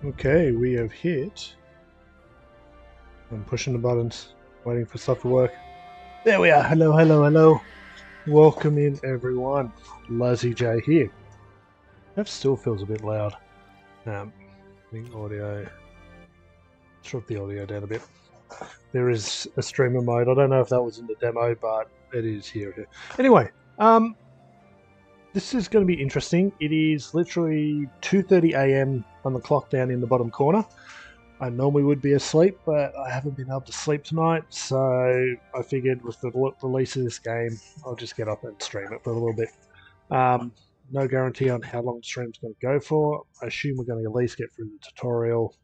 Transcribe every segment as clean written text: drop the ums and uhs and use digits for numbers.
Okay, we have hit. I'm pushing the buttons, waiting for stuff to work. There we are. Hello, hello, hello. Welcome in, everyone. Lazzy J here. That still feels a bit loud. I think audio. Shrug the audio down a bit. There is a streamer mode. I don't know if that was in the demo, but it is here. Anyway, this is going to be interesting. It is literally 2:30 a.m. on the clock down in the bottom corner. I normally would be asleep, but I haven't been able to sleep tonight, so I figured with the release of this game, I'll just get up and stream it for a little bit. No guarantee on how long the stream's going to go for. I assume we're going to at least get through the tutorial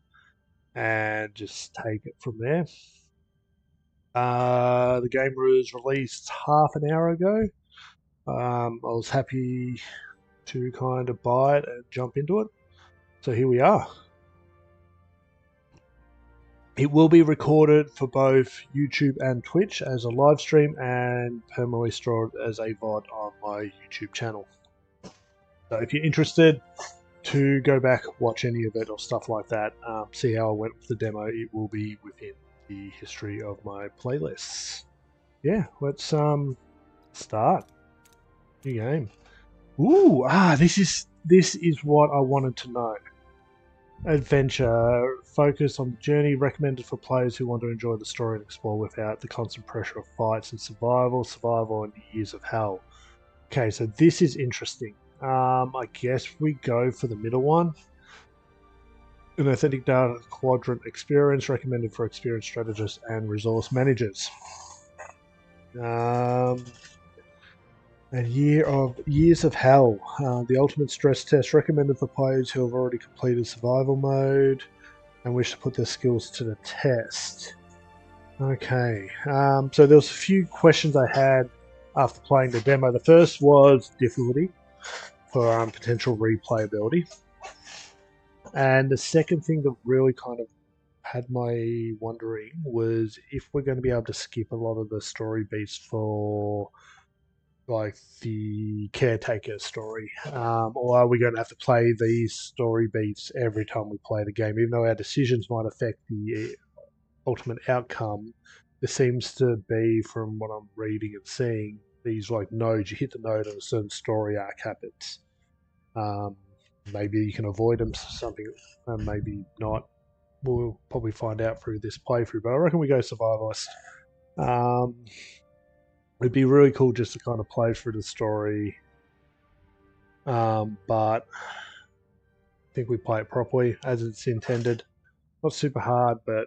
and just take it from there. The game was released half an hour ago. I was happy to kind of buy it and jump into it. So here we are. It will be recorded for both YouTube and Twitch as a live stream and permanently stored as a VOD on my YouTube channel. So if you're interested to go back, watch any of it or stuff like that, see how I went with the demo, it will be within the history of my playlists. Yeah, let's start. New game. Ooh, this is what I wanted to know. Adventure focused on the journey, recommended for players who want to enjoy the story and explore without the constant pressure of fights and survival and years of hell. Okay, so this is interesting. I guess we go for the middle one. An authentic data quadrant experience, recommended for experienced strategists and resource managers. And Years of Hell, the ultimate stress test, recommended for players who have already completed survival mode and wish to put their skills to the test. Okay, so there was a few questions I had after playing the demo. The first was difficulty for potential replayability, and the second thing that really kind of had my wondering was if we're going to be able to skip a lot of the story beats for like the caretaker story, or are we going to have to play these story beats every time we play the game? Even though our decisions might affect the ultimate outcome, there seems to be, from what I'm reading and seeing, these like nodes. You hit the node and a certain story arc happens. Maybe you can avoid them, something, and maybe not. We'll probably find out through this playthrough, but I reckon we go survivalist. It'd be really cool just to kind of play through the story, but I think we play it properly as it's intended. Not super hard, but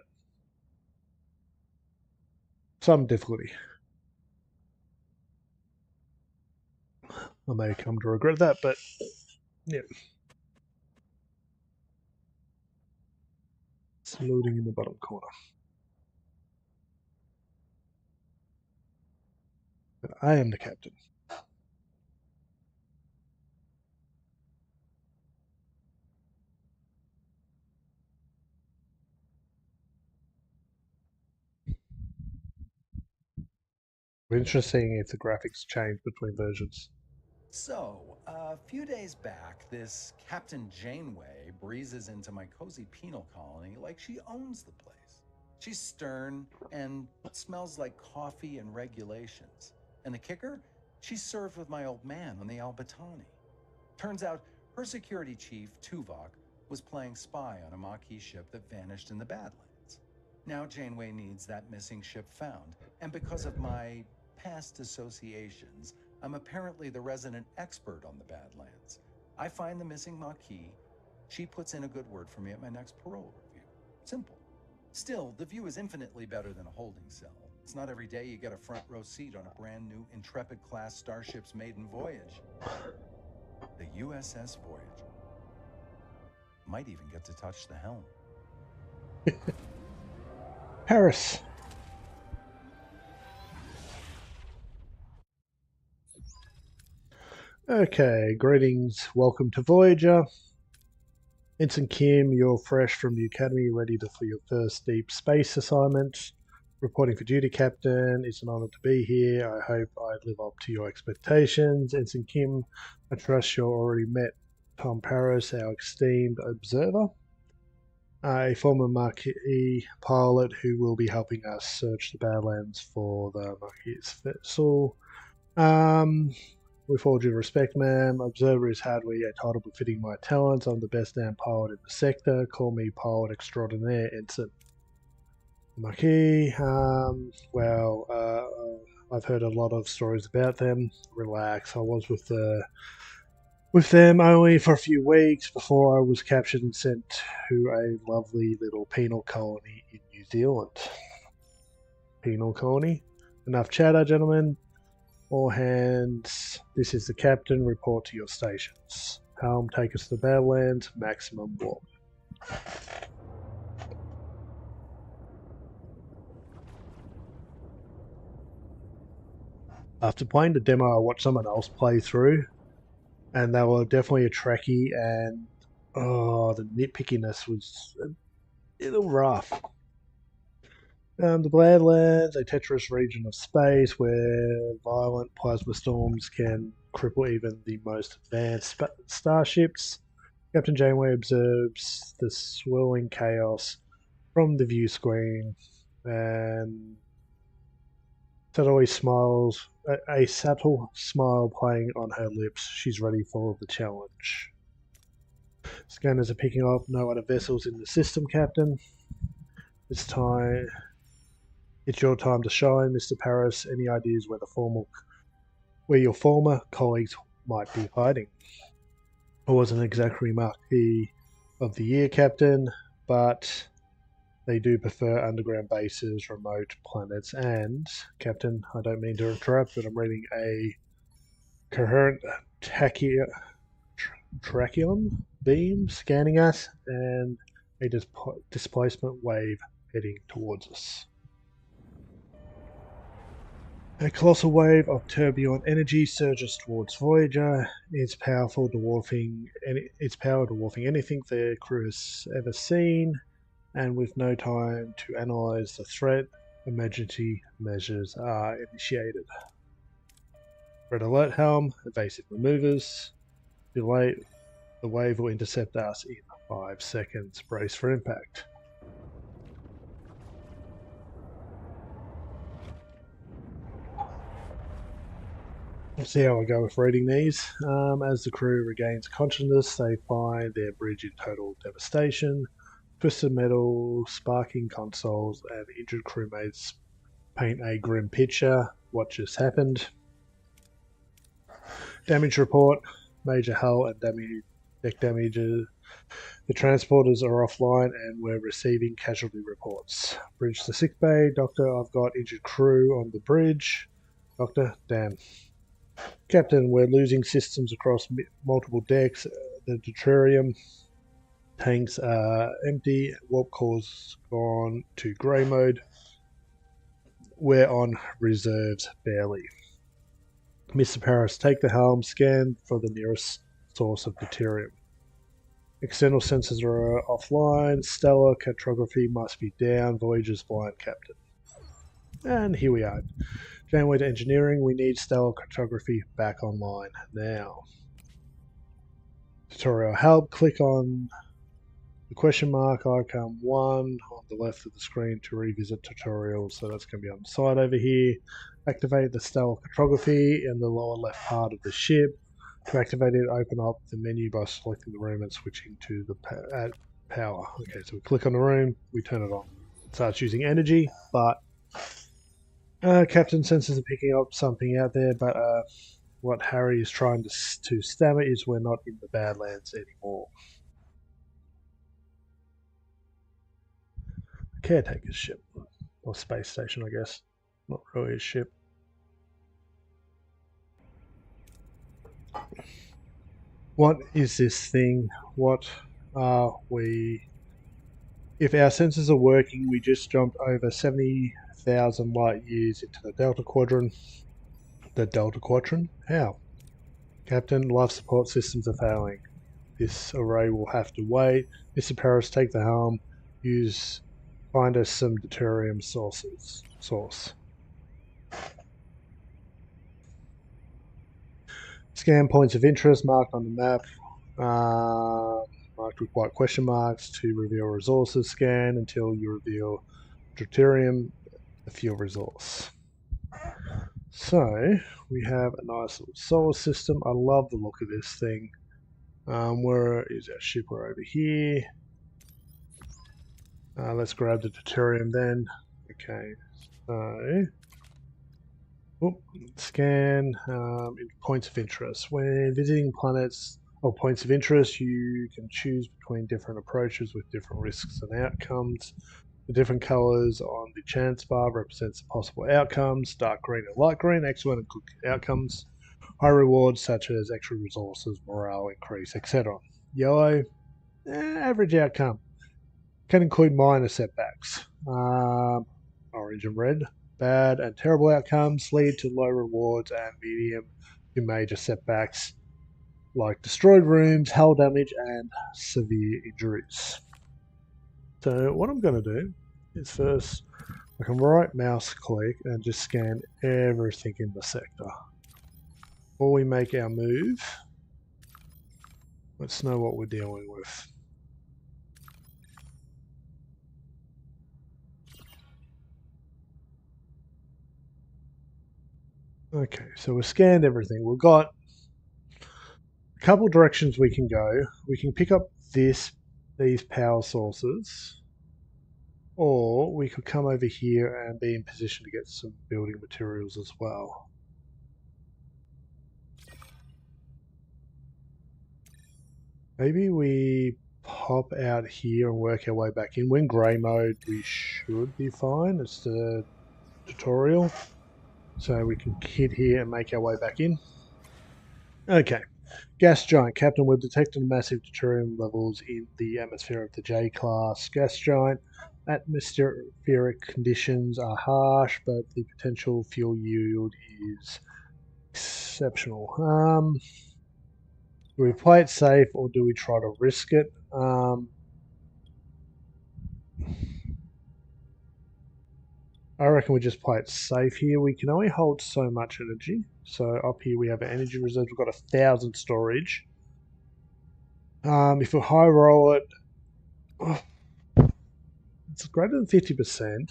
some difficulty. I may come to regret that, but yeah. It's loading in the bottom corner. But I am the captain. Interesting if the graphics change between versions. So, a few days back, this Captain Janeway breezes into my cozy penal colony like she owns the place. She's stern and smells like coffee and regulations. And the kicker? She's served with my old man on the Albatani. Turns out her security chief, Tuvok, was playing spy on a Maquis ship that vanished in the Badlands. Now Janeway needs that missing ship found, and because of my past associations, I'm apparently the resident expert on the Badlands. I find the missing Maquis. She puts in a good word for me at my next parole review. Simple. Still, the view is infinitely better than a holding cell. It's not every day you get a front row seat on a brand new Intrepid-class starship's maiden voyage. The USS Voyager. Might even get to touch the helm. Paris. Okay, greetings. Welcome to Voyager. Ensign Kim, you're fresh from the academy, ready for your first deep space assignment. Reporting for duty, Captain. It's an honor to be here. I hope I live up to your expectations. Ensign Kim, I trust you already met Tom Paris, our esteemed observer. a former Marquis pilot who will be helping us search the Badlands for the Marquis vessel. With all due respect, ma'am, observer is hardly a title befitting my talents. I'm the best damn pilot in the sector. Call me pilot extraordinaire, ensign. Marquis, I've heard a lot of stories about them. Relax, I was with them only for a few weeks before I was captured and sent to a lovely little penal colony in New Zealand. Penal colony? Enough chatter, gentlemen. All hands. This is the captain. Report to your stations. Helm, take us to the Badlands. Maximum warp. After playing the demo, I watched someone else play through, and they were definitely a Trekkie, and the nitpickiness was a little rough. The Badlands, a treacherous region of space where violent plasma storms can cripple even the most advanced starships. Captain Janeway observes the swirling chaos from the view screen and subtly smiles, a subtle smile playing on her lips. She's ready for the challenge. Scanners are picking up no other vessels in the system, Captain. It's your time to shine, Mr. Paris. Any ideas where your former colleagues might be hiding? I wasn't exactly Marquis of the Year, Captain, but they do prefer underground bases, remote planets, and, Captain, I don't mean to interrupt, but I'm reading a coherent trachyon beam scanning us and a displacement wave heading towards us. A colossal wave of turbulent energy surges towards Voyager, its power dwarfing anything the crew has ever seen, and with no time to analyze the threat, emergency measures are initiated. Red alert, Helm, evasive maneuvers. Delay, the wave will intercept us in 5 seconds. Brace for impact. Let's see how I go with reading these. As the crew regains consciousness, they find their bridge in total devastation. Twisted metal, sparking consoles, and injured crewmates paint a grim picture. What just happened? Damage report. Major hull and deck damages. The transporters are offline and we're receiving casualty reports. Bridge to sickbay. Doctor, I've got injured crew on the bridge. Doctor, damn. Captain, we're losing systems across multiple decks. The deuterium tanks are empty. Warp core's gone to grey mode. We're on reserves barely. Mr. Paris, take the helm. Scan for the nearest source of deuterium. External sensors are offline. Stellar cartography must be down. Voyager's blind, Captain. And here we are. Janeway to engineering, we need stellar cartography back online now. Tutorial help, click on the question mark icon 1 on the left of the screen to revisit tutorials. So that's going to be on the side over here. Activate the stellar cartography in the lower left part of the ship. To activate it, open up the menu by selecting the room and switching to the power. Okay, so we click on the room, we turn it on. It starts using energy, but Captain sensors are picking up something out there, but what Harry is trying to stammer is we're not in the Badlands anymore. Caretaker's ship, or space station, I guess. Not really a ship. What is this thing? What are we? If our sensors are working, we just jumped over 70,000 light years into the Delta Quadrant. The Delta Quadrant? How? Captain, life support systems are failing. This array will have to wait. Mr. Paris, take the helm. Find us some deuterium source. Scan points of interest marked on the map. marked with white question marks to reveal resources. Scan until you reveal deuterium, the fuel resource. So we have a nice little solar system. I love the look of this thing. Where is our ship? We're over here. Let's grab the deuterium then. Okay, so scan points of interest. When visiting planets or points of interest, you can choose between different approaches with different risks and outcomes. The different colors on the chance bar represents the possible outcomes. Dark green and light green, excellent and good outcomes. High rewards such as extra resources, morale increase, etc. Yellow, average outcome. Can include minor setbacks. Orange and red, bad and terrible outcomes lead to low rewards, and medium to major setbacks like destroyed rooms, hull damage, and severe injuries. So what I'm going to do is first I can right mouse click and just scan everything in the sector. Before we make our move, let's know what we're dealing with. Okay, so we've scanned everything. We've got a couple directions we can go. We can pick up these power sources, or we could come over here and be in position to get some building materials as well. Maybe we pop out here and work our way back in. We're in grey mode, we should be fine. It's the tutorial. So we can hit here and make our way back in. Okay. Gas giant. Captain, we've detected massive deuterium levels in the atmosphere of the J-class gas giant. Atmospheric conditions are harsh, but the potential fuel yield is exceptional. Do we play it safe or do we try to risk it? I reckon we just play it safe here. We can only hold so much energy. So up here we have an energy reserve. We've got 1,000 storage. If we high roll it, it's greater than 50%.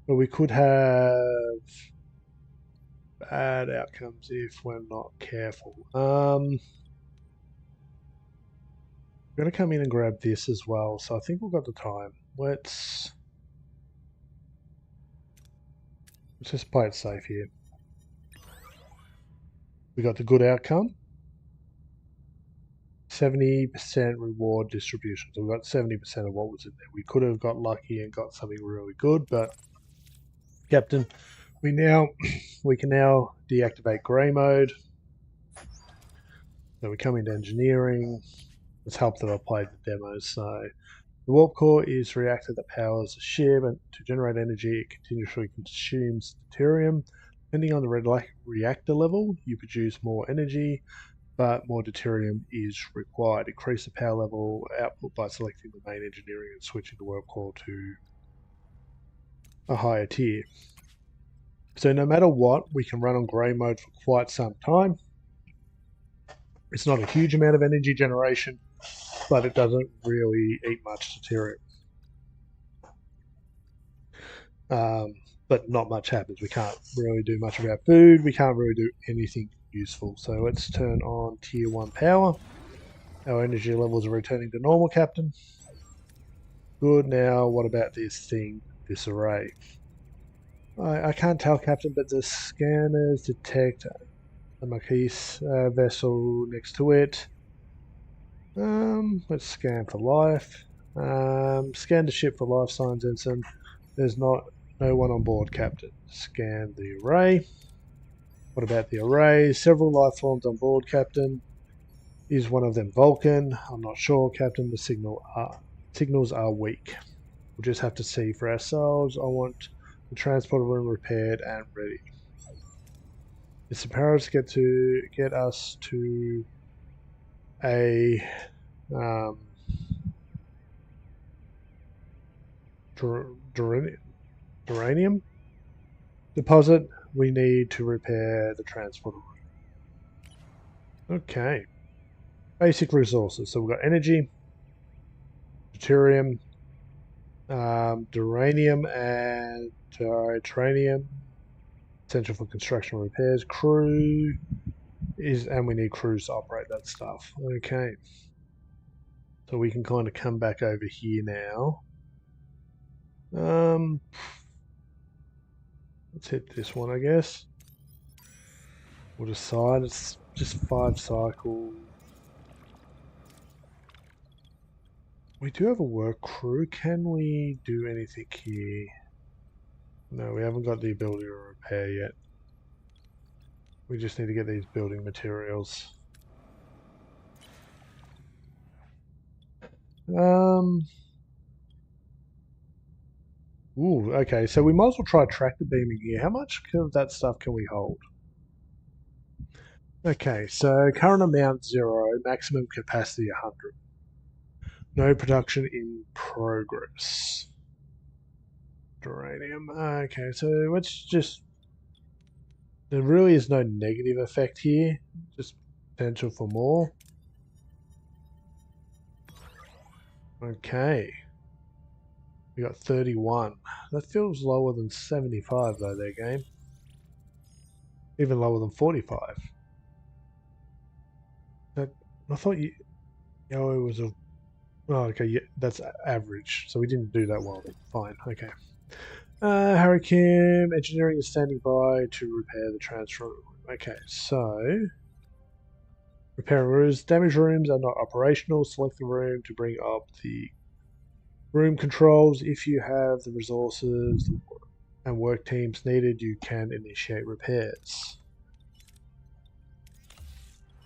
But we could have bad outcomes if we're not careful. I'm going to come in and grab this as well. So I think we've got the time. Let's just play it safe here. We got the good outcome. 70% reward distribution. So we got 70% of what was in there. We could have got lucky and got something really good, but Captain, we can now deactivate grey mode. So we come into engineering. Let's hope that I played the demos. So the warp core is a reactor that powers the ship, and to generate energy, it continuously consumes deuterium. Depending on the reactor level, you produce more energy, but more deuterium is required. Increase the power level output by selecting the main engineering and switching the warp core to a higher tier. So no matter what, we can run on grey mode for quite some time. It's not a huge amount of energy generation, but it doesn't really eat much deuterium. But not much happens. We can't really do much of our food. We can't really do anything useful. So let's turn on tier 1 power. Our energy levels are returning to normal, Captain. Good. Now what about this thing, this array? I can't tell, Captain, but the scanners detect a Marquis vessel next to it. Let's scan for life. Scan the ship for life signs, Ensign. There's no one on board, Captain. Scan the array. What about the array? Several life forms on board, Captain. Is one of them Vulcan? I'm not sure, Captain. The signals are weak. We'll just have to see for ourselves. I want the transporter room repaired and ready. It's imperative to get us to a uranium deposit. We need to repair the transporter room. Okay. Basic resources. So we've got energy, deuterium, duranium, and titanium. Essential for construction repairs. Crew is, and we need crews to operate that stuff. Okay. So we can kind of come back over here now. Let's hit this one, I guess. We'll decide it's just 5 cycles. We do have a work crew. Can we do anything here? No, we haven't got the ability to repair yet. We just need to get these building materials. Ooh, okay, so we might as well try tractor beaming here. How much of that stuff can we hold? Okay, so current amount 0, maximum capacity 100. No production in progress. Uranium. Okay, so let's just... There really is no negative effect here, just potential for more. Okay. We got 31. That feels lower than 75 though, their game. Even lower than 45. I thought you... Oh, it was a... Oh, okay, yeah, that's average. So we didn't do that well then. Fine, okay. Harry Kim, engineering is standing by to repair the transfer room. Okay, so... Repair rooms. Damaged rooms are not operational. Select the room to bring up the room controls. If you have the resources and work teams needed, you can initiate repairs.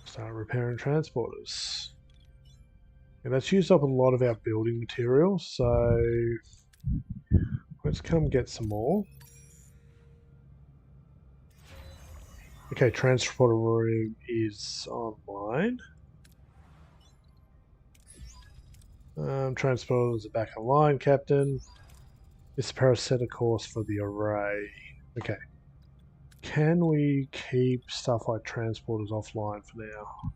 Start repairing transporters. And that's used up a lot of our building materials, so let's come get some more. Okay, transporter room is online. Transporters are back online, Captain. This Paris set a course for the array. Okay. Can we keep stuff like transporters offline for now?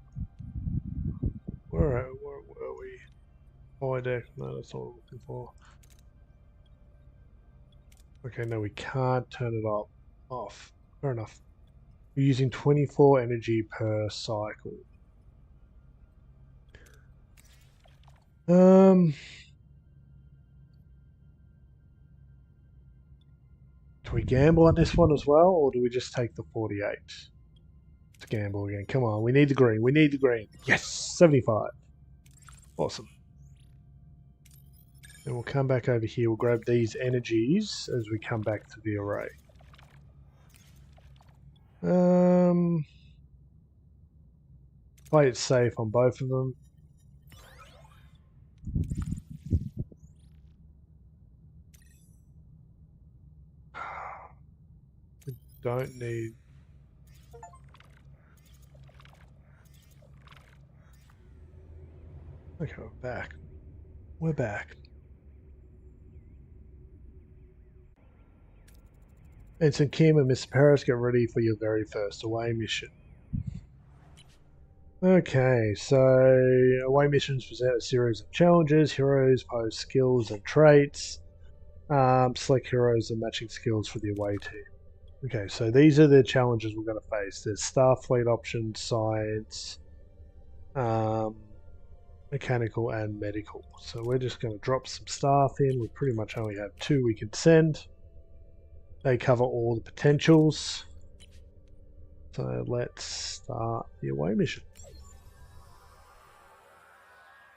Where were we? High deck. No, that's not what I'm looking for. Okay, no, we can't turn it off. Fair enough. We're using 24 energy per cycle. Do we gamble on this one as well, or do we just take the 48? Let's gamble again. Come on, we need the green. We need the green. Yes, 75. Awesome. And we'll come back over here. We'll grab these energies as we come back to the array. Play it safe on both of them. We don't need... Okay, we're back. We're back. Ensign Kim and Mr. Paris, get ready for your very first away mission. Okay, so away missions present a series of challenges. Heroes pose skills and traits. Select heroes and matching skills for the away team. Okay, so these are the challenges we're going to face. There's Starfleet options, science, mechanical, and medical. So we're just going to drop some staff in. We pretty much only have 2 we can send. They cover all the potentials. So let's start the away mission.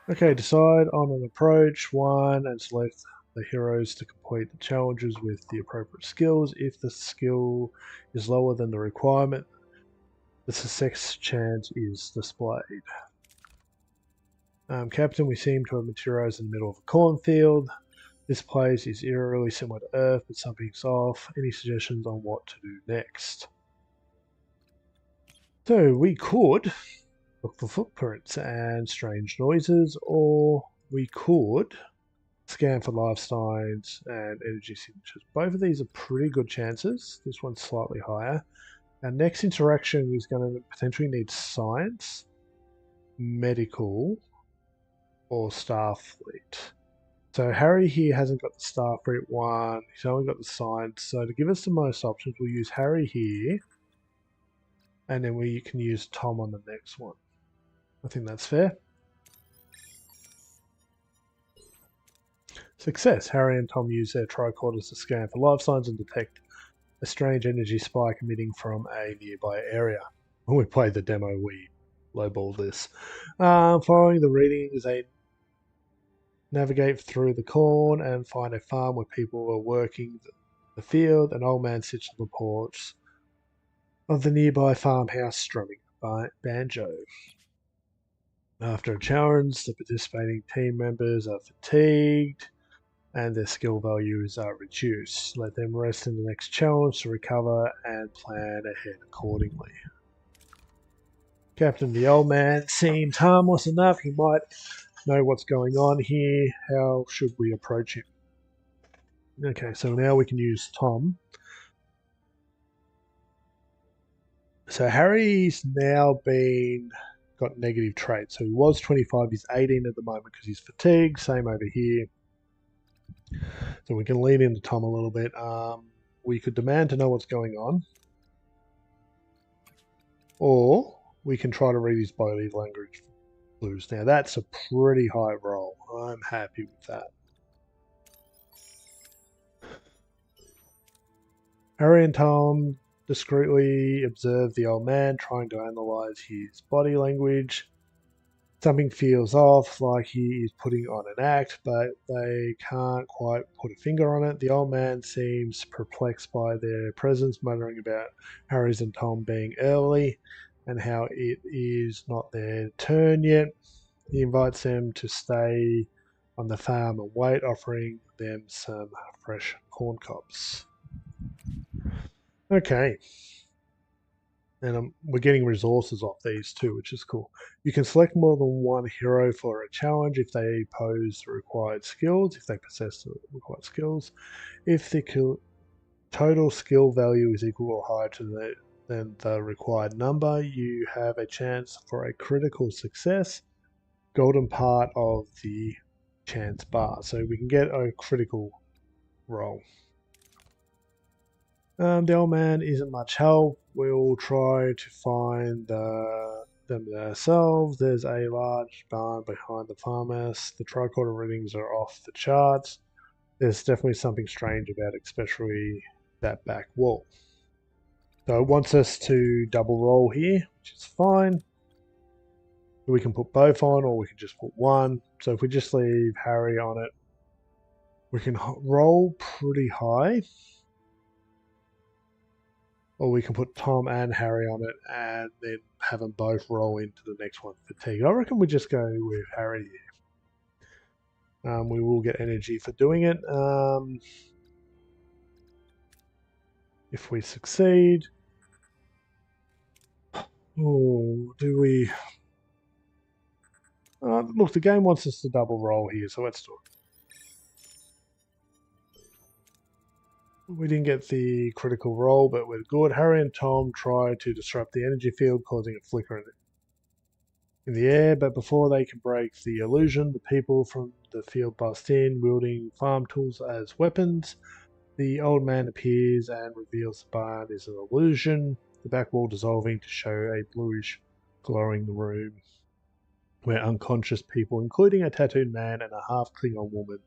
Okay, decide on an approach 1 and select the heroes to complete the challenges with the appropriate skills. If the skill is lower than the requirement, the success chance is displayed. Captain, we seem to have materials in the middle of a cornfield. This place is eerily similar to Earth, but something's off. Any suggestions on what to do next? So we could look for footprints and strange noises, or we could scan for life signs and energy signatures. Both of these are pretty good chances. This one's slightly higher. Our next interaction is going to potentially need science, medical, or Starfleet. So Harry here hasn't got the Starfleet one. He's only got the science. So to give us the most options, we'll use Harry here. And then we can use Tom on the next one. I think that's fair. Success. Harry and Tom use their tricorders to scan for life signs and detect a strange energy spike emitting from a nearby area. When we played the demo, we lowballed this. Following the readings, they navigate through the corn and find a farm where people are working the field. An old man sits on the porch of the nearby farmhouse strumming a banjo. After a challenge, the participating team members are fatigued and their skill values are reduced. Let them rest in the next challenge to recover and plan ahead accordingly. Captain, the old man, seemed harmless enough. He might know what's going on here. How should we approach him? Okay, so now we can use Tom. So Harry's now got negative traits. So he was 25, he's 18 at the moment because he's fatigued. Same over here. So we can lean into Tom a little bit. We could demand to know what's going on. Or we can try to read his body language clues. Now that's a pretty high roll. I'm happy with that. Harry and Tom discreetly observe the old man, trying to analyze his body language. Something feels off, like he is putting on an act, but they can't quite put a finger on it. The old man seems perplexed by their presence, muttering about Harry's and Tom being early and how it is not their turn yet. He invites them to stay on the farm and wait, offering them some fresh corn cobs. Okay. And we're getting resources off these too, which is cool. You can select more than one hero for a challenge if they pose the required skills, if they possess the required skills. If the total skill value is equal or higher than the required number, you have a chance for a critical success, golden part of the chance bar. So we can get a critical roll. The old man isn't much help. We'll try to find them ourselves. There's a large barn behind the farmhouse. The tricorder readings are off the charts. There's definitely something strange about it, especially that back wall. So it wants us to double roll here, which is fine. We can put both on, or we can just put one. So if we just leave Harry on it, we can roll pretty high. Or we can put Tom and Harry on it and then have them both roll into the next one. Fatigue. I reckon we just go with Harry here. We will get energy for doing it. If we succeed. Oh, do we... look, the game wants us to double roll here, so let's do it. We didn't get the critical roll, but we're good. Harry and Tom try to disrupt the energy field, causing a flicker in the air, but before they can break the illusion, the people from the field bust in, wielding farm tools as weapons. The old man appears and reveals the barn is an illusion, the back wall dissolving to show a bluish glowing room where unconscious people, including a tattooed man and a half-Klingon woman,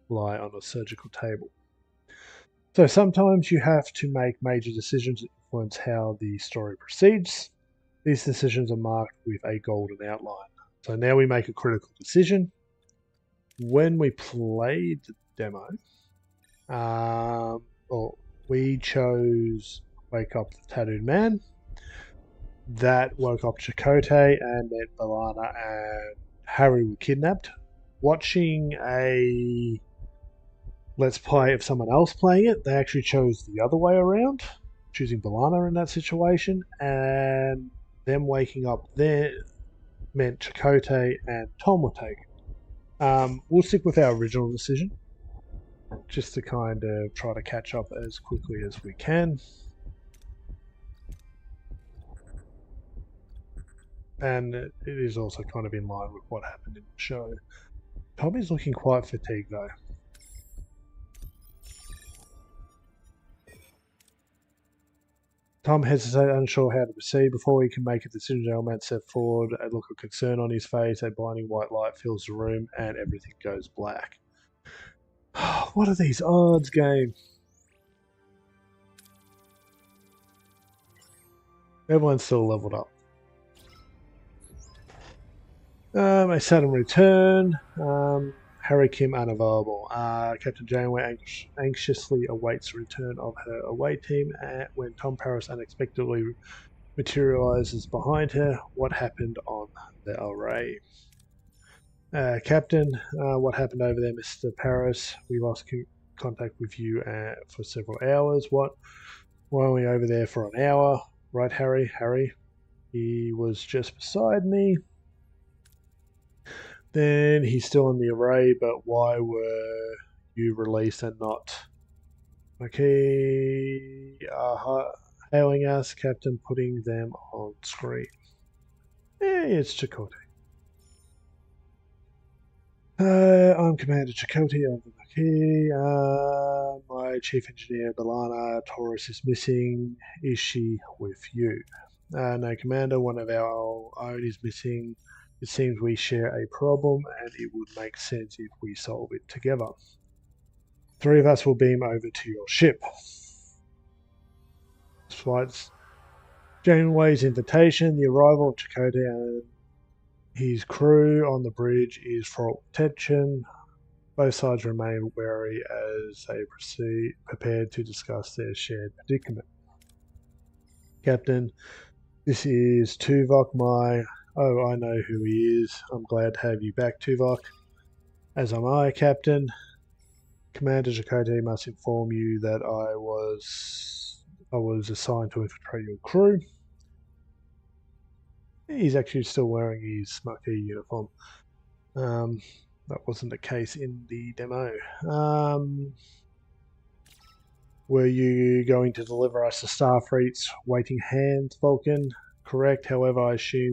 lie on a surgical table. So sometimes you have to make major decisions that influence how the story proceeds. These decisions are marked with a golden outline. So now we make a critical decision. When we played the demo, we chose Wake Up the Tattooed Man. That woke up Chakotay and meant Balana and Harry were kidnapped. Watching a Let's Play of someone else playing it, they actually chose the other way around, choosing Balana in that situation, and them waking up there meant Chakotay and Tom were taken. We'll stick with our original decision, just to kind of try to catch up as quickly as we can. And it is also kind of in line with what happened in the show. Tommy's looking quite fatigued though. Tom hesitates, unsure how to proceed. Before he can make a decision, the old man steps forward, a look of concern on his face. A blinding white light fills the room, and everything goes black. What are these odds, game? Everyone's still leveled up. A sudden return. Harry Kim unavailable. Captain Janeway anxiously awaits the return of her away team when Tom Paris unexpectedly materializes behind her. What happened on the array? Captain, what happened over there, Mr. Paris? We lost contact with you for several hours. What? Why were we over there for an hour? Right, Harry? Harry? He was just beside me. Then he's still in the array, but why were you released and not? Okay, hailing us, Captain, putting them on screen. Hey, it's Chakotay. I'm Commander Chakotay of the Maquis. My Chief Engineer, Belana Taurus, is missing. Is she with you? No, Commander, one of our own is missing. It seems we share a problem, and it would make sense if we solve it together. 3 of us will beam over to your ship. Despite Janeway's invitation, the arrival of Chakotay and his crew on the bridge is fraught with tension. Both sides remain wary as they proceed, prepared to discuss their shared predicament. Captain, this is Tuvok, Oh, I know who he is. I'm glad to have you back, Tuvok. As am I, Captain. Commander Chakotay must inform you that I was assigned to infiltrate your crew. He's actually still wearing his Maquis uniform. That wasn't the case in the demo. Were you going to deliver us to Starfleet's waiting hands, Vulcan? Correct. However, I assure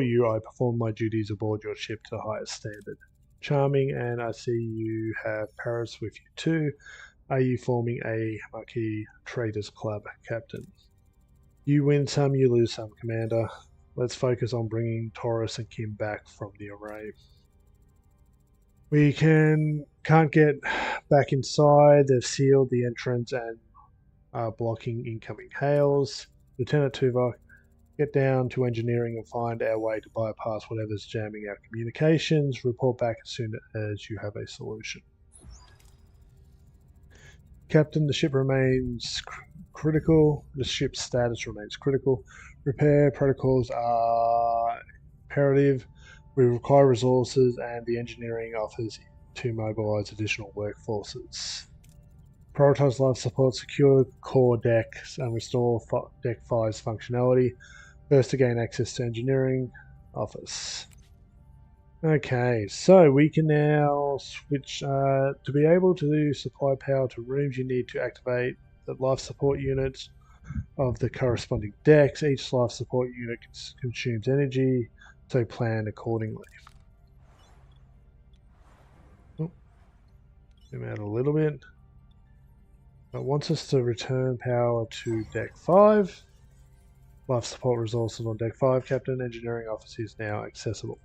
you I performed my duties aboard your ship to the highest standard. Charming, and I see you have Paris with you too. Are you forming a Maquis Traders Club, Captain? You win some, you lose some, Commander. Let's focus on bringing Taurus and Kim back from the array. We can't get back inside. They've sealed the entrance and are blocking incoming hails. Lieutenant Tuvok, get down to engineering and find our way to bypass whatever's jamming our communications. Report back as soon as you have a solution. Captain, the ship remains critical. The ship's status remains critical. Repair protocols are imperative. We require resources, and the engineering offers to mobilize additional workforces. Prioritize life support, secure core decks, and restore deck 5's functionality. First to gain access to engineering office. Okay, so we can now switch. To be able to supply power to rooms, you need to activate the life support units of the corresponding decks. Each life support unit consumes energy, so plan accordingly. Zoom out a little bit. It wants us to return power to deck 5. Life support resources on deck 5, Captain. Engineering office is now accessible.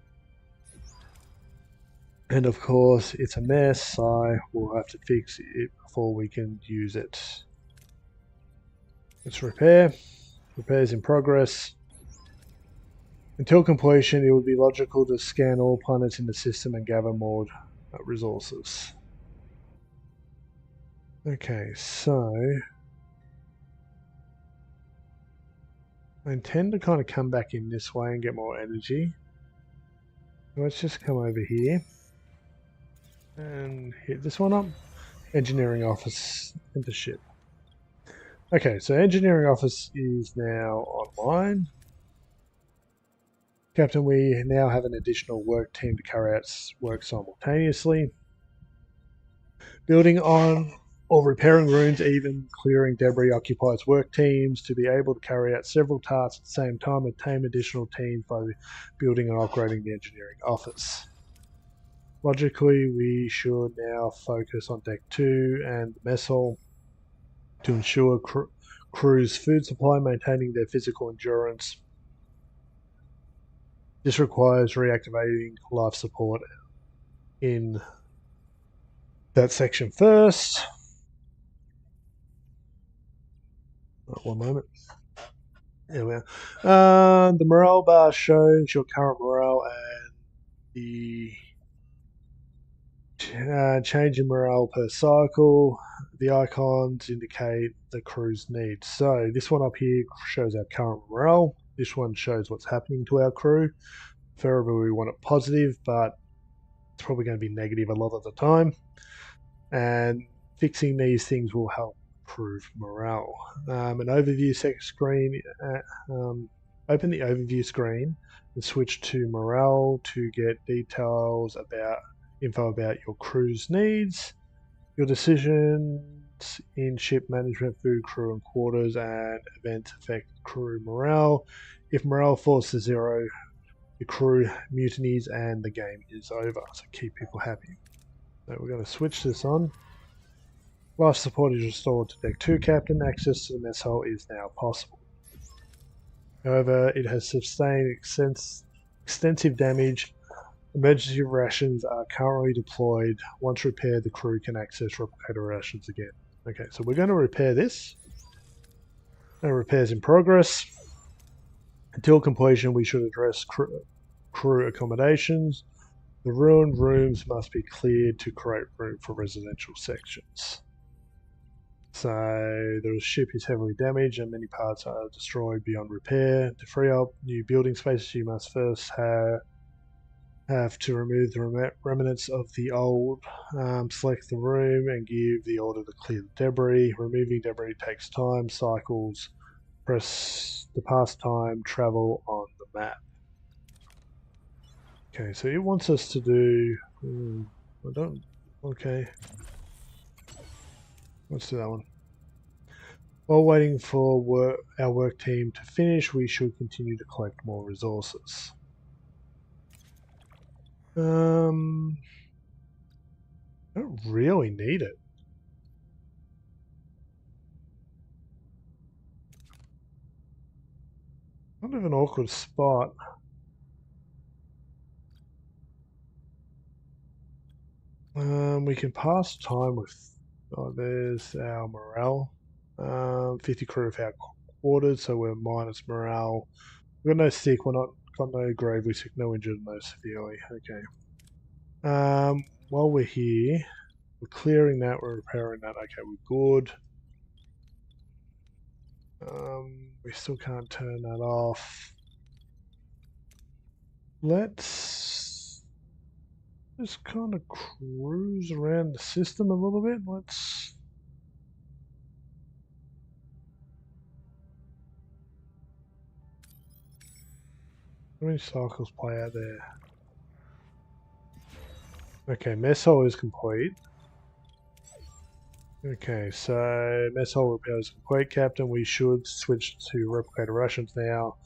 And of course, it's a mess, so we'll have to fix it before we can use it. Let's repair. Repairs in progress. Until completion, it would be logical to scan all planets in the system and gather more resources. Okay, so I intend to kind of come back in this way and get more energy. Let's just come over here and hit this one up. Engineering office into ship. Okay, so engineering office is now online. Captain, we now have an additional work team to carry out work simultaneously. Building on or repairing rooms, even clearing debris occupies work teams. To be able to carry out several tasks at the same time, obtain additional teams by building and upgrading the engineering office. Logically, we should now focus on Deck 2 and the mess hall to ensure crew's food supply, maintaining their physical endurance. This requires reactivating life support in that section first. One moment. There we are. The morale bar shows your current morale and the change in morale per cycle. The icons indicate the crew's needs. So this one up here shows our current morale. This one shows what's happening to our crew. Preferably we want it positive, but it's probably going to be negative a lot of the time. And fixing these things will help improve morale. An overview screen. Open the overview screen and switch to morale to get details about info about your crew's needs, your decisions in ship management, food, crew, and quarters, and events affect crew morale. If morale falls to 0, the crew mutinies and the game is over. So keep people happy. So we're going to switch this on. Life support is restored to Deck 2, Captain. Access to the mess hall is now possible. However, it has sustained extensive damage. Emergency rations are currently deployed. Once repaired, the crew can access replicator rations again. Okay, so we're going to repair this. No repairs in progress. Until completion, we should address crew accommodations. The ruined rooms must be cleared to create room for residential sections. So the ship is heavily damaged and many parts are destroyed beyond repair. To free up new building spaces, you must first have to remove the remnants of the old. Select the room and give the order to clear the debris. Removing debris takes time, cycles. Press the past time travel on the map. Okay, so it wants us to do... Okay. Let's do that one. While waiting for our work team to finish, we should continue to collect more resources. I don't really need it. Kind of an awkward spot. We can pass time with... Oh, there's our morale. 50 crew of our quarters, so we're minus morale. We've got no sick, we're not got no gravely sick, no injured, no severely. Okay. While we're here, we're clearing that, we're repairing that. Okay, we're good. We still can't turn that off. Let's just kind of cruise around the system a little bit. Let's... How many cycles play out there? Okay, mess hall is complete. Okay, so mess hall repair is complete, Captain. We should switch to replicator rations now.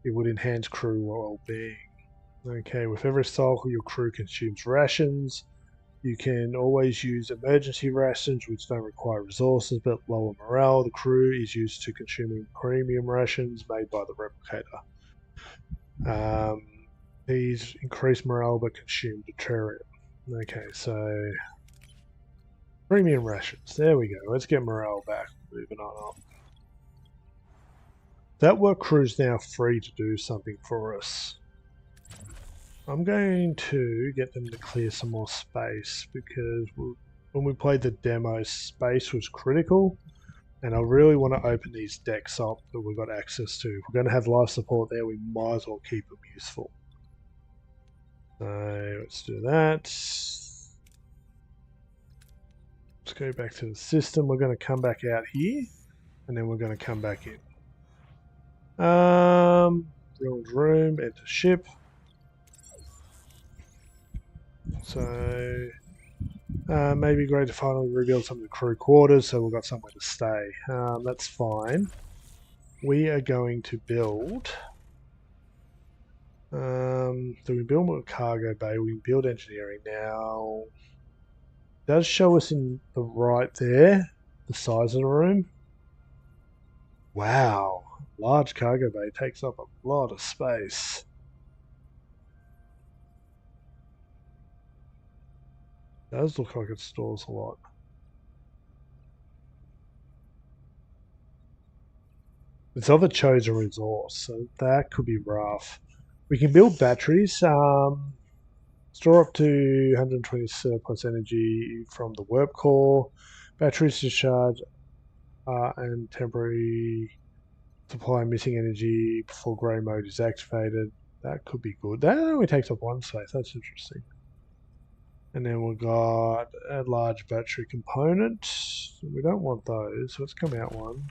It would enhance crew well-being. Okay, with every cycle your crew consumes rations. You can always use emergency rations, which don't require resources but lower morale. The crew is used to consuming premium rations made by the replicator. These increase morale but consume deuterium. Okay, so premium rations. There we go. Let's get morale back. Moving on up. That work crew's now free to do something for us. I'm going to get them to clear some more space because when we played the demo, space was critical. And I really want to open these decks up that we've got access to. If we're going to have life support there, we might as well keep them useful. So let's do that. Let's go back to the system. We're going to come back out here, and then we're going to come back in. Ruined room, enter ship. So maybe great to finally rebuild some of the crew quarters, so we've got somewhere to stay. That's fine. We are going to build Do we build more cargo bay? We can build engineering now. It does show us in the right there, the size of the room. Wow, large cargo bay takes up a lot of space. It does look like it stores a lot. It's of a chosen resource, so that could be rough. We can build batteries. Store up to 120 surplus energy from the warp core. Batteries discharge and temporary supply missing energy before grey mode is activated. That could be good. That only takes up one space. That's interesting. And then we've got a large battery component. We don't want those, so let's come out one.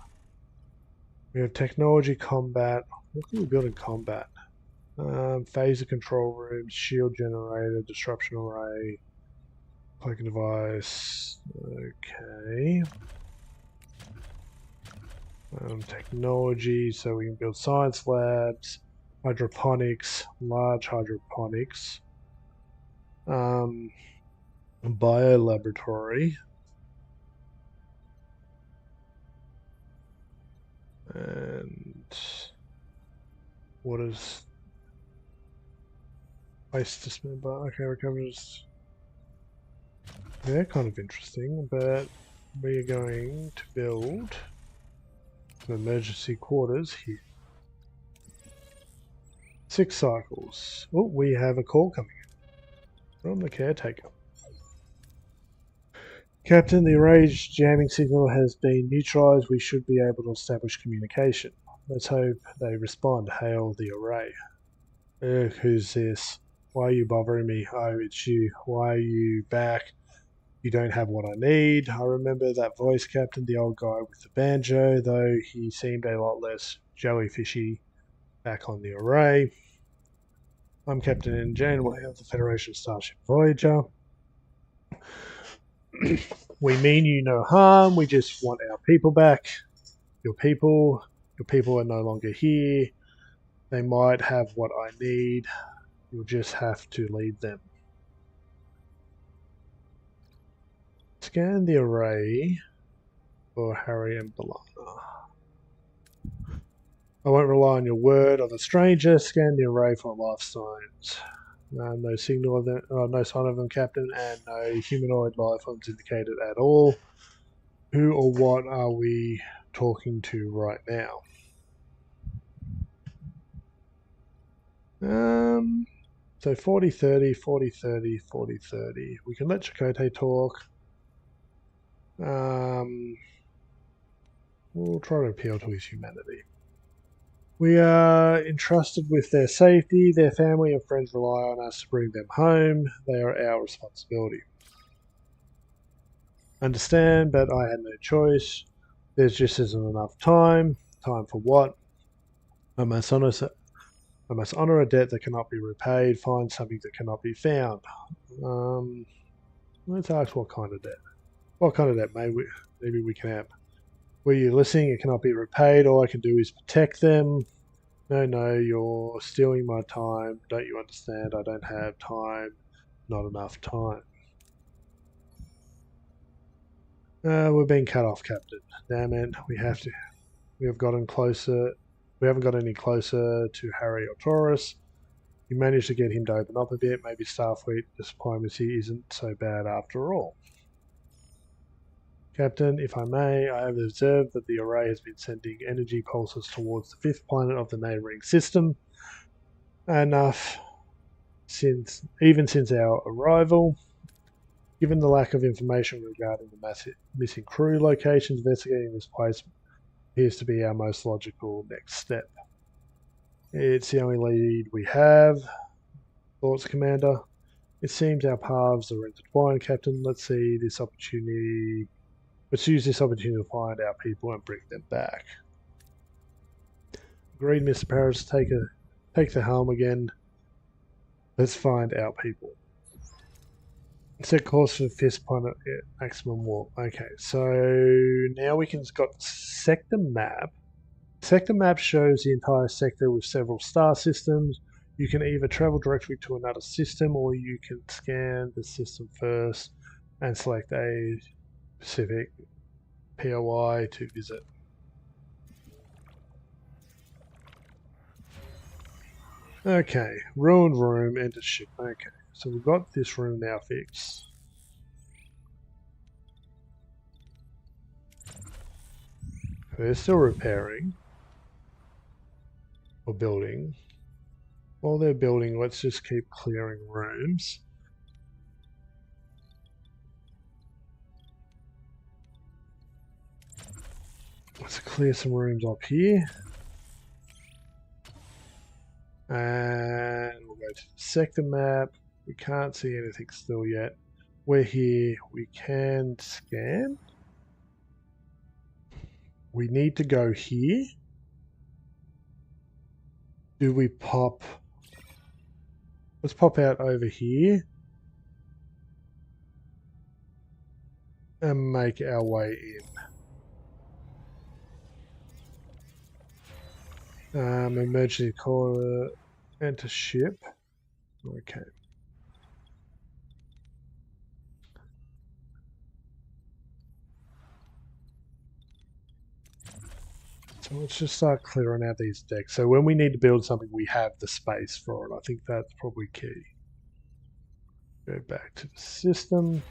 We have technology combat. What can we build in combat? Phaser control rooms, shield generator, disruption array, cloaking device. Okay. Technology, so we can build science labs, hydroponics, large hydroponics, bio laboratory, and what is waste dismember? Okay, recoveries. They're kind of interesting, but we are going to build some emergency quarters here. 6 cycles. Oh, we have a call coming in from the caretaker. Captain, the array's jamming signal has been neutralized. We should be able to establish communication. Let's hope they respond. Hail the array. Who's this? Why are you bothering me? Oh, it's you. Why are you back? You don't have what I need. I remember that voice, Captain, the old guy with the banjo, though he seemed a lot less jellyfishy back on the array. I'm Captain Janeway of the Federation Starship Voyager. We mean you no harm. We just want our people back. Your people are no longer here. They might have what I need. You'll just have to lead them. Scan the array for Harry and Balana. I won't rely on your word of a stranger. Scan the array for life signs. No signal of them, no sign of them, Captain, and no humanoid life forms indicated at all. Who or what are we talking to right now? So 40, 30, 40, 30, 40, 30. We can let Chakotay talk. We'll try to appeal to his humanity. We are entrusted with their safety. Their family and friends rely on us to bring them home. They are our responsibility. Understand, but I had no choice. There's just isn't enough time. Time for what? I must honor a debt that cannot be repaid, find something that cannot be found. Let's ask what kind of debt. What kind of debt maybe we can have? Were you listening? It cannot be repaid. All I can do is protect them. No, you're stealing my time. Don't you understand? I don't have time. Not enough time. We're being cut off, Captain. Damn it. We have gotten closer. We haven't got any closer to Harry or Taurus. You managed to get him to open up a bit. Maybe Starfleet diplomacy isn't so bad after all. Captain, if I may, I have observed that the array has been sending energy pulses towards the 5th planet of the neighbouring system. Enough even since our arrival. Given the lack of information regarding the missing crew locations, investigating this place appears to be our most logical next step. It's the only lead we have. Thoughts, Commander? It seems our paths are intertwined, Captain. Let's use this opportunity to find our people and bring them back. Agreed, Mr. Paris. Take the helm again. Let's find our people. Set course for 5th planet at maximum warp. Okay, so now we can got sector map. Sector map shows the entire sector with several star systems. You can either travel directly to another system or you can scan the system first and select a specific POI to visit. Okay, ruined room, enter ship. Okay, so we've got this room now fixed. They're still repairing or building. While they're building, let's just keep clearing rooms. Let's clear some rooms up here. And we'll go to the sector map. We can't see anything still yet. We're here. We can scan. We need to go here. Do we pop? Let's pop out over here and make our way in. Emergency call, enter ship. Okay. So let's just start clearing out these decks. So when we need to build something, we have the space for it. I think that's probably key. Go back to the system.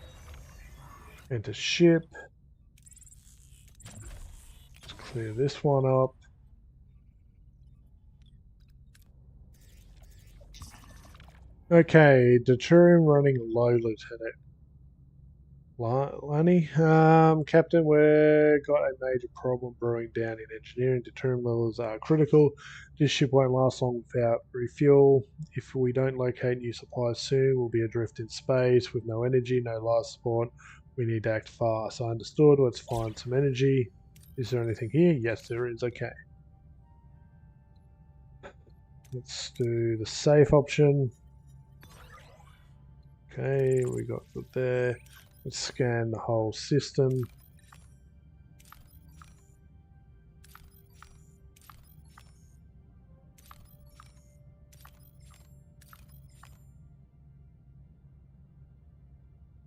Enter ship. Let's clear this one up. Okay, Deuterium running low, Lieutenant. Lanny, Captain, we've got a major problem brewing down in engineering. Deuterium levels are critical. This ship won't last long without refuel. If we don't locate new supplies soon, we'll be adrift in space with no energy, no life support. We need to act fast. I understood. Let's find some energy. Is there anything here? Yes, there is. Okay. Let's do the safe option. Okay, we got good there. Let's scan the whole system.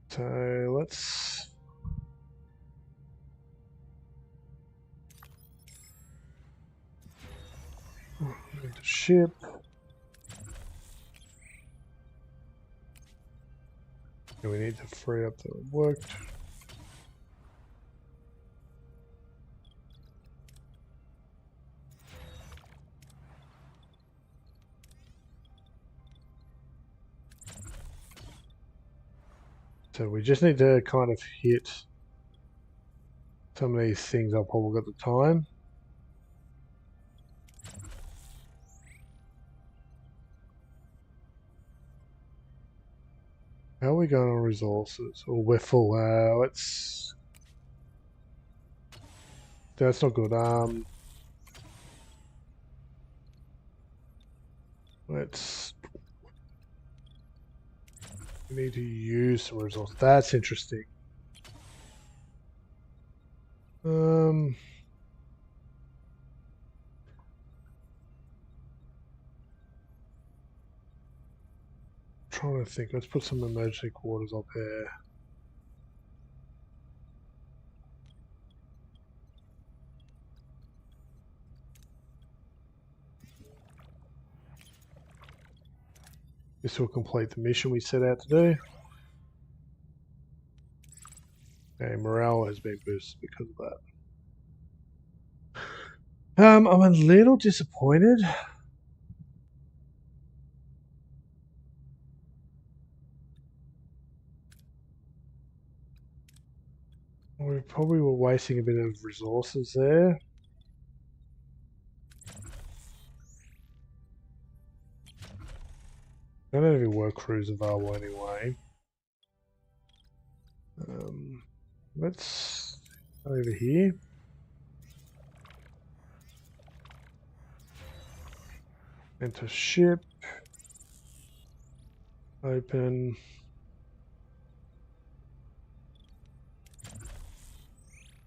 So let's into ship. And we need to free up the work. So we just need to kind of hit some of these things up while we've got the time. How are we going on resources? Oh, we're full. Let's. That's not good. Let's. We need to use some resources. That's interesting. Trying to think. Let's put some emergency quarters up here. This will complete the mission we set out to do. Okay, morale has been boosted because of that. I'm a little disappointed. We probably were wasting a bit of resources there. I don't have any work crews available anyway. Let's over here. Enter ship. Open.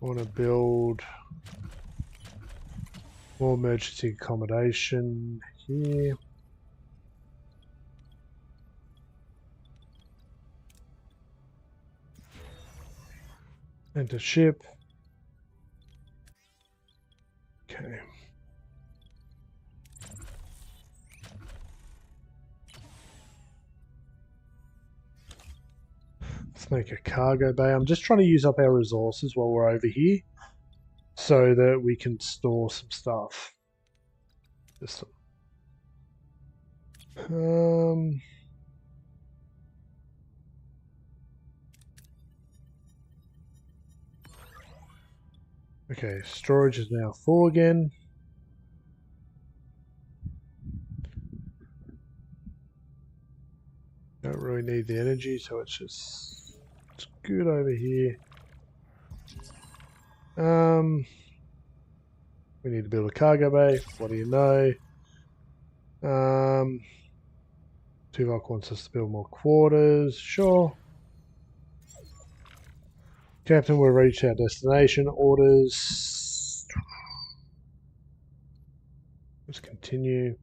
I want to build more emergency accommodation here. Enter ship. Okay. Let's make a cargo bay. I'm just trying to use up our resources while we're over here so that we can store some stuff. Just, okay, storage is now full again. Don't really need the energy, so it's good over here. We need to build a cargo bay. What do you know? Tuvok wants us to build more quarters. Sure. Captain, we'll reach our destination. Orders. Let's continue.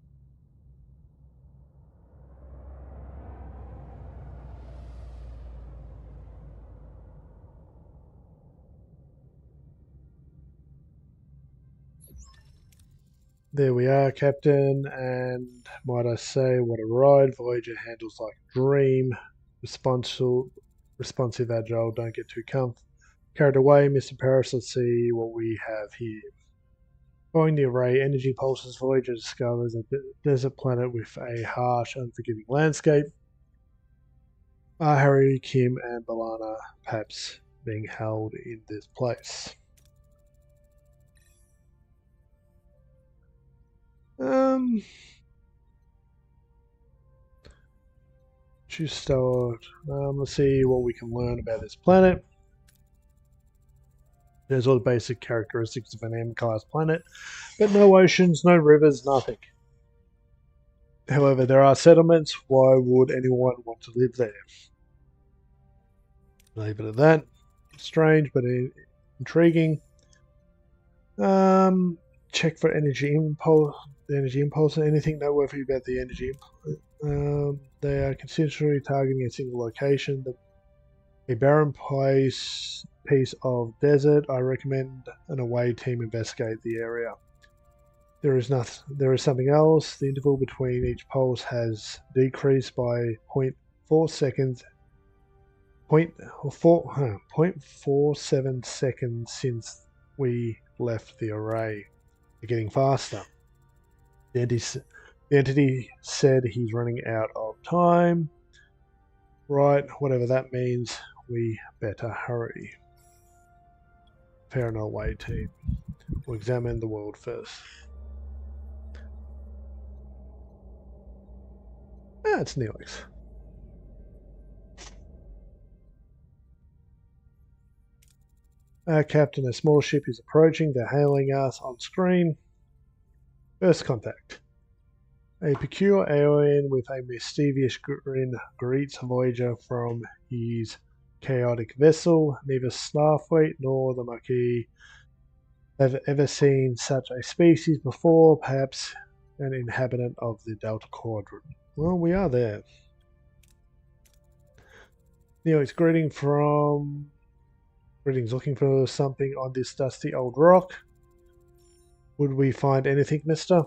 There we are, Captain, and might I say, what a ride. Voyager handles like a dream. Responsive, agile, don't get too carried away. Mr. Paris, let's see what we have here. Following the array energy pulses, Voyager discovers a desert planet with a harsh, unforgiving landscape. Are Harry, Kim, and Balana perhaps being held in this place? Choose start. Let's see what we can learn about this planet. There's all the basic characteristics of an M-class planet, but no oceans, no rivers, nothing. However, there are settlements. Why would anyone want to live there? Leave it at that. Strange, but intriguing. Check for energy impulse. The energy impulse. Anything noteworthy about the energy impulse? They are consistently targeting a single location. A barren piece of desert. I recommend an away team investigate the area. There is something else. The interval between each pulse has decreased by 0.4 seconds. 0.47 seconds since we left the array. They're getting faster. The entity said he's running out of time. Right, whatever that means, we better hurry. Fair enough, way team. We'll examine the world first. It's Neelix. Captain, a small ship is approaching. They're hailing us on screen. First contact. A peculiar alien with a mischievous grin greets Voyager from his chaotic vessel. Neither Starfleet nor the Maquis have ever seen such a species before, perhaps an inhabitant of the Delta Quadrant. Well, we are there. Neelix Greetings, looking for something on this dusty old rock. Would we find anything, mister?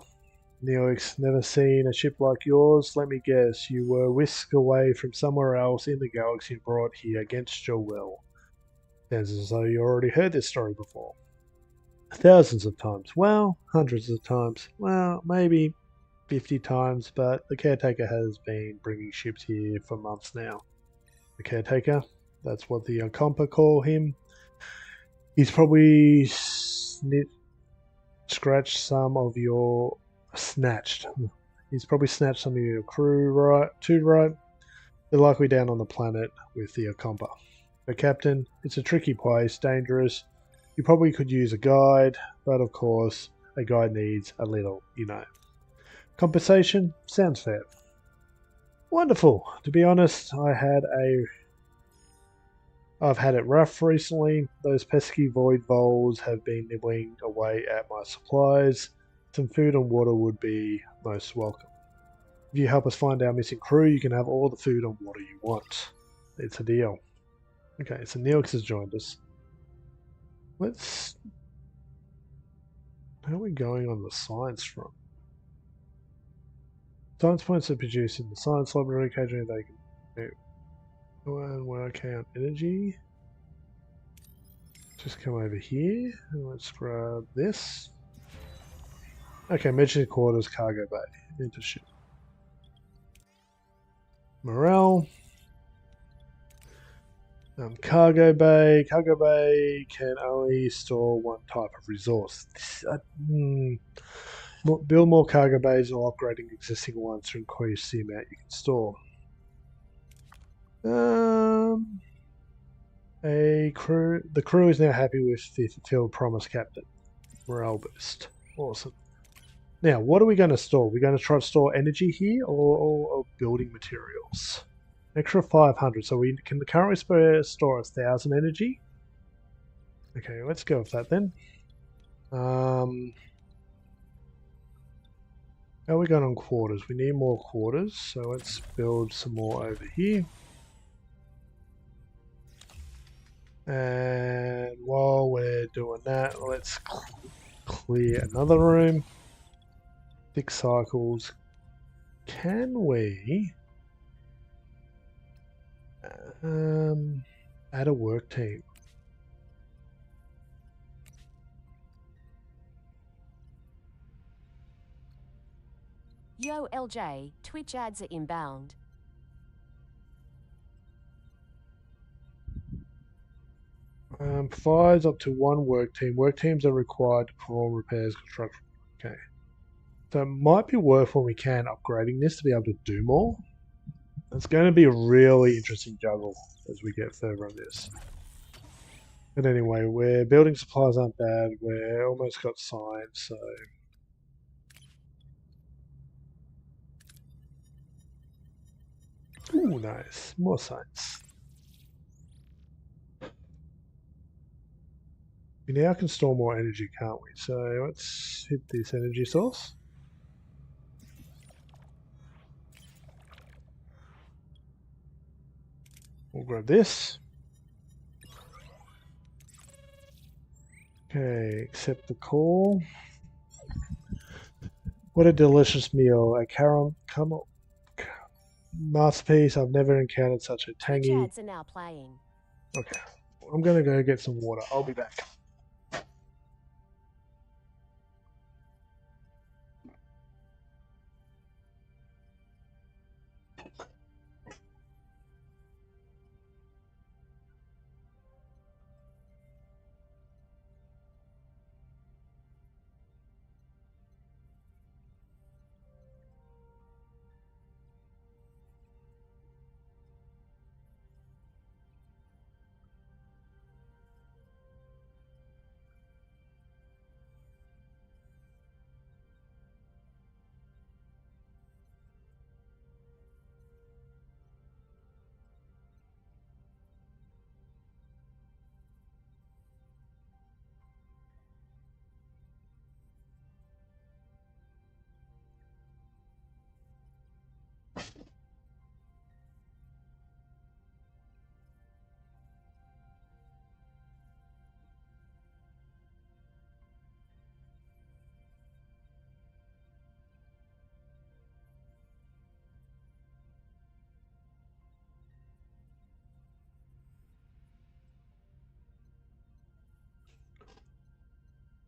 Neelix, never seen a ship like yours. Let me guess, you were whisked away from somewhere else in the galaxy and brought here against your will. Sounds as though you already heard this story before. Thousands of times. Well, hundreds of times. Well, maybe 50 times, but the caretaker has been bringing ships here for months now. The caretaker? That's what the Compa call him. He's probably scratched some of your... Snatched. He's probably snatched some of your crew, right? They're likely down on the planet with the Compa. But Captain, it's a tricky place, dangerous. You probably could use a guide, but of course, a guide needs a little, Compensation? Sounds fair. Wonderful. To be honest, I've had it rough recently. Those pesky void voles have been nibbling away at my supplies. Some food and water would be most welcome. If you help us find our missing crew, you can have all the food and water you want. It's a deal. Okay, so Neelix has joined us. let's... How are we going on the science front? Science points are produced in the science laboratory. Occasionally they can go and work out energy. Just come over here and let's grab this. Okay, emergency quarters, cargo bay, into ship. Morale. Cargo bay. Cargo bay can only store one type of resource. Build more cargo bays or upgrading existing ones to increase the amount you can store. The crew is now happy with the fulfilled promise, Captain. Morale boost. Awesome. Now, what are we going to store? We're going to try to store energy here or building materials? Extra 500. So we can currently store 1,000 energy. Okay, let's go with that then. How are we going on quarters? We need more quarters, so let's build some more over here. And while we're doing that, let's clear another room. 6 cycles. Can we add a work team? Yo, LJ, Twitch ads are inbound. Provides up to 1 work team. Work teams are required to perform repairs, construction. Okay. So it might be worth when we can upgrading this to be able to do more. It's going to be a really interesting juggle as we get further on this. But anyway, we're building supplies aren't bad. We're almost got science, so... Ooh, nice. More science. We now can store more energy, can't we? So let's hit this energy source. We'll grab this. Okay, accept the call. What a delicious meal. A caramel masterpiece. I've never encountered such a tangy... Twitch ads are now playing. Okay, I'm going to go get some water. I'll be back.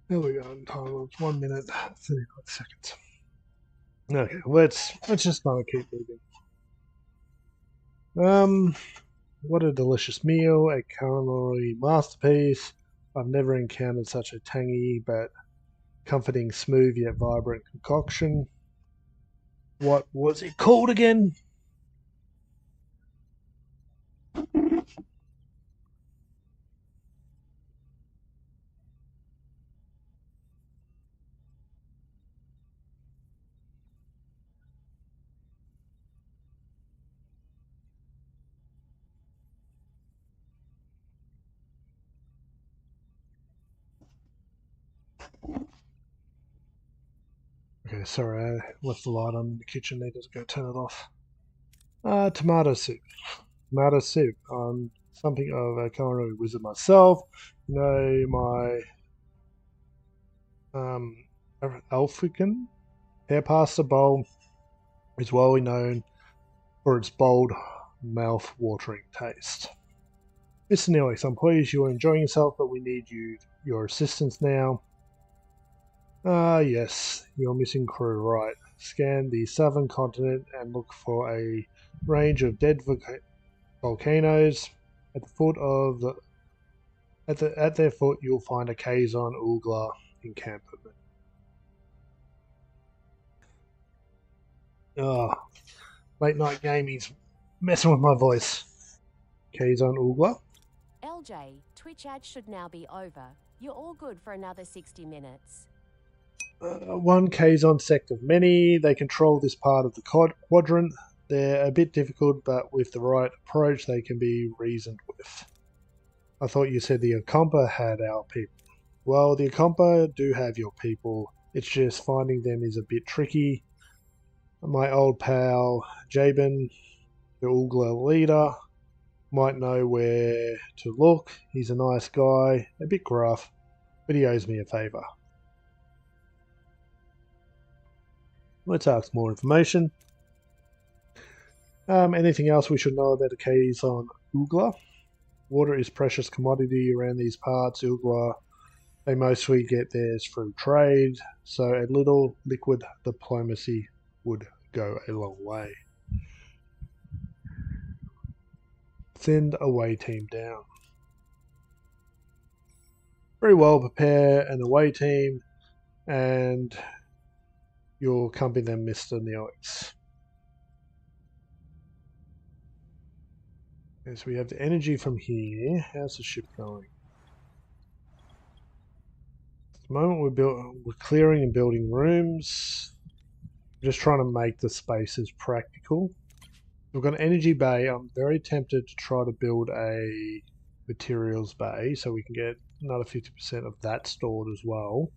There we go. Time was 1 minute 35 seconds. Okay, let's just not keep moving. What a delicious meal, a culinary masterpiece. I've never encountered such a tangy but comforting, smooth yet vibrant concoction. What was it called again? Okay, sorry, I left the light on in the kitchen. Need to go turn it off. Tomato soup. Tomato soup. I'm something of a culinary wizard myself. my African hair pasta bowl is well known for its bold, mouth-watering taste. Mr. Neelix, I'm pleased you are enjoying yourself, but we need your assistance now. Ah, yes, your missing crew, right. Scan the southern continent and look for a range of dead volcanoes. At the foot of the at their foot, you'll find a Kazon Oogla encampment. Late night gaming's messing with my voice. Kazon Oogla. LJ, Twitch ads should now be over. You're all good for another 60 minutes. One Kazon sect of many. They control this part of the quadrant. They're a bit difficult, but with the right approach, they can be reasoned with. I thought you said the Akompa had our people. Well, the Akompa do have your people. It's just finding them is a bit tricky. My old pal, Jabin, the Oogla leader, might know where to look. He's a nice guy, a bit gruff, but he owes me a favour. Let's ask more information. Anything else we should know about the Kazon Oogla? Water is precious commodity around these parts. Oogla, they mostly get theirs through trade, so a little liquid diplomacy would go a long way. Send away team down. Very well, prepare an away team, and you'll accompany them, Mr. Neelix. Okay, so we have the energy from here. How's the ship going? At the moment we're clearing and building rooms. We're just trying to make the spaces practical. We've got an energy bay. I'm very tempted to try to build a materials bay so we can get another 50% of that stored as well.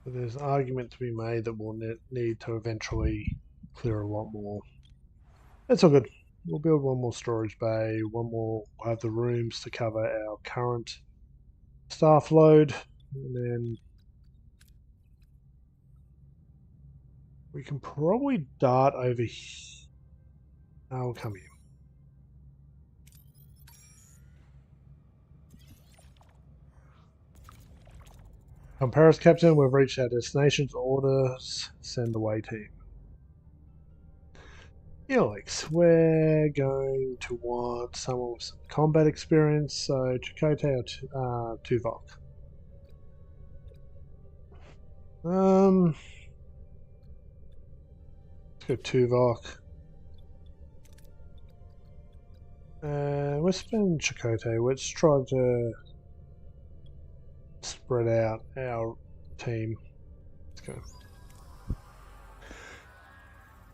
But there's an argument to be made that we'll need to eventually clear a lot more. That's all good. We'll build one more storage bay, one more, we'll have the rooms to cover our current staff load, and then we can probably dart over here. I'll come here. Paris Captain, we've reached our destination's orders. Send away team. Neelix, we're going to want someone with some combat experience, so Chakotay or Tuvok. Let's go Tuvok. We'll spend Chakotay. Let's try to spread out our team. Let's go.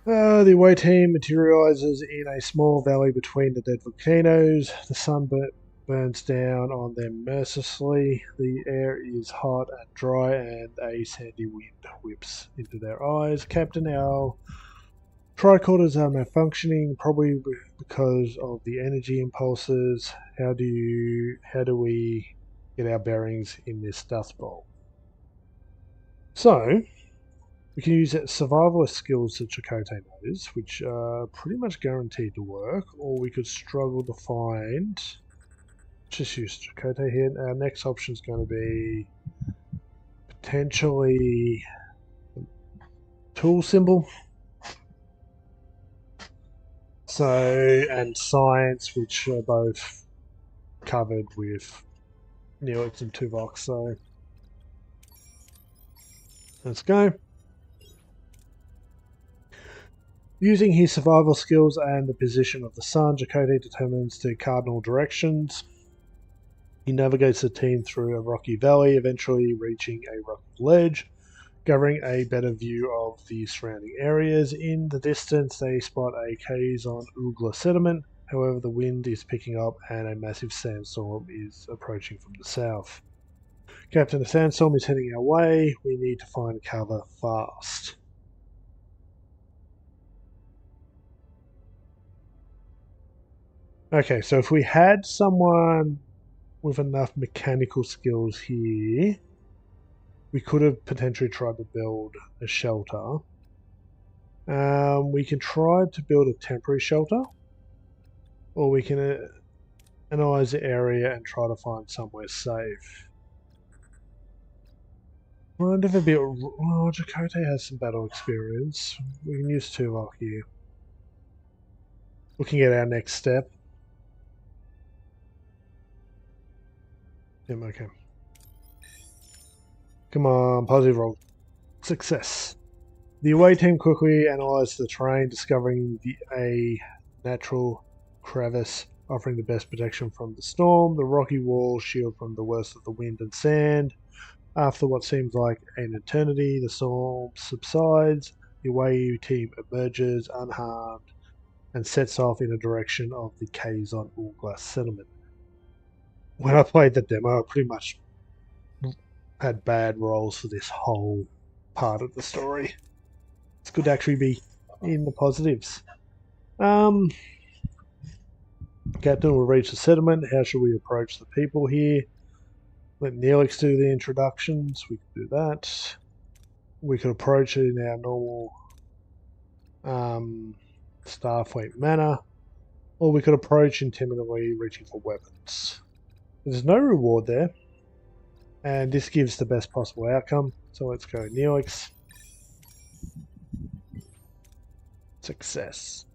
The away team materializes in a small valley between the dead volcanoes. The sun burns down on them mercilessly. The air is hot and dry, and a sandy wind whips into their eyes. Captain, our tricorders are malfunctioning, probably because of the energy impulses. How do we get our bearings in this dust bowl? So, we can use survivalist skills that Chakotay knows, which are pretty much guaranteed to work, or we could struggle to find. Just use Chakotay here. Our next option is going to be potentially tool symbol. So, and science, which are both covered with Neelix and Tuvok. So, let's go. Using his survival skills and the position of the sun, Chakotay determines the cardinal directions. He navigates the team through a rocky valley, eventually reaching a rocky ledge, gathering a better view of the surrounding areas. In the distance, they spot a Kazon Oogla settlement. However, the wind is picking up and a massive sandstorm is approaching from the south. Captain, the sandstorm is heading our way. We need to find cover fast. Okay, so if we had someone with enough mechanical skills here, we could have potentially tried to build a shelter. We can try to build a temporary shelter, or we can analyze the area and try to find somewhere safe. Kind of a bit. Well, Jacote has some battle experience. We can use Tuvok here. Looking at our next step. Yep, okay. Come on, positive roll. Success. The away team quickly analysed the terrain, discovering a natural crevice offering the best protection from the storm. The rocky wall shield from the worst of the wind and sand. After what seems like an eternity, the storm subsides. The away team emerges unharmed and sets off in the direction of the Kazon Ulglass settlement. When I played the demo, I pretty much had bad rolls for this whole part of the story. It's good to actually be in the positives. Captain will reach the settlement. How should we approach the people here? Let Neelix do the introductions. We can do that. We could approach it in our normal Starfleet manner, or we could approach intimidatingly, reaching for weapons. There's no reward there, and this gives the best possible outcome. So let's go Neelix. Success.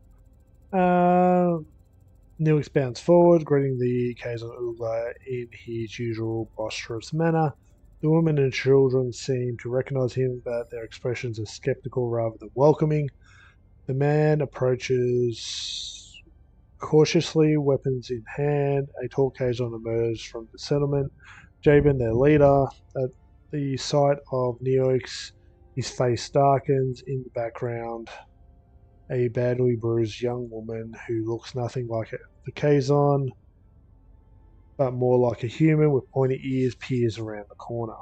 Neelix bounced forward, greeting the Kazon Ugla in his usual boisterous manner. The women and children seem to recognize him, but their expressions are skeptical rather than welcoming. The man approaches cautiously, weapons in hand. A tall Kazon emerges from the settlement. Jabin, their leader, at the sight of Neelix, his face darkens. In the background, a badly bruised young woman who looks nothing like the Kazon, but more like a human with pointy ears, peers around the corner.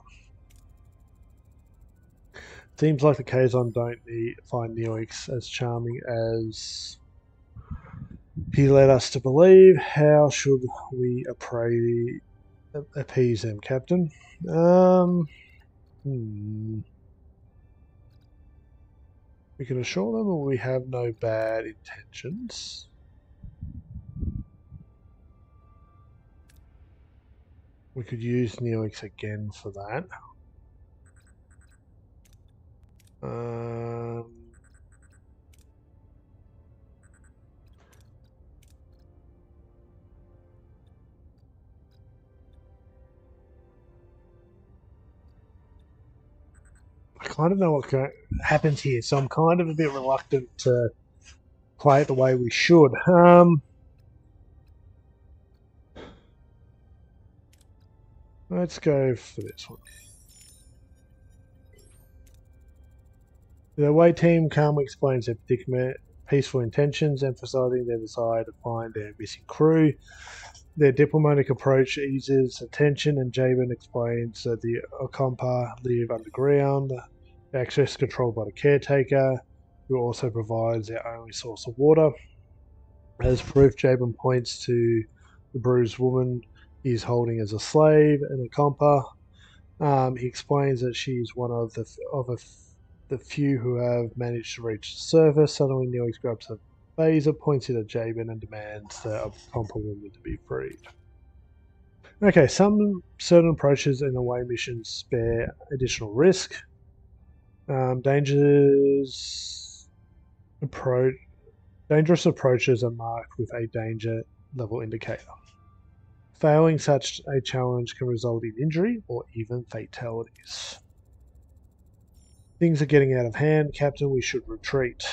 Seems like the Kazon don't find Neelix as charming as he led us to believe. How should we appease them, Captain? We can assure them we have no bad intentions. We could use Neelix again for that. I kind of know what happens here, so I'm kind of a bit reluctant to play it the way we should. Let's go for this one. The away team calmly explains their predicament, peaceful intentions, emphasizing their desire to find their missing crew. Their diplomatic approach eases attention, and Jabin explains that the Okompa live underground, access controlled by the caretaker, who also provides their only source of water. As proof, Jabin points to the bruised woman he is holding as a slave, an Okompa. He explains that she is one of the few who have managed to reach the surface. Suddenly, Neelix grabs a phaser, points it at Jabin, and demands the Okompa woman to be freed. Okay, some certain approaches in away missions spare additional risk. Dangerous approaches are marked with a danger level indicator. Failing such a challenge can result in injury or even fatalities. Things are getting out of hand, Captain. We should retreat.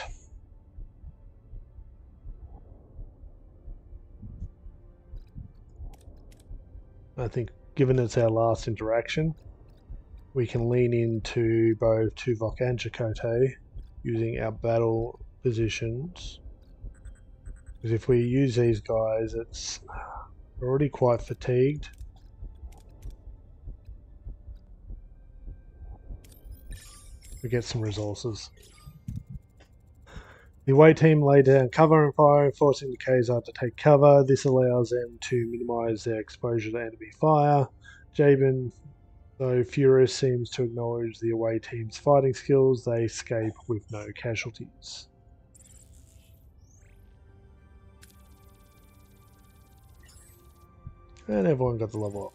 I think, given it's our last interaction, we can lean into both Tuvok and Chakotay using our battle positions. Because if we use these guys, it's already quite fatigued. We get some resources. The away team lay down cover and fire, forcing the Khazar to take cover. This allows them to minimise their exposure to enemy fire. Jabin, though furious, seems to acknowledge the away team's fighting skills. They escape with no casualties. And everyone got the level up.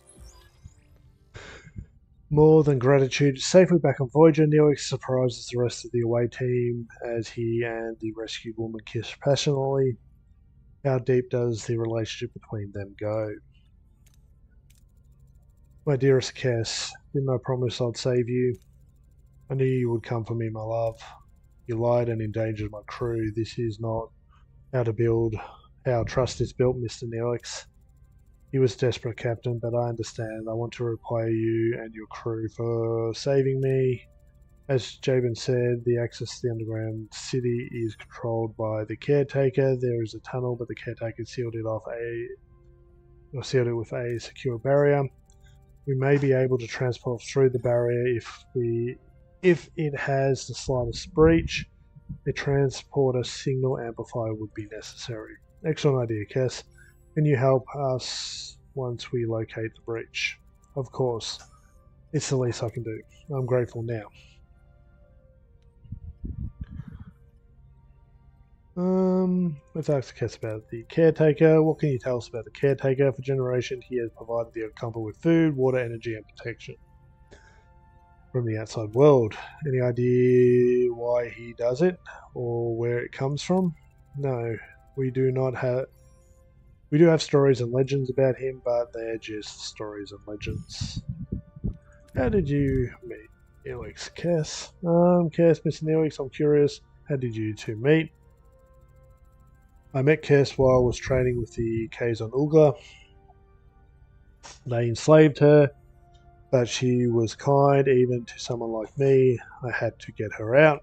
More than gratitude, safely back on Voyager, Neelix surprises the rest of the away team as he and the rescued woman kiss passionately. How deep does the relationship between them go? My dearest Cass, didn't I promise I'd save you? I knew you would come for me, my love. You lied and endangered my crew. This is not how trust is built, Mr. Neelix. He was desperate, Captain, but I understand. I want to repay you and your crew for saving me. As Jabin said, the access to the underground city is controlled by the caretaker. There is a tunnel, but the caretaker sealed it with a secure barrier. We may be able to transport through the barrier if it has the slightest breach. A transporter signal amplifier would be necessary. Excellent idea, Cass. Can you help us once we locate the breach? Of course. It's the least I can do. I'm grateful now. Let's ask Cass about the caretaker. What can you tell us about the caretaker? For generations, he has provided the Ocampa with food, water, energy, and protection from the outside world. Any idea why he does it or where it comes from? No, we do not have. We do have stories and legends about him, but they're just stories and legends. How did you meet Neelix? Cass? Cass, Mr. Neelix, I'm curious. How did you two meet? I met Cass while I was training with the Kazon Ulga. They enslaved her, but she was kind even to someone like me. I had to get her out.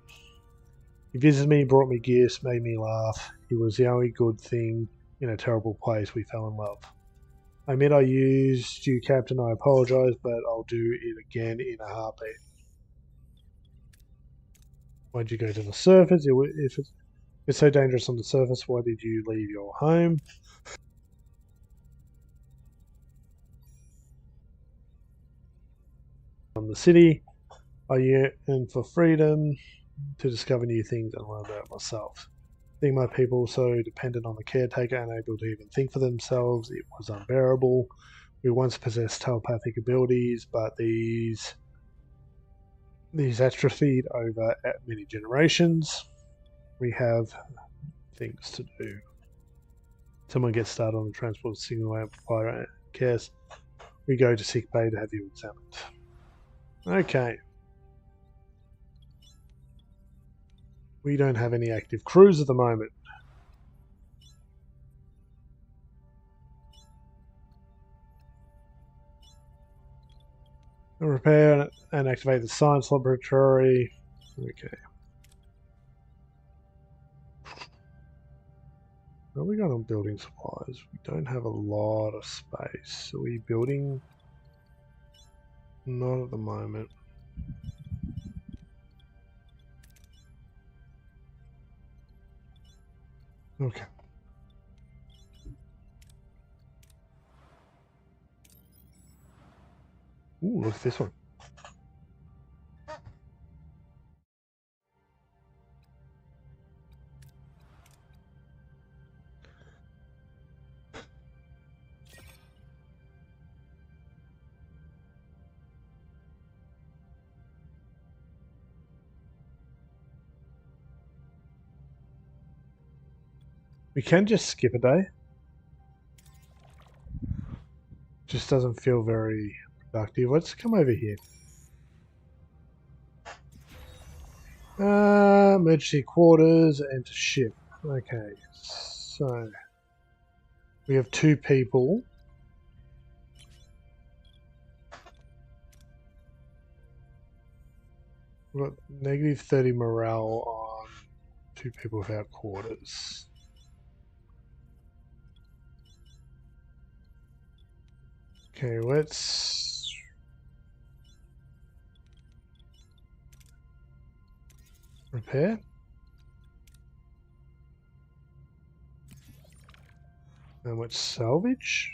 He visited me, brought me gifts, made me laugh. He was the only good thing in a terrible place. We fell in love. I admit I used you, Captain. I apologise, but I'll do it again in a heartbeat. Why'd you go to the surface? If it's so dangerous on the surface, why did you leave your home? On the city, I yearn for freedom to discover new things and learn about myself. Seeing my people so dependent on the caretaker, unable to even think for themselves, it was unbearable. We once possessed telepathic abilities, but these atrophied over many generations. We have things to do. Someone gets started on the transport signal amplifier. Cass, we go to sick bay to have you examined. Okay. We don't have any active crews at the moment. Repair and activate the science laboratory. Okay. What have we got on building supplies? We don't have a lot of space. Are we building? Not at the moment. Okay. Ooh, look at this one. We can just skip a day. Just doesn't feel very productive. Let's come over here. Emergency quarters and to ship. Okay, so we have 2 people. We've got negative 30 morale on 2 people without quarters. Okay, let's repair. And went salvage.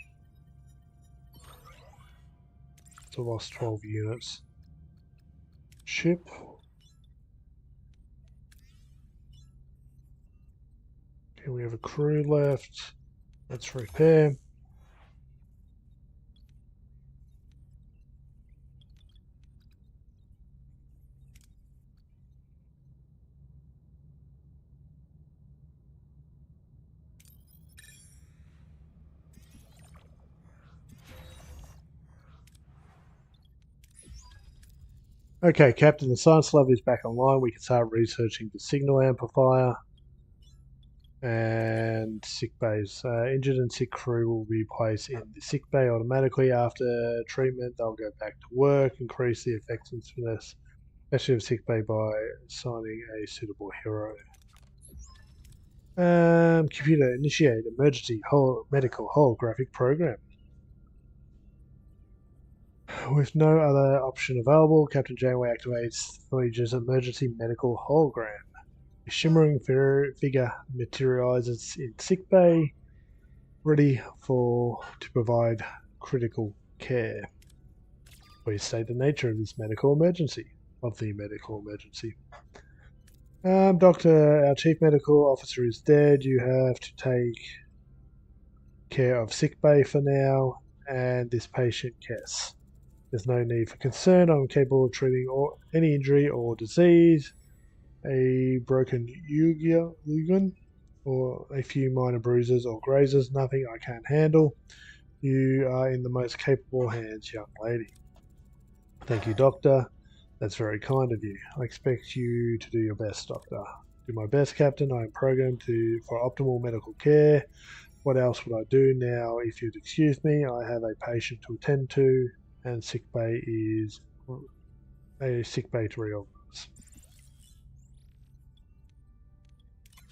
So lost 12 units. Ship. Okay, we have a crew left. Let's repair. Okay, Captain, the science lab is back online. We can start researching the signal amplifier and sick bays. Injured and sick crew will be placed in the sick bay automatically. After treatment, they'll go back to work, increase the effectiveness, especially of sick bay, by assigning a suitable hero. Computer, initiate emergency medical holographic program. With no other option available, Captain Janeway activates Voyager's emergency medical hologram. A shimmering figure materializes in sickbay, ready to provide critical care. We state the nature of this medical emergency. Doctor, our chief medical officer is dead. You have to take care of sickbay for now, and this patient, Kess. There's no need for concern. I'm capable of treating any injury or disease, a broken yugon, or a few minor bruises or grazes. Nothing I can't handle. You are in the most capable hands, young lady. Thank you, Doctor. That's very kind of you. I expect you to do your best, Doctor. Do my best, Captain. I am programmed for optimal medical care. What else would I do now? If you'd excuse me, I have a patient to attend to, and sickbay is a sickbay to reorganize.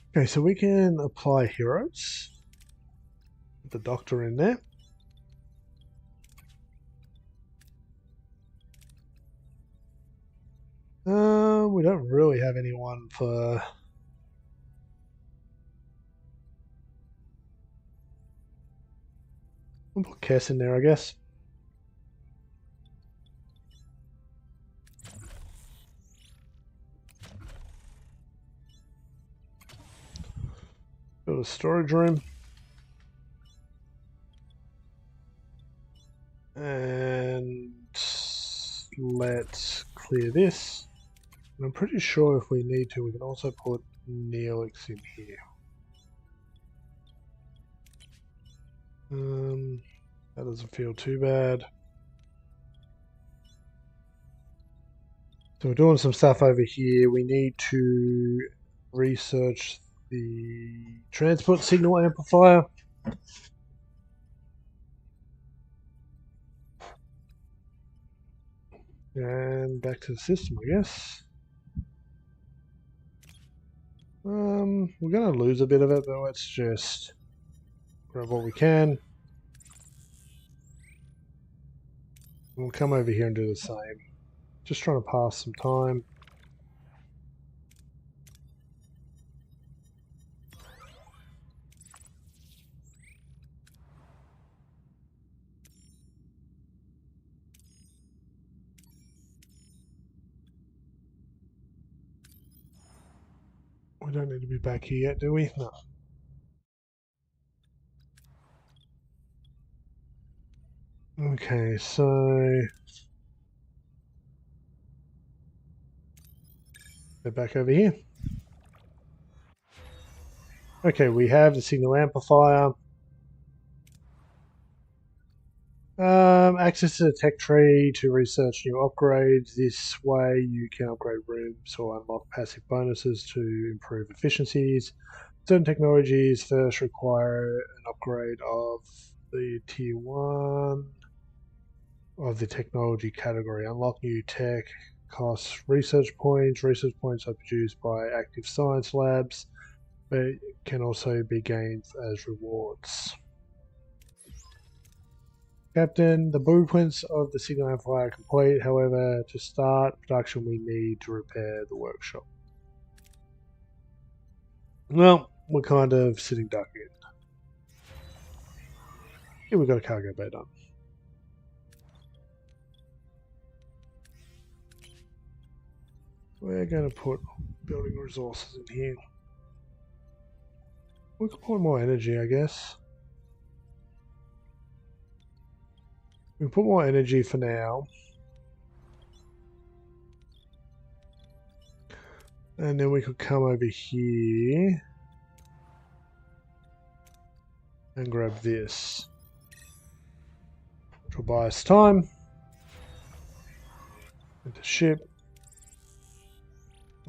Okay, so we can apply heroes. Put the Doctor in there. We don't really have anyone for... We'll put Kess in there, I guess. Build a storage room. And let's clear this. And I'm pretty sure if we need to, we can also put Neelix in here. That doesn't feel too bad. So we're doing some stuff over here. We need to research the transport signal amplifier. And back to the system, I guess. We're going to lose a bit of it, but let's just grab what we can. We'll come over here and do the same. Just trying to pass some time. We don't need to be back here yet, do we? No. Okay, so... Go back over here. Okay, we have the signal amplifier. Access to the tech tree to research new upgrades. This way you can upgrade rooms or unlock passive bonuses to improve efficiencies. Certain technologies first require an upgrade of the tier 1 of the technology category. Unlock new tech costs research points. Research points are produced by active science labs, but can also be gained as rewards. Captain, the blueprints of the signal amplifier are complete. However, to start production, we need to repair the workshop. Well, we're kind of sitting duck in. Yeah, we've got a cargo bay done. We're going to put building resources in here. We could put more energy, I guess. We can put more energy for now. And then we could come over here and grab this, which will buy us time. Into ship.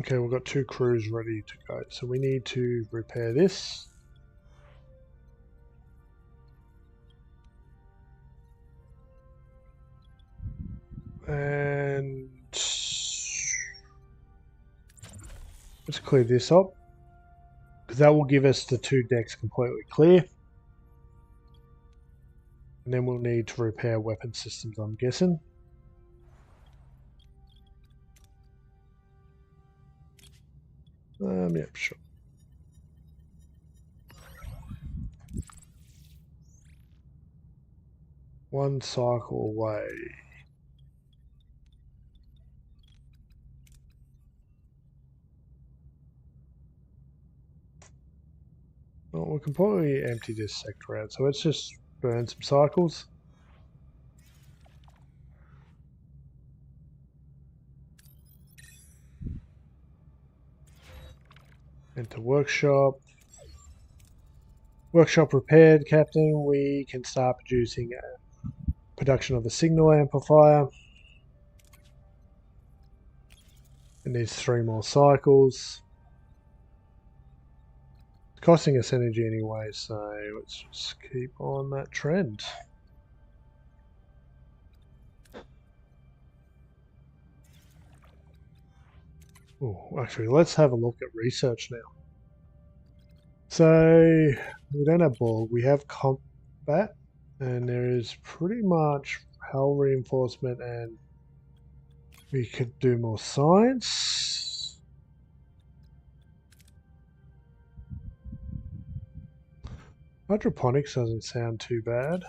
Okay, we've got 2 crews ready to go. So we need to repair this. And let's clear this up, because that will give us the 2 decks completely clear. And then we'll need to repair weapon systems, I'm guessing. Yep, sure. One cycle away. Well, we can probably empty this sector out, so let's just burn some cycles. Enter workshop. Workshop repaired, Captain. We can start producing production of a signal amplifier. It needs 3 more cycles. It's costing us energy anyway, so let's just keep on that trend. Oh, actually, let's have a look at research now. So we don't have Borg, we have combat, and there is pretty much hull reinforcement, and we could do more science. Hydroponics doesn't sound too bad.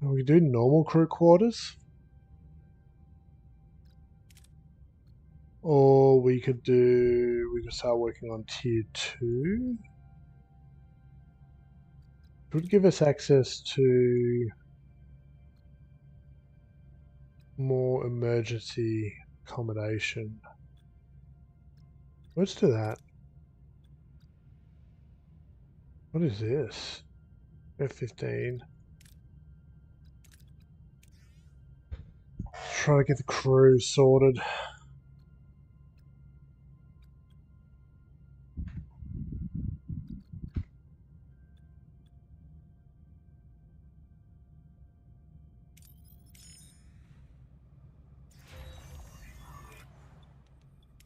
We could do normal crew quarters. Or we could start working on tier 2. It would give us access to more emergency accommodation. Let's do that. What is this? F-15. Try to get the crew sorted.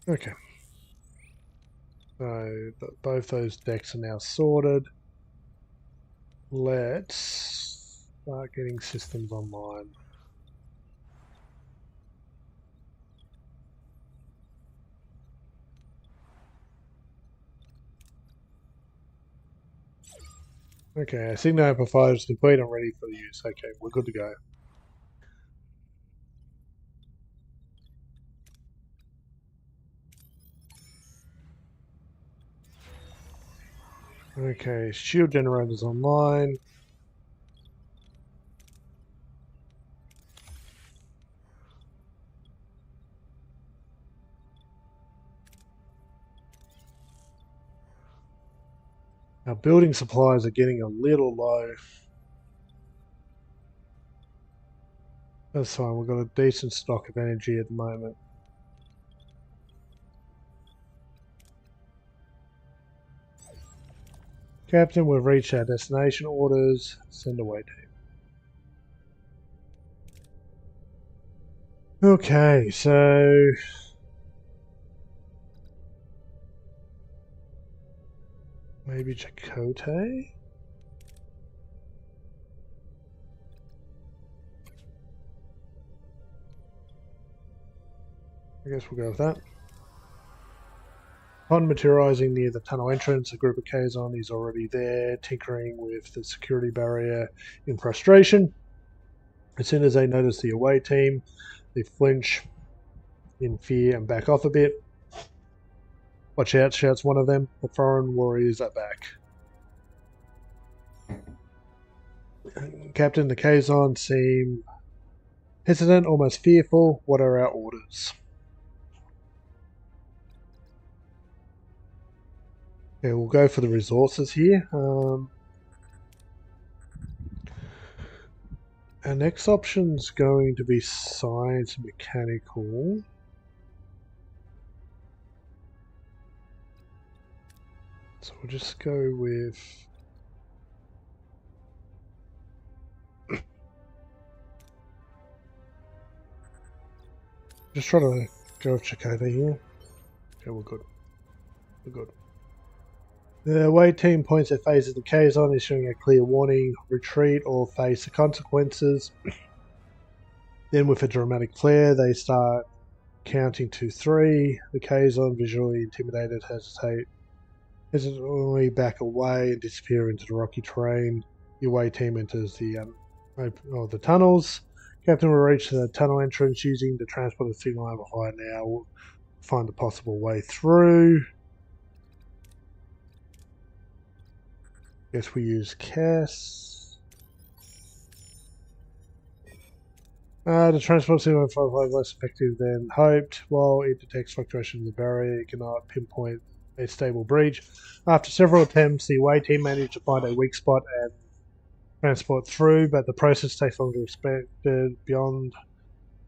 Okay. So both those decks are now sorted. Let's start getting systems online. Okay, signal amplifier is complete and ready for use. Okay, we're good to go. Okay, shield generators online. Our building supplies are getting a little low. That's fine, we've got a decent stock of energy at the moment. Captain, we've reached our destination. Orders, send away team. Okay, so maybe Chakotay? I guess we'll go with that. Upon materializing near the tunnel entrance, a group of Kazon is already there, tinkering with the security barrier in frustration. As soon as they notice the away team, they flinch in fear and back off a bit. Watch out, shouts one of them. The foreign warriors are back. Captain, the Kazon seem hesitant, almost fearful. What are our orders? Okay, we'll go for the resources here. Our next option's going to be science and mechanical. So we'll just go with... just try to go with Chakotay here. Okay, we're good. We're good. The away team points their faces at the Kazon, issuing a clear warning, retreat or face the consequences. Then with a dramatic flair, they start counting to 3. The Kazon, visually intimidated, hesitantly back away and disappear into the rocky terrain. The away team enters the tunnels. Captain will reach the tunnel entrance using the transporter signal over high now. We'll find a possible way through. Guess we use Cass. The transport signal is less effective than hoped. While it detects fluctuations in the barrier, it cannot pinpoint a stable breach. After several attempts, the away team managed to find a weak spot and transport through, but the process takes longer than expected. Beyond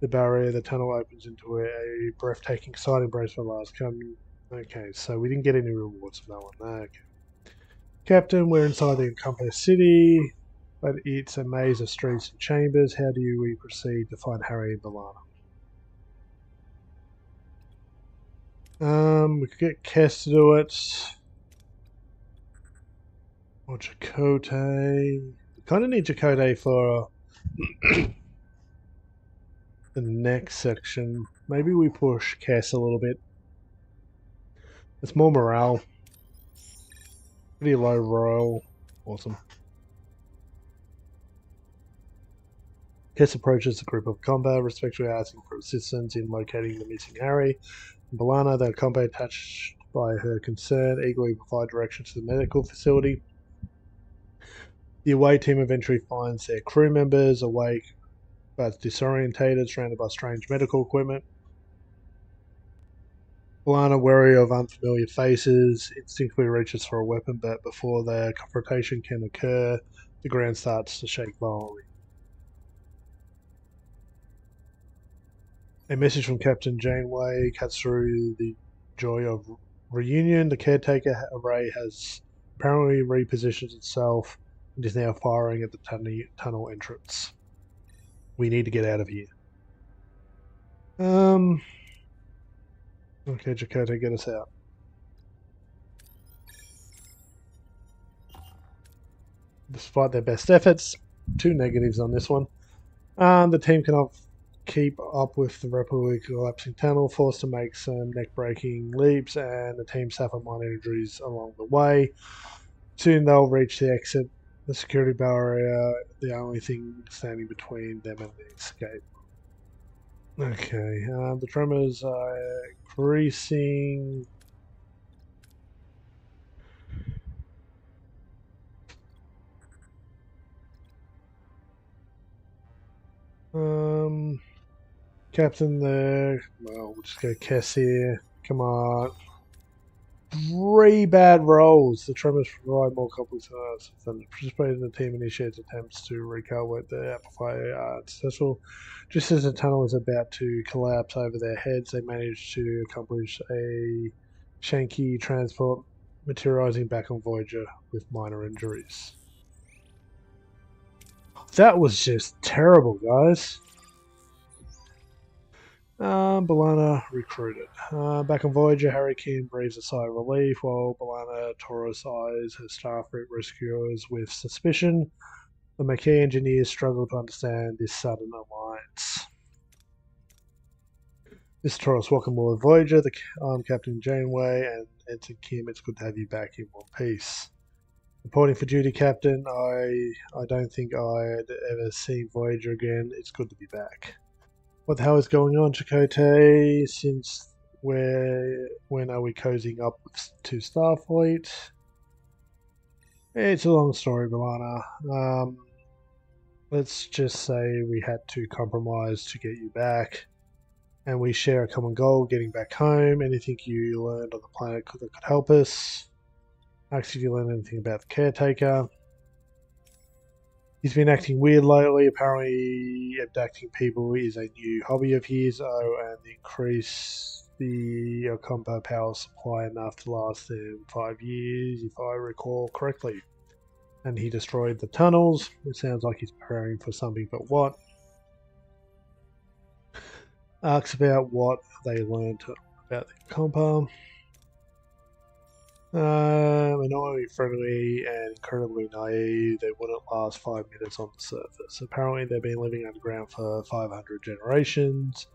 the barrier, the tunnel opens into a breathtaking sight embraced by last come. Okay, so we didn't get any rewards from that one. Okay. Captain, we're inside the Encompass City, but it's a maze of streets and chambers. How do we proceed to find Harry and Balana? We could get Kess to do it. Or Chakotay. We kind of need Chakotay for the next section. Maybe we push Kess a little bit. It's more morale. Pretty low roll. Awesome. Kess approaches the group of combat, respectfully asking for assistance in locating the missing Harry. And Balana, the combat touched by her concern, eagerly provide direction to the medical facility. The away team eventually finds their crew members awake but disorientated, surrounded by strange medical equipment. Balana, wary of unfamiliar faces, instinctively reaches for a weapon, but before the confrontation can occur, the ground starts to shake violently. A message from Captain Janeway cuts through the joy of reunion. The caretaker array has apparently repositioned itself and is now firing at the tunnel entrance. We need to get out of here. Okay, Chakotay, get us out. Despite their best efforts, 2 negatives on this one. The team cannot keep up with the rapidly collapsing tunnel, forced to make some neck-breaking leaps, and the team suffer minor injuries along the way. Soon they'll reach the exit, the security barrier, the only thing standing between them and the escape. Okay, the tremors are increasing. Captain there. Well, we'll just go Cass here. Come on. 3 bad rolls. The tremors provide more complex than the participating in the team initiates attempts to recover the amplifier are successful. Just as the tunnel is about to collapse over their heads, they manage to accomplish a Shanky transport, materializing back on Voyager with minor injuries. That was just terrible, guys. Balana recruited. Back on Voyager, Harry Keen breathes a sigh of relief while Balana Taurus eyes her Starfleet rescuers with suspicion. The Maquis engineers struggle to understand this sudden alliance. Mr. Torres, welcome aboard Voyager. I'm Captain Janeway and Ensign Kim. It's good to have you back in one piece. Reporting for duty, Captain. I don't think I'd ever see Voyager again. It's good to be back. What the hell is going on, Chakotay? When are we cozying up to Starfleet? It's a long story, Milana. Let's just say we had to compromise to get you back. And we share a common goal, getting back home. Anything you learned on the planet that could help us. Ask if you learned anything about the caretaker. He's been acting weird lately. Apparently abducting people is a new hobby of his. And increase the Ocampo power supply enough to last them 5 years, if I recall correctly. And he destroyed the tunnels. It sounds like he's preparing for something, but what? Asks about what they learned about the Ocampo. Annoyingly friendly and incredibly naive, they wouldn't last 5 minutes on the surface. Apparently they've been living underground for 500 generations.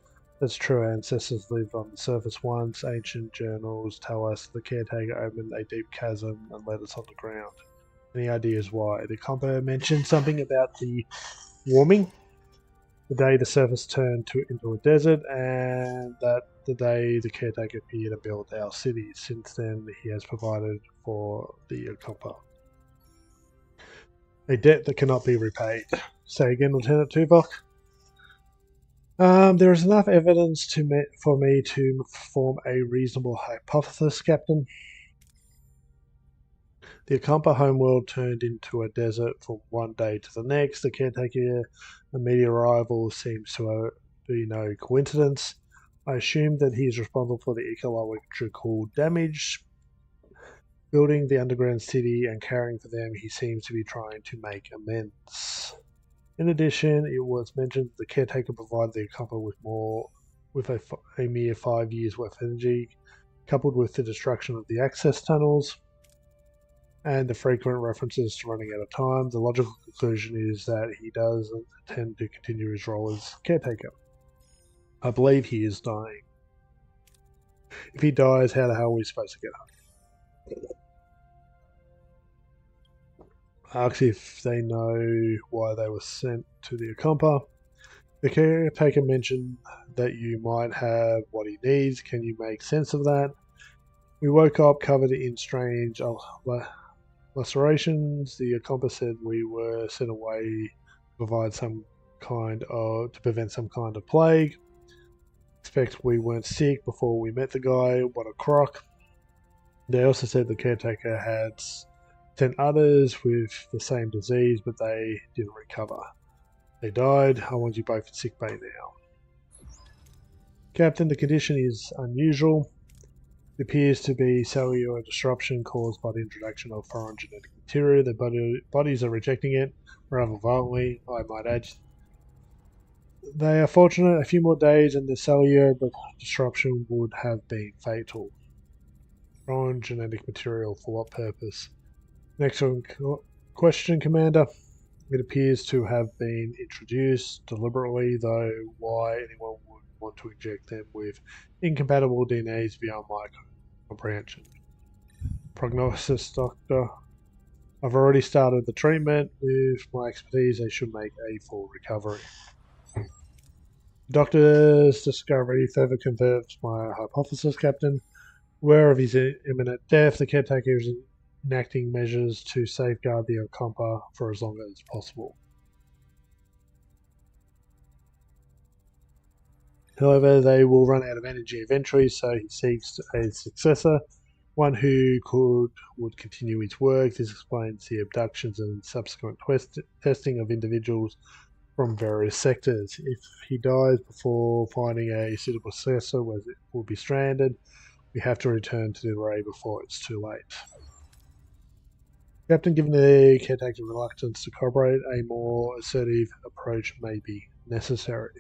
That's true, our ancestors lived on the surface once. Ancient journals tell us the caretaker opened a deep chasm and led us on the ground. Any ideas why? The Ocampo mentioned something about the warming. The day the surface turned into a desert, and that the day the caretaker appeared and built our city. Since then, he has provided for the Ocampo. A debt that cannot be repaid. Say again, Lieutenant Tuvok. There is enough evidence for me to form a reasonable hypothesis, Captain. The Ocampo homeworld turned into a desert from one day to the next. The caretaker immediate arrival seems to be no coincidence. I assume that he is responsible for the ecological damage. Building the underground city and caring for them, he seems to be trying to make amends. In addition, it was mentioned the caretaker provided the Ocampo with a mere 5 years worth of energy, coupled with the destruction of the access tunnels and the frequent references to running out of time. The logical conclusion is that he doesn't intend to continue his role as caretaker. I believe he is dying. If he dies, how the hell are we supposed to get home? Asks if they know why they were sent to the Ocampo. The caretaker mentioned that you might have what he needs. Can you make sense of that? We woke up covered in strange lacerations. The Ocampo said we were sent away to prevent some kind of plague. Expect we weren't sick before we met the guy. What a crock. They also said the caretaker had sent others with the same disease, but they didn't recover. They died. I want you both in sick bay now. Captain, the condition is unusual. It appears to be cellular disruption caused by the introduction of foreign genetic material. Their bodies are rejecting it rather violently, I might add. They are fortunate. A few more days and the cellular disruption would have been fatal. Foreign genetic material for what purpose? Next question, Commander. It appears to have been introduced deliberately, though why anyone would want to inject them with incompatible DNA is beyond my comprehension. Prognosis, Doctor. I've already started the treatment. With my expertise, they should make a full recovery. The Doctor's discovery further confirms my hypothesis, Captain. Aware of his imminent death, the caretaker is enacting measures to safeguard the Ocampo for as long as possible. However, they will run out of energy eventually, so he seeks a successor, one who would continue his work. This explains the abductions and subsequent testing of individuals from various sectors. If he dies before finding a suitable successor, will be stranded. We have to return to the array before it's too late. Captain, given the caretaker's reluctance to cooperate, a more assertive approach may be necessary.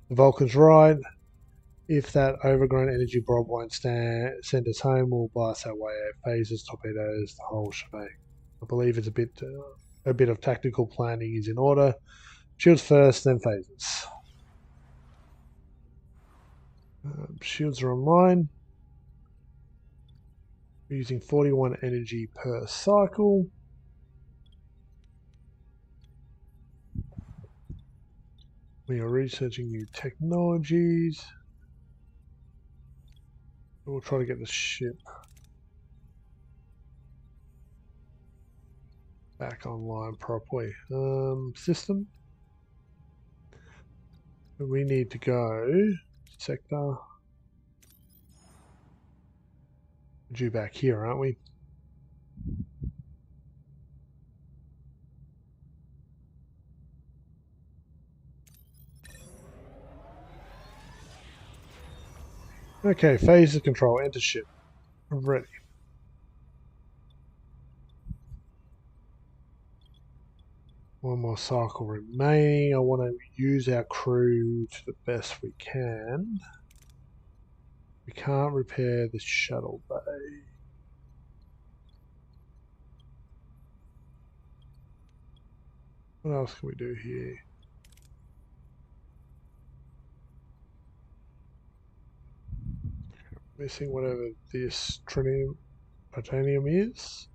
The Vulcan's right. If that overgrown energy blob won't send us home, we'll blast our way out. Phasers, torpedoes, the whole shebang. I believe it's a bit of tactical planning is in order. Shields first, then phasers. Shields are online. We're using 41 energy per cycle. We are researching new technologies. We'll try to get the ship back online properly. System. We need to go sector. Due back here, aren't we? Okay, phase of control. Enter ship. Ready. One more cycle remaining. I want to use our crew to the best we can. We can't repair the shuttle bay. What else can we do here? Missing whatever this titanium is.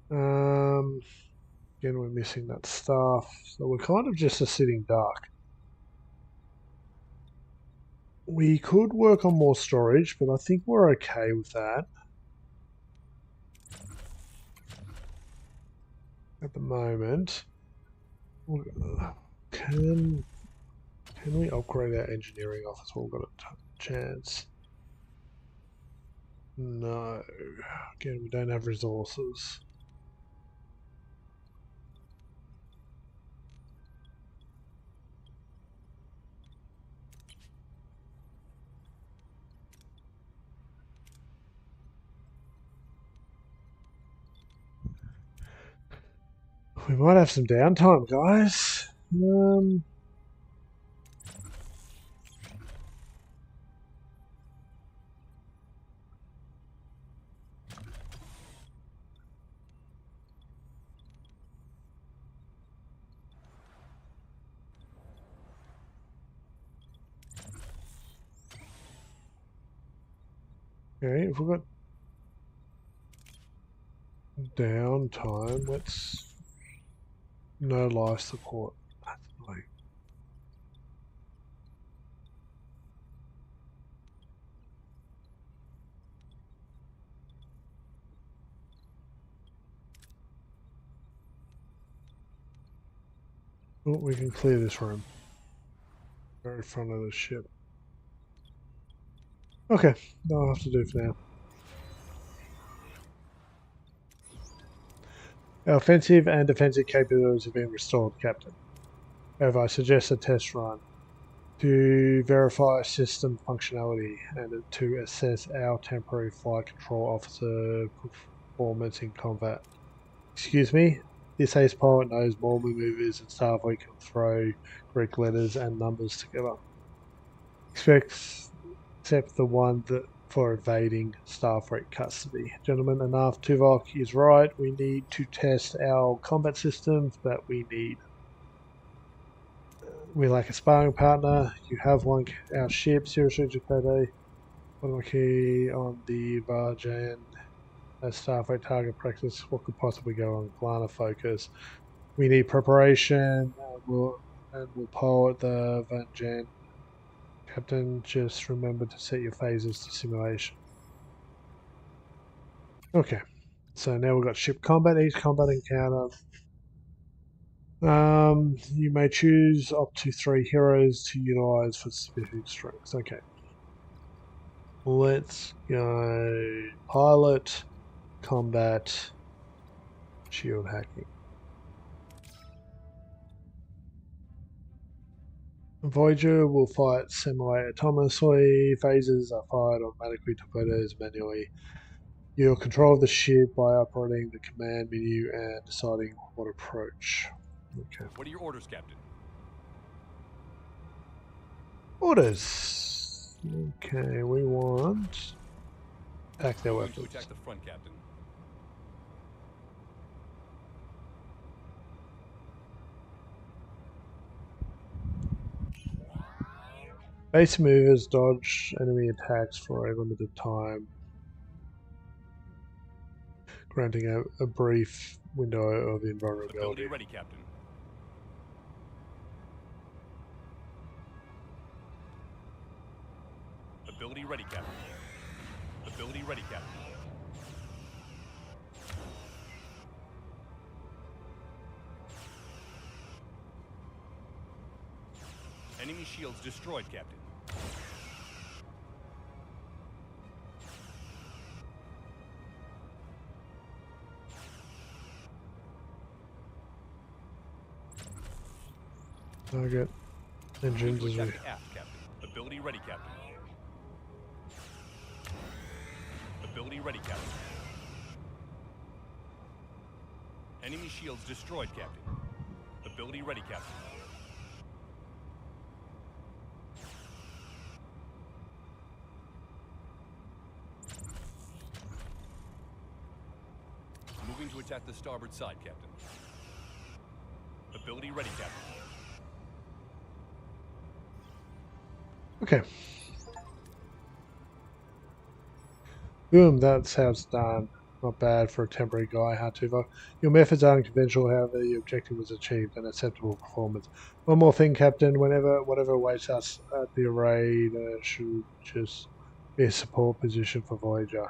Again, we're missing that stuff. So we're kind of just a sitting duck. We could work on more storage, but I think we're okay with that. At the moment. Can we upgrade our engineering office while we've got a chance? No. Again, we don't have resources. We might have some downtime, guys. Okay, if we've got downtime, let's... No life support. That's annoying. Oh, we can clear this room. Very front of the ship. Okay, that'll have to do for now. Our offensive and defensive capabilities have been restored, Captain. However, I suggest a test run to verify system functionality and to assess our temporary flight control officer performance in combat. Excuse me? This ace pilot knows more maneuvers and Starfleet can throw Greek letters and numbers together. Except the one that for evading Starfleet custody. Gentlemen, enough. Tuvok is right. We need to test our combat systems, but we lack a sparring partner. You have one. Our ship, Sirius Jakarta. One key on the Voyager. As Starfleet target practice. What could possibly go on? Plana focus. We need preparation. We'll pilot the Van Jan. Captain, just remember to set your phases to simulation. Okay, so now we've got ship combat. Each combat encounter. You may choose up to 3 heroes to utilize for specific strengths. Okay. Let's go pilot, combat, shield hacking. Voyager will fight semi-autonomously. Phases are fired automatically, torpedoes manually. You'll control the ship by operating the command menu and deciding what approach. Okay. What are your orders, Captain? Orders. Okay, we want pack their We're going weapons. to attack the front, Captain. Base movers dodge enemy attacks for a limited time, granting a brief window of invulnerability. Ability ready, Captain. Ability ready, Captain. Ability ready, Captain. Enemy shields destroyed, Captain. Target engines Moving as to we... attack the aft, Captain. Ability ready, Captain. Ability ready, Captain. Enemy shields destroyed, Captain. Ability ready, Captain. Moving to attack the starboard side, Captain. Ability ready, Captain. Okay. Boom, that's how it's done. Not bad for a temporary guy, Hartuva. Your methods are unconventional, however, the objective was achieved, an acceptable performance. One more thing, Captain. Whatever awaits us at the array, there should just be a support position for Voyager.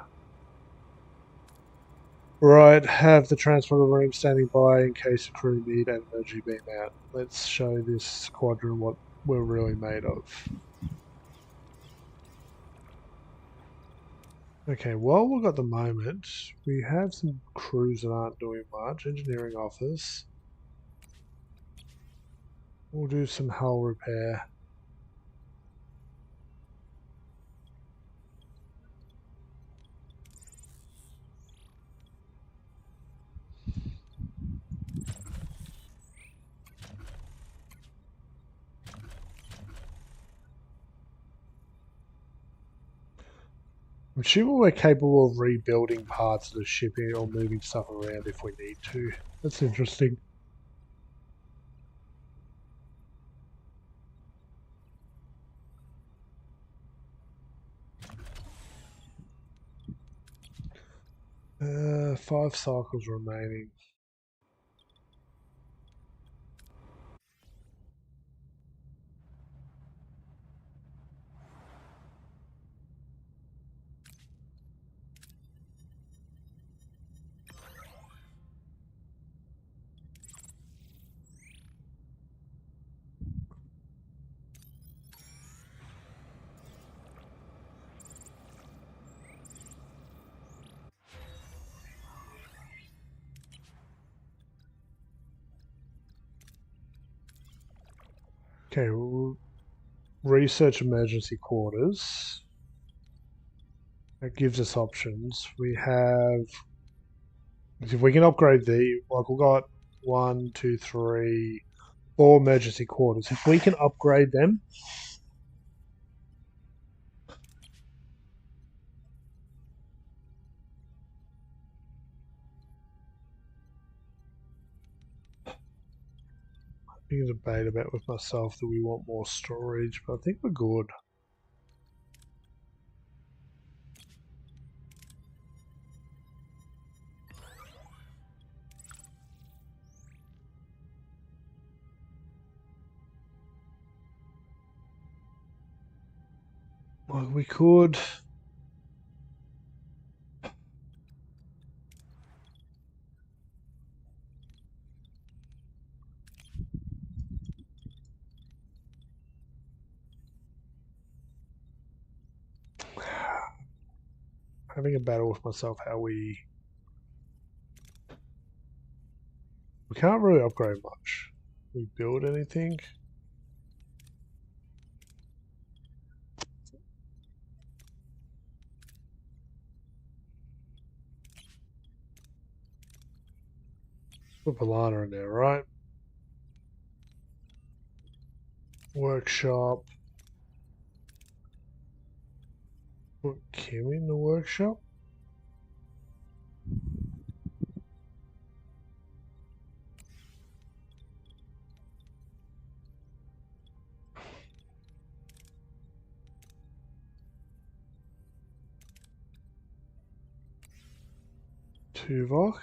Right, have the transporter room standing by in case the crew need an emergency beam out. Let's show this squadron what we're really made of. Okay, while we've got the moment, we have some crews that aren't doing much. Engineering office. We'll do some hull repair. I'm sure we're capable of rebuilding parts of the ship or moving stuff around if we need to. That's interesting. Five cycles remaining. Okay, we'll research emergency quarters. That gives us options. We have, if we can upgrade like we've got 1, 2, 3, 4 emergency quarters. If we can upgrade them, I think it's a debate about with myself that we want more storage, but I think we're good. Well, we could. Having a battle with myself, how we can't really upgrade much. We build anything? Put Balana in there, right? Workshop. Put Kim in the workshop. Tuvok.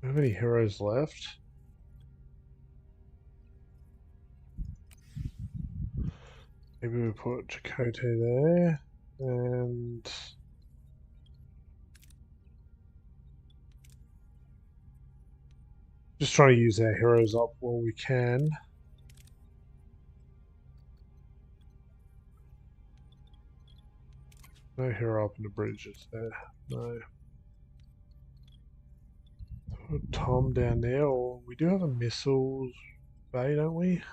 Do we have any heroes left? Maybe we put Chakotay there, and just trying to use our heroes up while we can. No hero up in the bridges there. No. Put Tom down there, or we do have a missiles bay, don't we?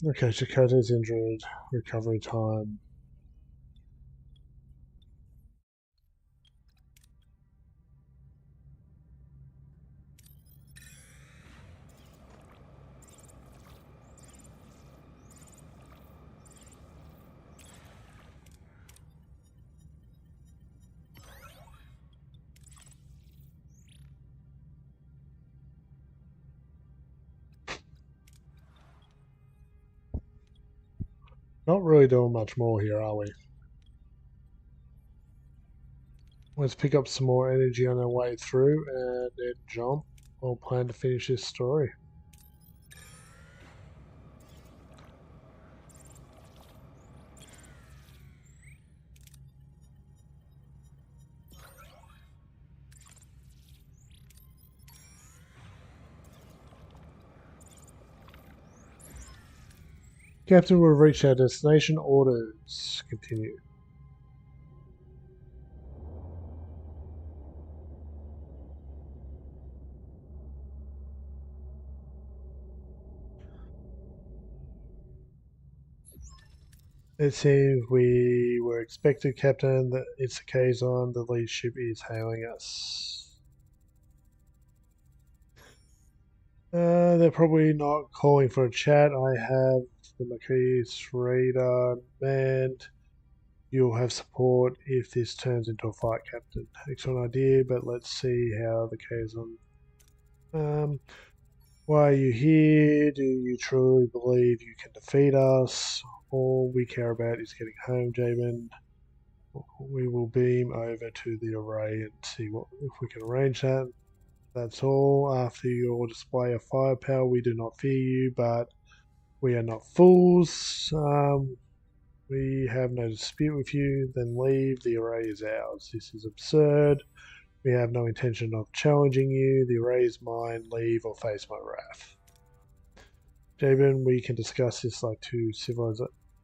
Okay, Chakotay's injured. Recovery time. Not really doing much more here, are we? Let's pick up some more energy on our way through and then jump. We'll plan to finish this story. Captain, we've reached our destination. Orders. Continue. It seems we were expected, Captain. That it's the Kazon. The lead ship is hailing us. They're probably not calling for a chat. I have the Maquis radar manned. You'll have support if this turns into a fight, Captain. Excellent idea, but let's see how the Kazon. Why are you here? Do you truly believe you can defeat us? All we care about is getting home, Jabin. We will beam over to the array and see what if we can arrange that. That's all. After your display of firepower, we do not fear you, but we are not fools. We have no dispute with you. Then leave. The array is ours. This is absurd. We have no intention of challenging you. The array is mine. Leave or face my wrath. Jabin, we can discuss this like two civilized.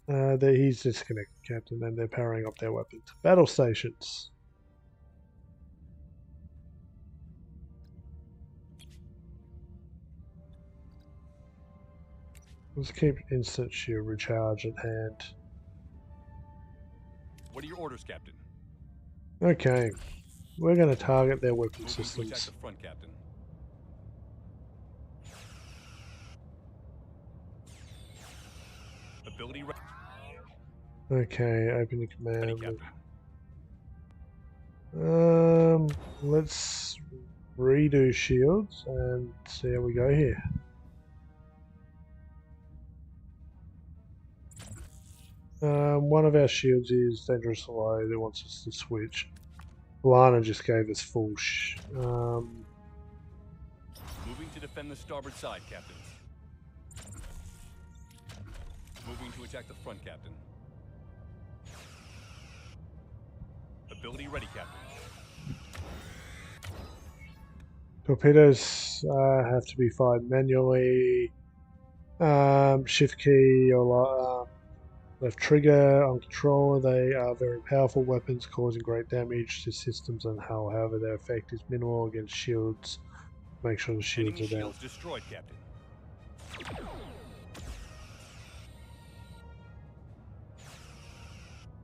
He's disconnected, Captain, and they're powering up their weapons. Battle stations. Let's keep instant shield recharge at hand. What are your orders, Captain? Okay. We're going to target their weapon Moving to systems. attack the front, Captain. Ability ready. Okay, opening Ready, command. Captain. Let's redo shields and see how we go here. One of our shields is dangerous low that wants us to switch. Lana just gave us full Moving to defend the starboard side, Captain. Moving to attack the front, Captain. Ability ready, Captain. torpedoes have to be fired manually. Shift key or left trigger on controller. They are very powerful weapons causing great damage to systems and hull. However, their effect is minimal against shields. Make sure the shields Enemy are down. shields destroyed, Captain.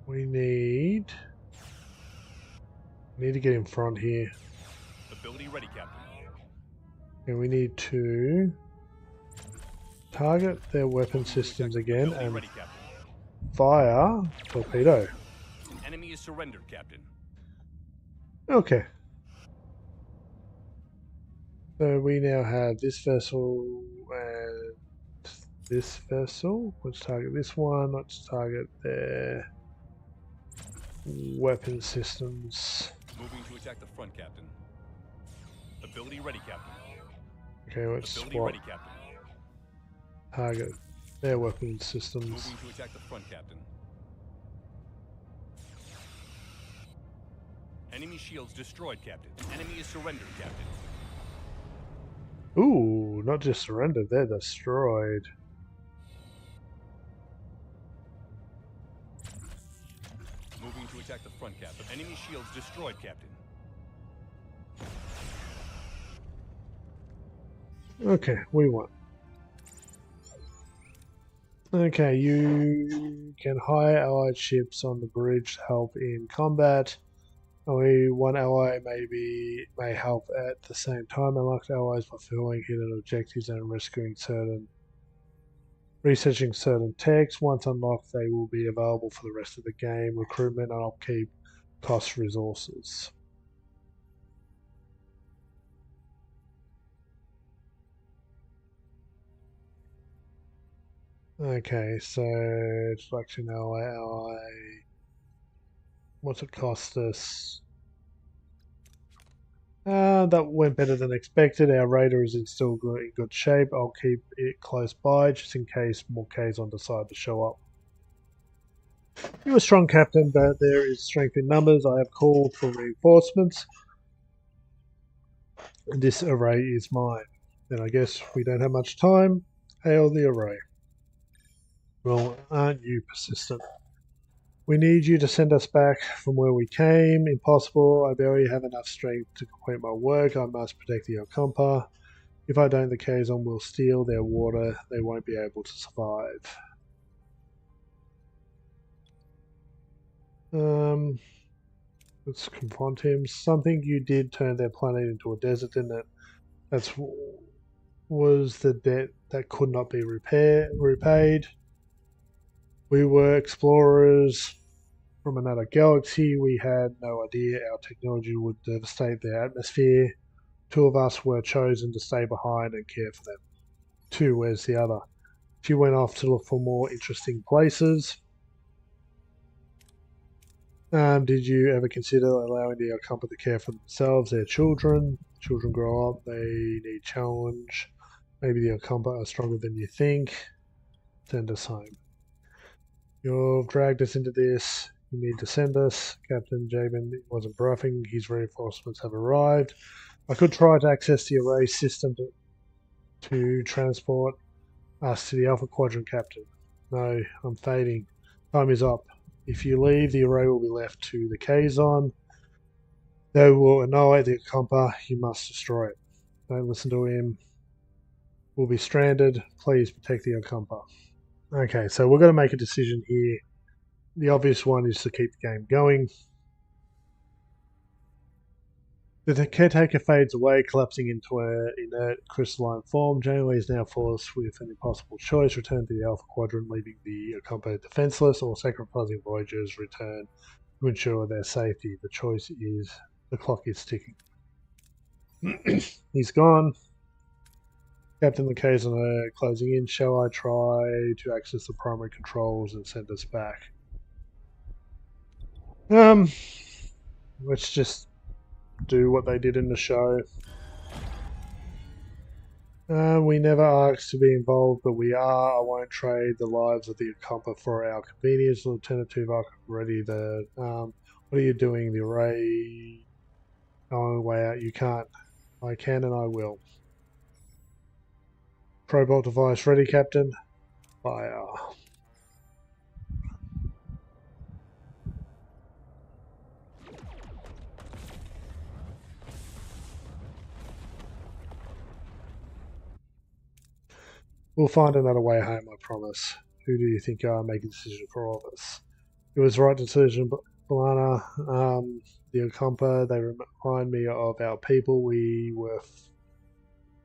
We need to get in front here. Ability ready, Captain. And we need to Target their weapon Moving to systems attack. again Ability and ready, Captain. fire torpedo. An enemy is surrendered, Captain. Okay. So we now have this vessel and this vessel. Let's target this one. Let's target their weapon systems. Moving to attack the front, Captain. Ability ready, Captain. Okay, let's Ability swap ready, Captain. target their weapon systems. Moving to attack the front, Captain. Enemy shields destroyed, Captain. Enemy is surrendered, Captain. Ooh, not just surrendered, they're destroyed. Moving to attack the front, Captain. Enemy shields destroyed, Captain. Okay, we won. Okay, you can hire allied ships on the bridge to help in combat. Only one ally may help at the same time. Unlocked allies fulfilling hidden objectives and researching certain techs. Once unlocked, they will be available for the rest of the game. Recruitment and upkeep cost resources. Okay, so selection ally. What's it cost us? That went better than expected. Our raider is in good shape. I'll keep it close by just in case more Kazon decide to show up. You're a strong captain, but there is strength in numbers. I have called for reinforcements. This array is mine. Then I guess we don't have much time. Hail the array. Well, aren't you persistent? We need you to send us back from where we came. Impossible. I barely have enough strength to complete my work. I must protect the Okampa. If I don't, the Kazon will steal their water. They won't be able to survive. Let's confront him. Something you did turn their planet into a desert, didn't it? That was the debt that could not be repaid. We were explorers from another galaxy. We had no idea our technology would devastate their atmosphere. Two of us were chosen to stay behind and care for them. Two, where's the other? She went off to look for more interesting places. Did you ever consider allowing the Okampa to care for themselves, their children? Children grow up, they need challenge. Maybe the Okampa are stronger than you think. Send us home. You've dragged us into this. You need to send us. Captain Jabin wasn't bluffing. His reinforcements have arrived. I could try to access the array system to transport us to the Alpha Quadrant, Captain. No, I'm fading. Time is up. If you leave, the array will be left to the Kazon. They will annihilate the Okampa. You must destroy it. Don't listen to him. We'll be stranded. Please protect the Okampa. Okay, so we're going to make a decision here. The obvious one is to keep the game going. The caretaker fades away, collapsing into an inert crystalline form. Janeway is now forced with an impossible choice: return to the Alpha Quadrant, leaving the Okampa defenseless, or sacrificing Voyager's return to ensure their safety. The choice is the clock is ticking. He's gone. Captain the Kazon are closing in. Shall I try to access the primary controls and send us back? Let's just do what they did in the show. We never asked to be involved, but we are. I won't trade the lives of the Okampa for our convenience. Lieutenant Tuvok, ready the... what are you doing? The array... Oh, way out. You can't. I can and I will. Probot device ready, Captain. Fire. We'll find another way home, I promise. Who do you think are making a decision for all of us? It was the right decision, Balana. The Okampa, they remind me of our people. We were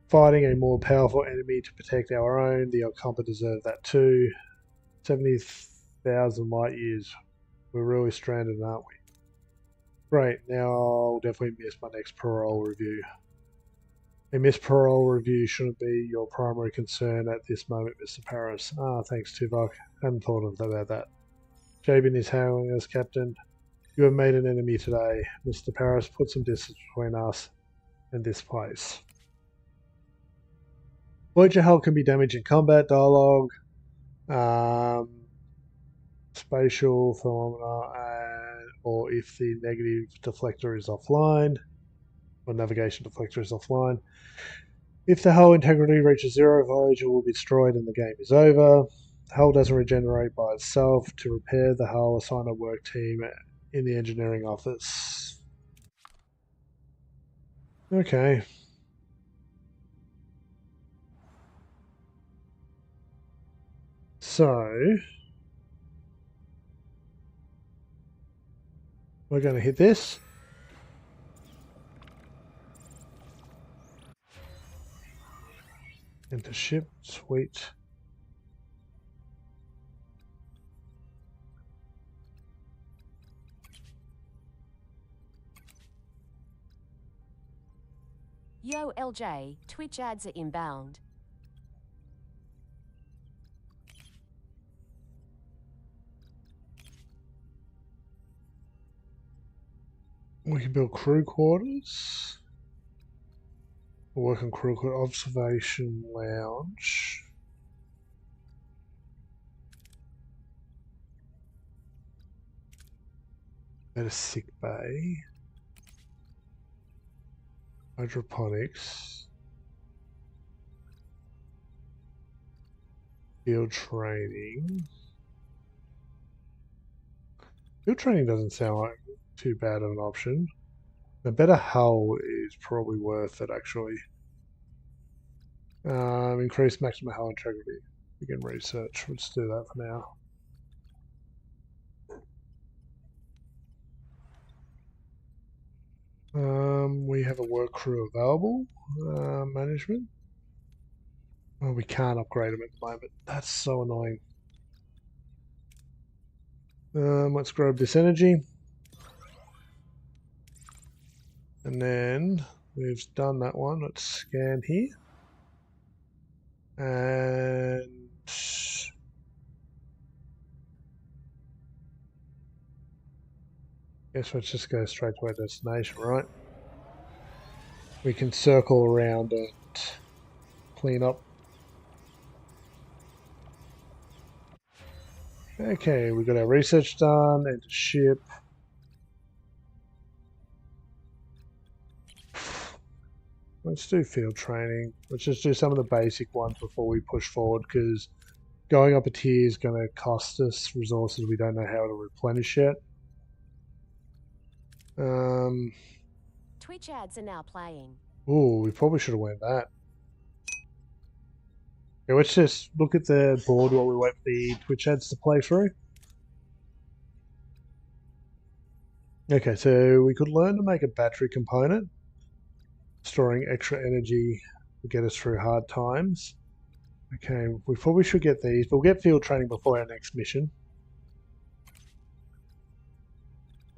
Fighting a more powerful enemy to protect our own. The Alcompa deserve that too. 70,000 light years. We're really stranded, aren't we? Great, now I'll definitely miss my next parole review. A missed parole review shouldn't be your primary concern at this moment, Mr. Paris. Ah, thanks, Tuvok. Hadn't thought about that. Jabin is hailing us, Captain. You have made an enemy today. Mr. Paris, put some distance between us and this place. Voyager hull can be damaged in combat, dialogue, spatial phenomena, or if the negative deflector is offline, or navigation deflector is offline. If the hull integrity reaches 0, Voyager will be destroyed and the game is over. The hull doesn't regenerate by itself. To repair the hull, assign a work team in the engineering office. Okay. So we're going to hit this. Enter ship. Sweet. Yo, LJ, Twitch ads are inbound. We can build crew quarters. We'll work on crew quarter observation lounge. At a sick bay. Hydroponics. Field training. Field training doesn't sound like too bad of an option. A better hull is probably worth it, actually. Increase maximum hull integrity. Begin research. Let's do that for now. We have a work crew available. Management. Oh, we can't upgrade them at the moment. That's so annoying. Let's grab this energy. And then we've done that one. Let's scan here. And guess let's just go straight to our destination, right? We can circle around and clean up. Okay, we got our research done. Enter ship. Let's do field training. Let's just do some of the basic ones before we push forward, because going up a tier is going to cost us resources we don't know how to replenish yet. Twitch ads are now playing. Oh, we probably should have went that. Okay, let's just look at the board while we wait for the Twitch ads to play through. Okay, so we could learn to make a battery component, storing extra energy to get us through hard times. Okay, we probably should get these, but we'll get field training before our next mission.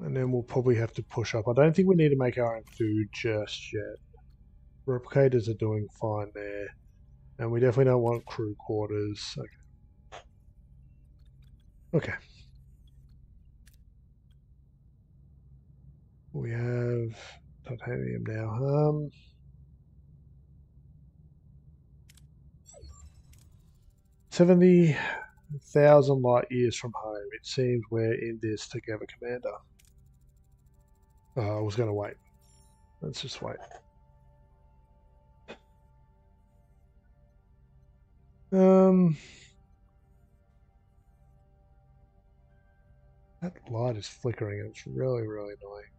And then we'll probably have to push up. I don't think we need to make our own food just yet. Replicators are doing fine there. And we definitely don't want crew quarters. Okay. We have titanium now. 70,000 light years from home. It seems we're in this together, Commander. I was going to wait. Let's just wait. That light is flickering. It's really, really annoying.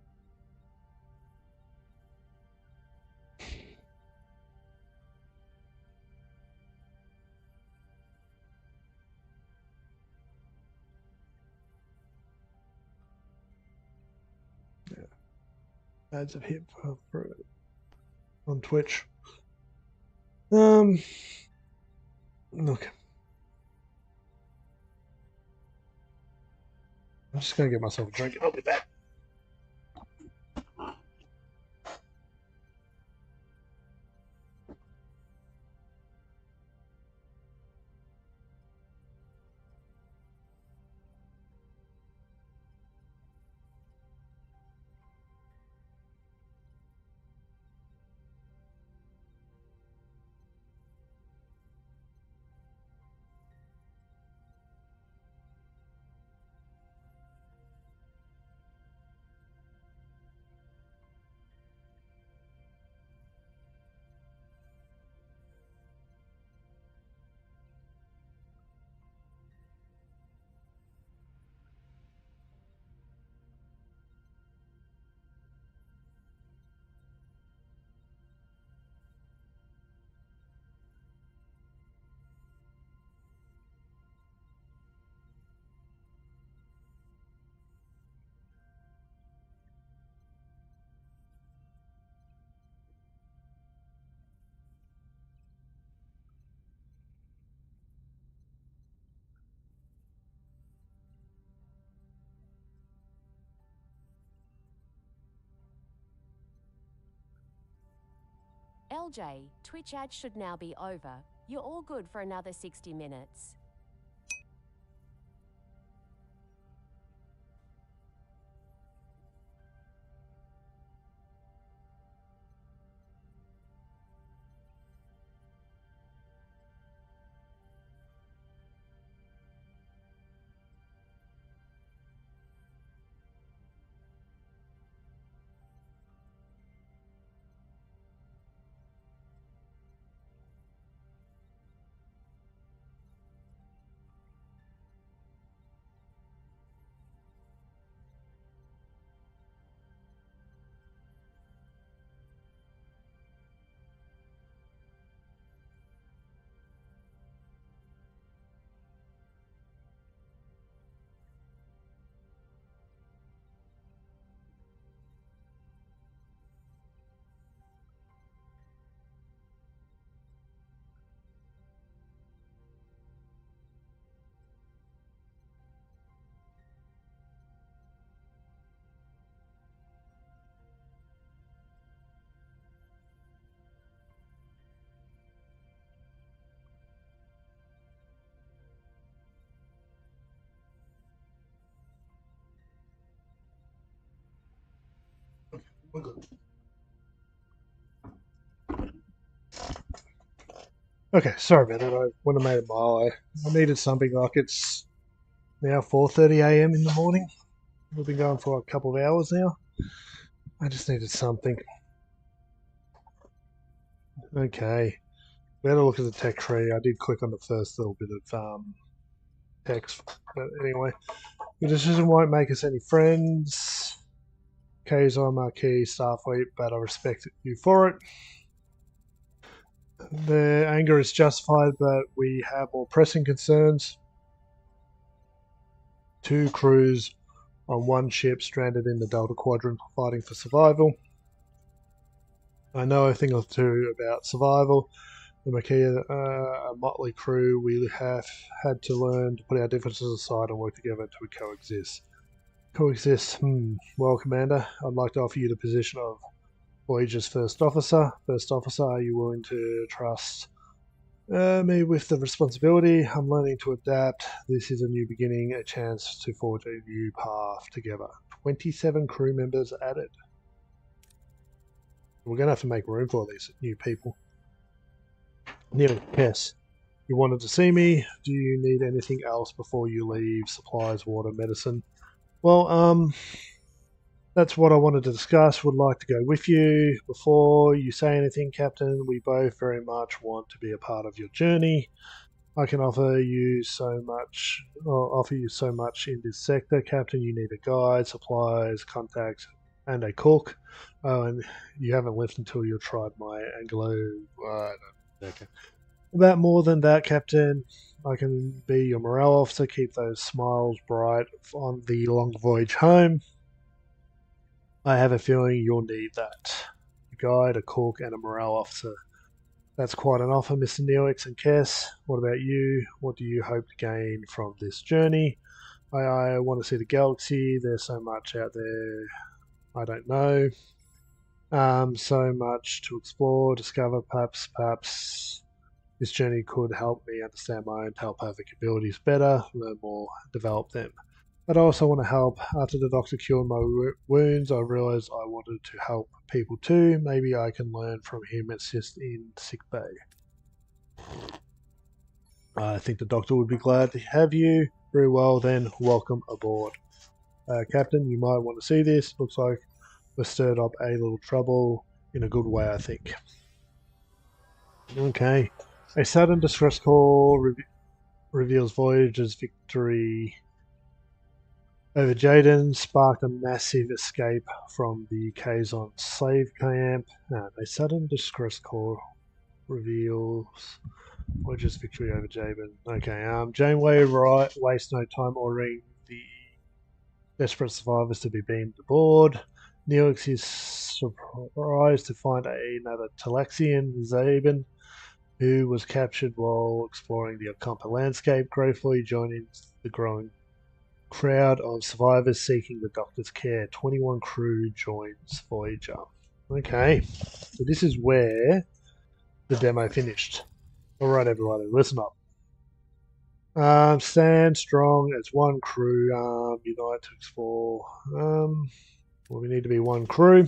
Yeah. Ads have hit on Twitch. Look, I'm just gonna get myself a drink and I'll be back. LJ, Twitch ads should now be over. You're all good for another 60 minutes. We're good. Okay, sorry about that. I wouldn't have made a mile. I needed something like it's now 4:30 a.m. in the morning. We've been going for a couple of hours now. I just needed something. Okay, we had a look at the tech tree. I did click on the first little bit of text, but anyway, your decision won't make us any friends. K's on marquee Starfleet, but I respect you for it. The anger is justified, but we have more pressing concerns. 2 crews on 1 ship stranded in the Delta Quadrant fighting for survival. I know a thing or two about survival. The Maquia, a motley crew, we have had to learn to put our differences aside and work together to coexist. Coexist? Well, Commander, I'd like to offer you the position of Voyager's First Officer. First Officer, are you willing to trust me with the responsibility? I'm learning to adapt. This is a new beginning, a chance to forge a new path together. 27 crew members added. We're going to have to make room for these new people. Neil, yes. You wanted to see me. Do you need anything else before you leave? Supplies, water, medicine. Well, that's what I wanted to discuss. Would like to go with you. Before you say anything, Captain, we both very much want to be a part of your journey. I can offer you so much in this sector, Captain. You need a guide, supplies, contacts, and a cook. Oh, and you haven't left until you've tried my Anglo. Okay. About more than that, Captain, I can be your morale officer. Keep those smiles bright on the long voyage home. I have a feeling you'll need that. A guide, a cook, and a morale officer. That's quite an offer, Mr. Neelix and Kess. What about you? What do you hope to gain from this journey? I want to see the galaxy. There's so much out there I don't know. So much to explore, discover. Perhaps this journey could help me understand my own telepathic abilities better, learn more, develop them. But I also want to help. After the doctor cured my wounds, I realised I wanted to help people too. Maybe I can learn from him and assist in sickbay. I think the doctor would be glad to have you. Very well then, welcome aboard. Captain, you might want to see this. Looks like we've stirred up a little trouble in a good way, I think. Okay. A sudden distress call reveals Voyager's victory over Jaden, sparked a massive escape from the Kazon slave camp. A sudden distress call reveals Voyager's victory over Jaden. Okay, Janeway wastes no time ordering the desperate survivors to be beamed aboard. Neelix is surprised to find another Talaxian, Zaben, who was captured while exploring the Okampa landscape, gratefully joining the growing crowd of survivors seeking the Doctor's care. 21 crew joins Voyager. Okay, so this is where the demo finished. Alright everybody, listen up. Stand strong as one crew, unite to explore. Well, we need to be one crew.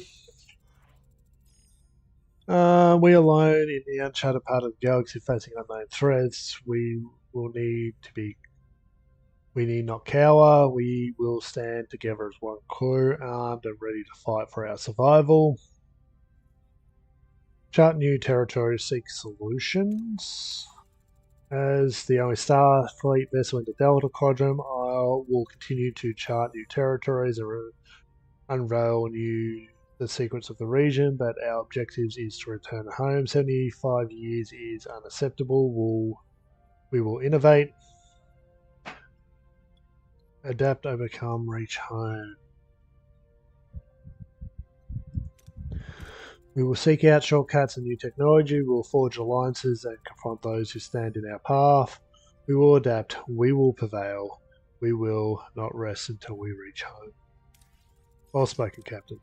We alone in the uncharted part of the galaxy facing unknown threats. We need not cower. We will stand together as one crew, armed and ready to fight for our survival. Chart new territory, seek solutions. As the only Starfleet vessel in the Delta Quadrant, I will continue to chart new territories and unveil the secrets of the region, but our objective is to return home. 75 years is unacceptable. We will innovate, adapt, overcome, reach home. We will seek out shortcuts and new technology. We will forge alliances and confront those who stand in our path. We will adapt. We will prevail. We will not rest until we reach home. Well spoken, Captain.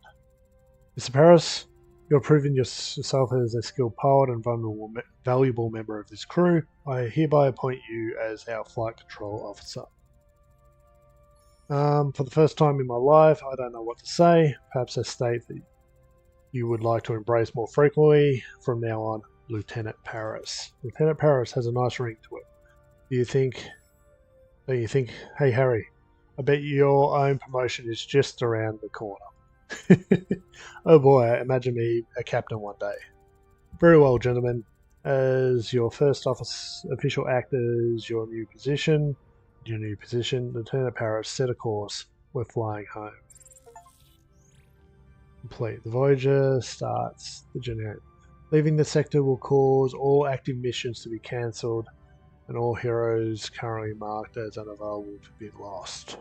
Mr. Paris, you have proven yourself as a skilled pilot and valuable member of this crew. I hereby appoint you as our flight control officer. For the first time in my life, I don't know what to say. Perhaps a state that you would like to embrace more frequently. From now on, Lieutenant Paris. Lieutenant Paris has a nice ring to it. Don't you think, hey Harry, I bet your own promotion is just around the corner. Oh boy, imagine me a captain one day. Very well, gentlemen. As your first official act as your new position, Lieutenant Paris, set a course. We're flying home. Complete. The Voyager starts the journey. Leaving the sector will cause all active missions to be cancelled, and all heroes currently marked as unavailable to be lost.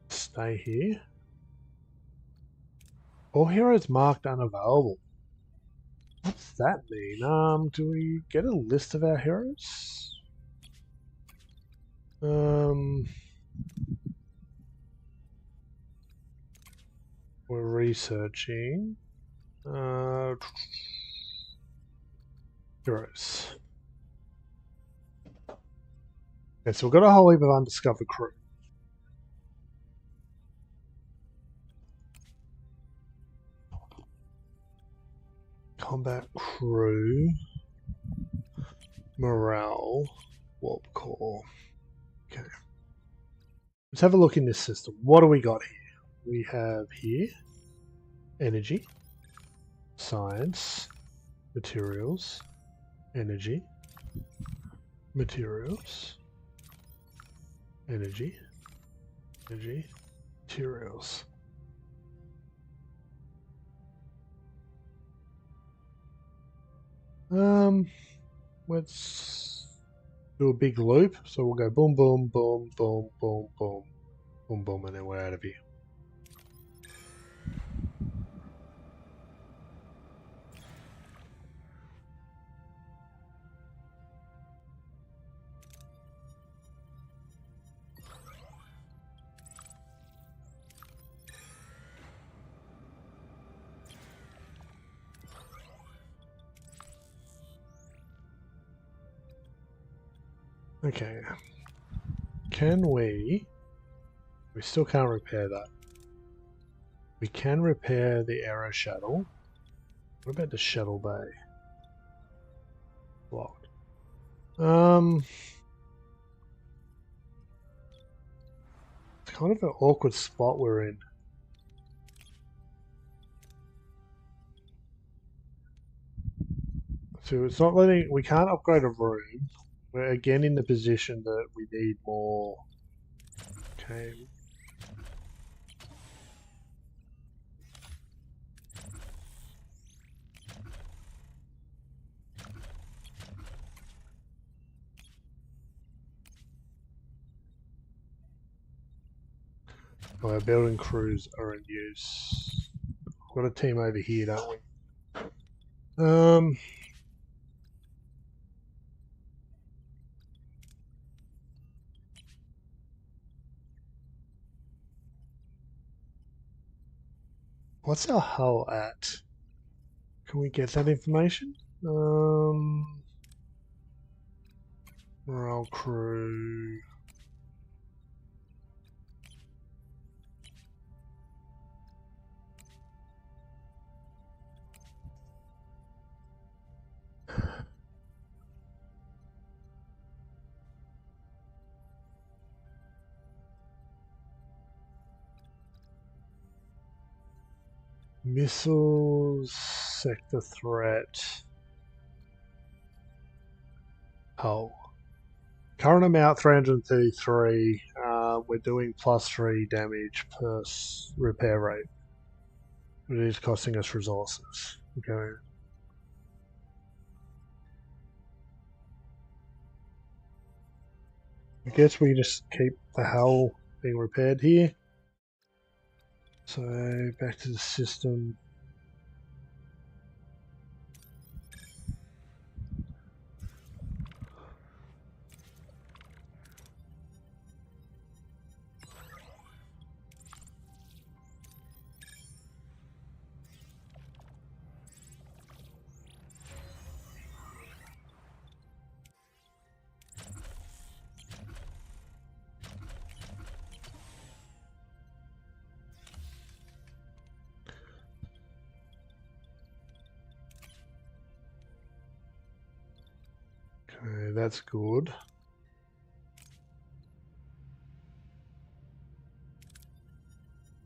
Stay here. All heroes marked unavailable. What's that mean? Do we get a list of our heroes? We're researching. Heroes. Okay, so we've got a whole heap of undiscovered crew. Combat crew. Morale. Warp core. Okay. Let's have a look in this system. What do we got here? We have here energy, science, materials, energy, materials, energy, materials. Let's do a big loop. So we'll go boom, boom, boom, boom, boom, boom, boom, boom, and then we're out of here. Okay. Can we still can't repair that. We can repair the aero shuttle. What about the shuttle bay? Blocked. It's kind of an awkward spot we're in. So it's not letting, we can't upgrade a room. We're again in the position that we need more. Okay. Oh, our building crews are in use. We've got a team over here, don't we? What's our hull at? Can we get that information? Morale crew. Missiles, sector threat. Hull. Current amount 333. We're doing +3 damage per repair rate. It is costing us resources. Okay. I guess we just keep the hull being repaired here. So back to the system. Okay, that's good.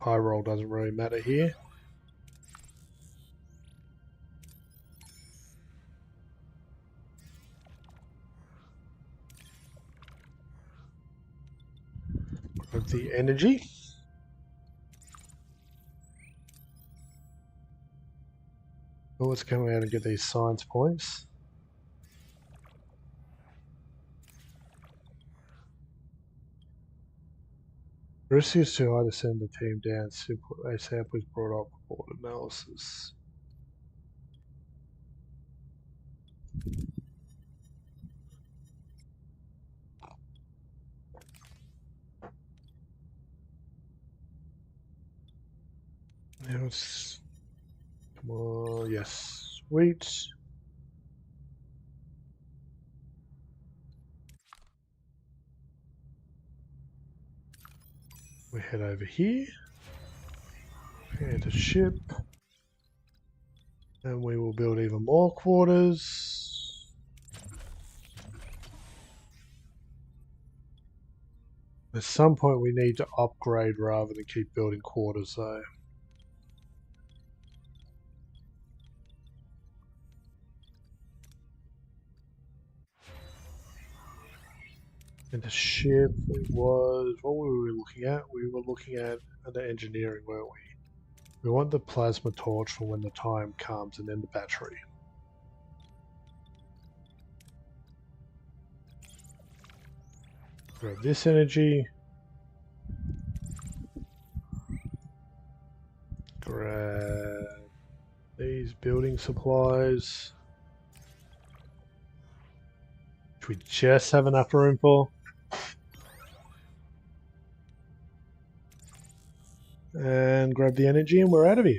High roll doesn't really matter here. Of the energy. Oh, let's come out and get these science points. Risk is too high to send the team down. Simple ASAP was brought up for analysis. Now it's come on, yes, sweet. We head over here, and a ship, and we will build even more quarters. At some point we need to upgrade rather than keep building quarters though. And the ship, it was, what were we looking at? We were looking at under engineering, weren't we? We want the plasma torch for when the time comes, and then the battery. Grab this energy. Grab these building supplies. Which we just have enough room for. And grab the energy and we're out of here.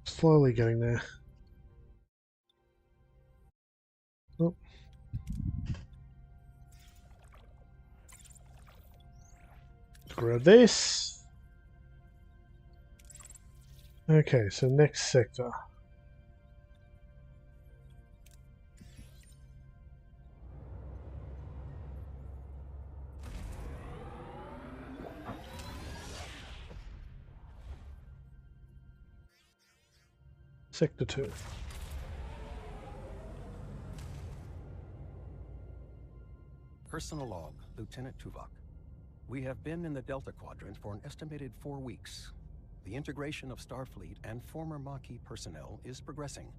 Slowly getting there. Oh. Grab this. Okay, so next sector. Sector 2. Personal log, Lieutenant Tuvok. We have been in the Delta Quadrant for an estimated 4 weeks. The integration of Starfleet and former Maquis personnel is progressing.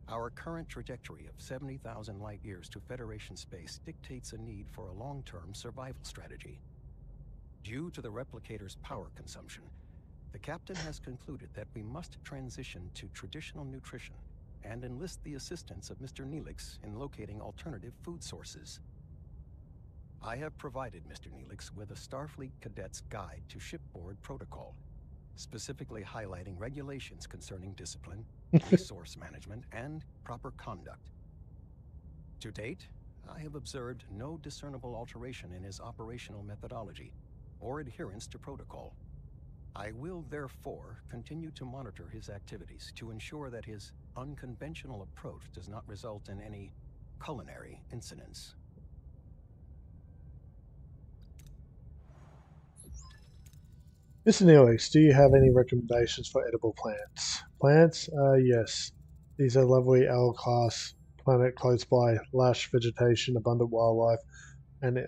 Our current trajectory of 70,000 light-years to Federation space dictates a need for a long-term survival strategy. Due to the replicator's power consumption, the captain has concluded that we must transition to traditional nutrition and enlist the assistance of Mr. Neelix in locating alternative food sources. I have provided Mr. Neelix with a Starfleet Cadet's Guide to Shipboard Protocol, specifically highlighting regulations concerning discipline, resource management, and proper conduct. To date, I have observed no discernible alteration in his operational methodology or adherence to protocol. I will therefore continue to monitor his activities to ensure that his unconventional approach does not result in any culinary incidents. Mr. Neelix, do you have any recommendations for edible plants? Plants? Yes. These are lovely L-class planet close by, lush vegetation, abundant wildlife, and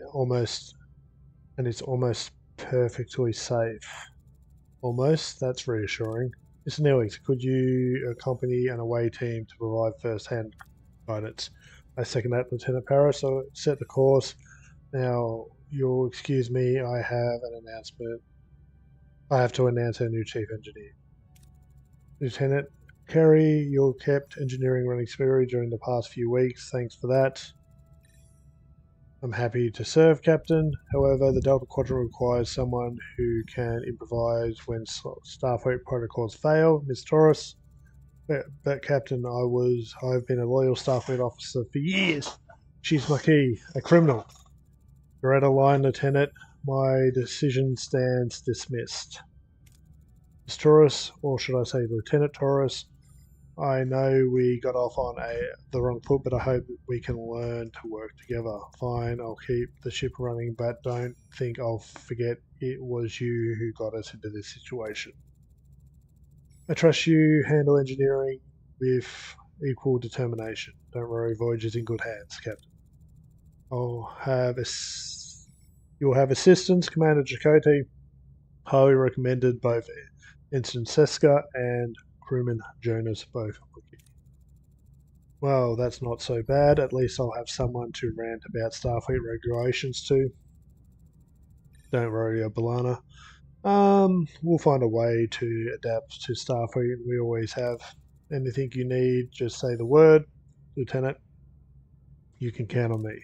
it's almost perfectly safe. Almost? That's reassuring. Mr. Neelix, could you accompany an away team to provide first-hand guidance? I second that, Lieutenant Paris. So set the course. Now, you'll excuse me, I have an announcement. I have to announce our new chief engineer. Lieutenant Kerry, you kept engineering running smoothly during the past few weeks. Thanks for that. I'm happy to serve, Captain. However, the Delta Quadrant requires someone who can improvise when Starfleet protocols fail. Miss Torres. But Captain, I've been a loyal Starfleet officer for years. She's my key, a criminal. You're out of line, Lieutenant. My decision stands dismissed. Miss Torres, or should I say Lieutenant Torres, I know we got off on the wrong foot, but I hope we can learn to work together. Fine, I'll keep the ship running, but don't think I'll forget it was you who got us into this situation. I trust you handle engineering with equal determination. Don't worry, Voyager's in good hands, Captain. You'll have assistance, Commander Chakotay. Highly recommended, both Ensign Seska and crewman Jonas, both. Well, that's not so bad. At least I'll have someone to rant about Starfleet regulations to. Don't worry, Balana. We'll find a way to adapt to Starfleet. We always have. Anything you need, just say the word. Lieutenant, you can count on me.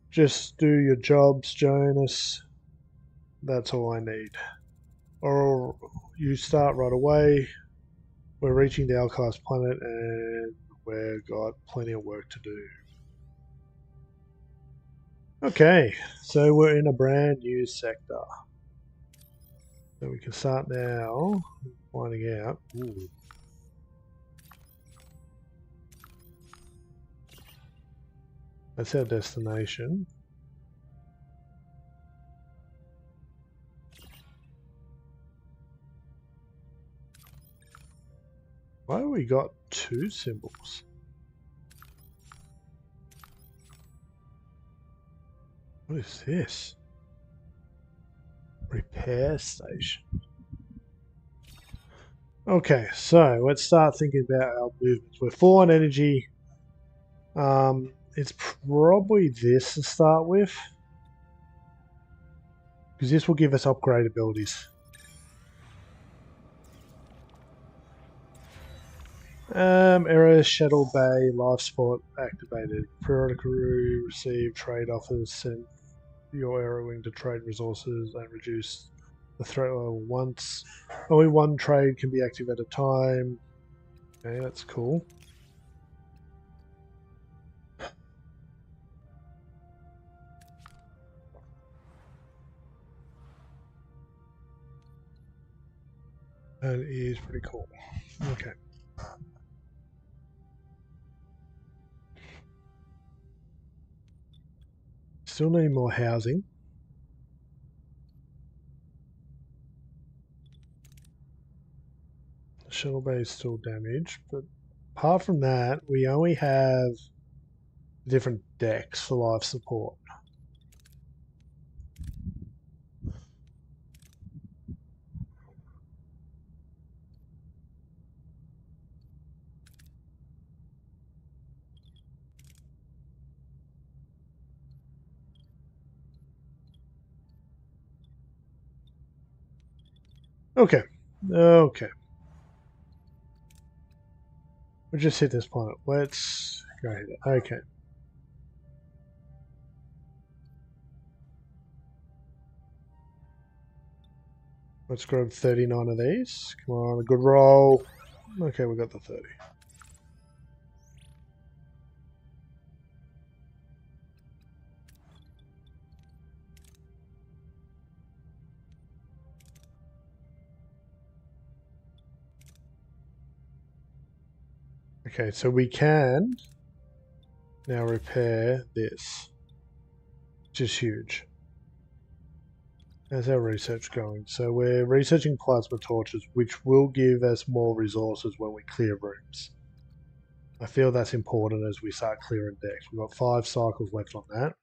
Just do your jobs, Jonas. That's all I need. Or you start right away. We're reaching the L-class planet and we've got plenty of work to do. Okay, so we're in a brand new sector. So we can start now finding out. Ooh. That's our destination. Why have we got 2 symbols? What is this? Repair station. Okay, so let's start thinking about our movements. We're full on energy. It's probably this to start with, because this will give us upgrade abilities. Error, Shuttle Bay, Life Support activated. Periodic crew receive trade offers. Send your Arrow Wing to trade resources and reduce the threat level once. Only one trade can be active at a time. Okay, that's cool. That is pretty cool. Okay. Still need more housing. The shuttle bay is still damaged, but apart from that, we only have different decks for life support. Okay. Okay. We'll just hit this planet. Let's go ahead. Okay. Let's grab 39 of these. Come on, a good roll. Okay, we got the 30. Okay, so we can now repair this, which is huge. How's our research going? So we're researching plasma torches, which will give us more resources when we clear rooms. I feel that's important as we start clearing decks. We've got 5 cycles left on that.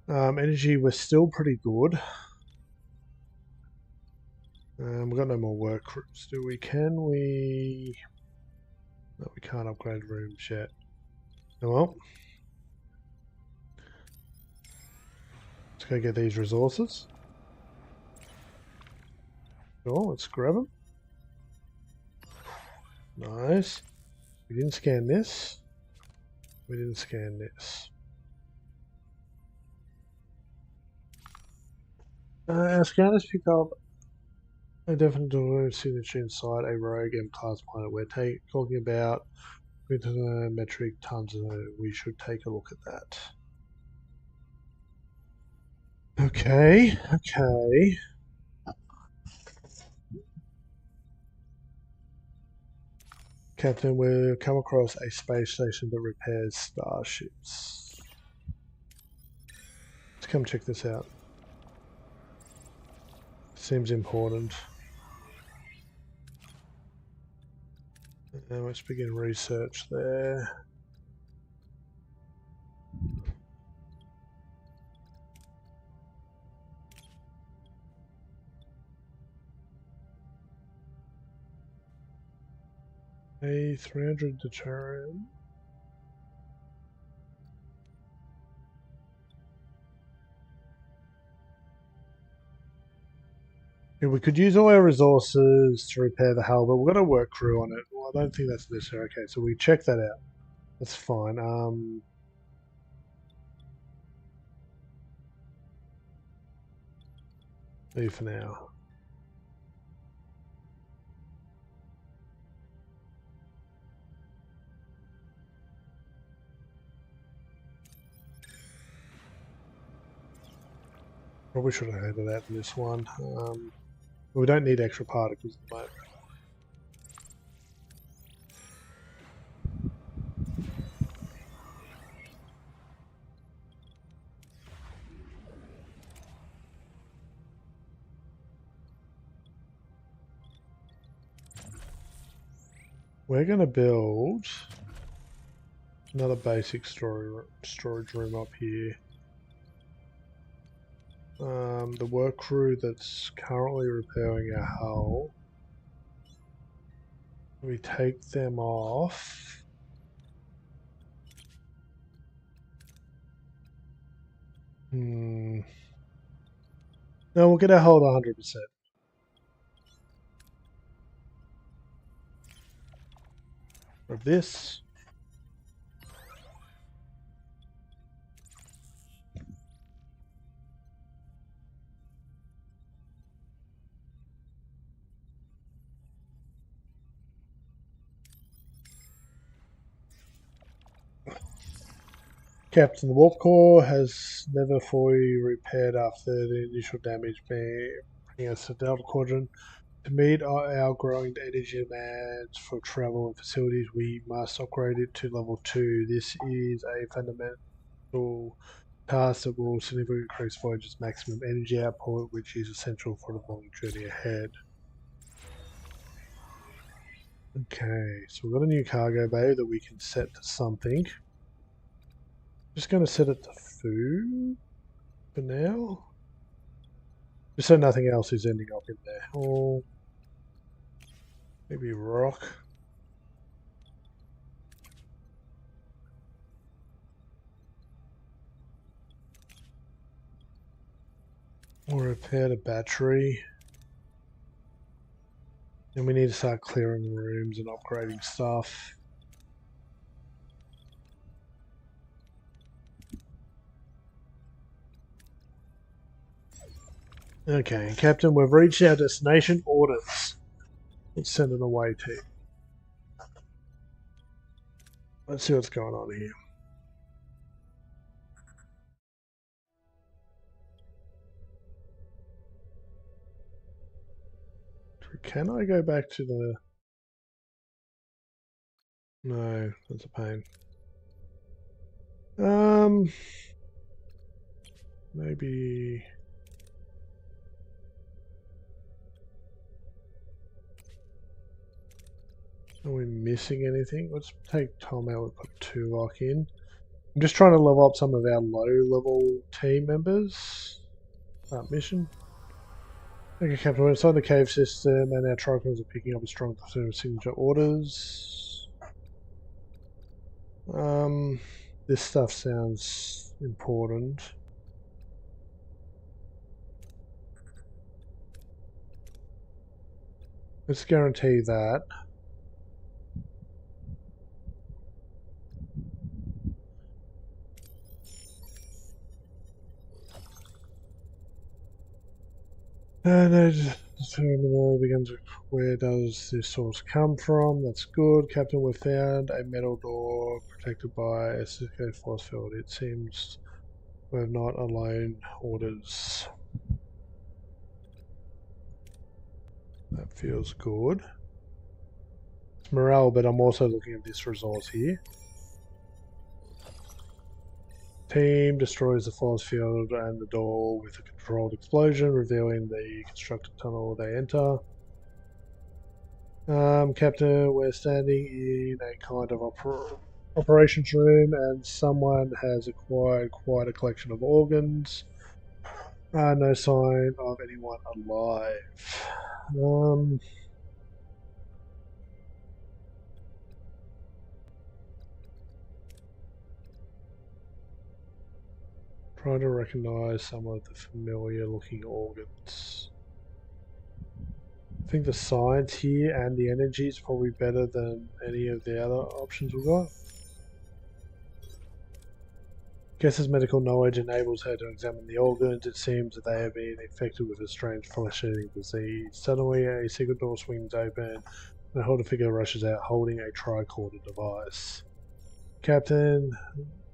Energy, we're still pretty good. We've got no more work crews, do we? Can we... No, we can't upgrade rooms yet. Oh well. Let's go get these resources. Sure, let's grab them. Nice. We didn't scan this. We didn't scan this. Our scanners pick up a definite delivery signature inside a rogue M-class planet. We're talking about metric tons. We should take a look at that. Okay, okay. Captain, we've come across a space station that repairs starships. Let's come check this out. Seems important. And let's begin research there. A 300 deterrent. Yeah, we could use all our resources to repair the hull, but we've got a work crew on it. Well, I don't think that's necessary. Okay, so we check that out. That's fine. Leave for now. Probably should have headed out to this one. We don't need extra particles at the moment. we're going to build another basic storage room up here. The work crew that's currently repairing our hull, we take them off. No, we'll get our hull to 100%. Of this. Captain, the warp core has never fully repaired after the initial damage, bringing us to the Delta Quadrant. To meet our growing energy demands for travel and facilities, we must upgrade it to level 2. This is a fundamental task that will significantly increase Voyager's maximum energy output, which is essential for the long journey ahead. Okay, so we've got a new cargo bay that we can set to something. Just going to set it to food for now. Just so nothing else is ending up in there. Or maybe rock. Or repair the battery. Then we need to start clearing rooms and upgrading stuff. Okay, Captain, we've reached our destination. Orders. Let's send an away team. Let's see what's going on here. Can I go back to the... No, that's a pain. Maybe... Are we missing anything? Let's take Tom out and put Tuvok in. I'm just trying to level up some of our low-level team members. Mission. Okay, Captain, we're inside the cave system and our tricons are picking up a strong platoon of signature orders. This stuff sounds important. Let's guarantee that. Terminal begins with where does this source come from? That's good. Captain, we found a metal door protected by a Cisco force field. It seems we're not alone. Orders. That feels good. It's morale, but I'm also looking at this resource here. Team destroys the force field and the door with a controlled explosion, revealing the constructed tunnel they enter. Captain, we're standing in a kind of operations room and someone has acquired quite a collection of organs. No sign of anyone alive. Trying to recognize some of the familiar looking organs. I think the science here and the energy is probably better than any of the other options we've got. Guess's medical knowledge enables her to examine the organs. It seems that they have been infected with a strange flesh-eating disease. Suddenly, a secret door swings open and a holder figure rushes out holding a tricorder device. Captain,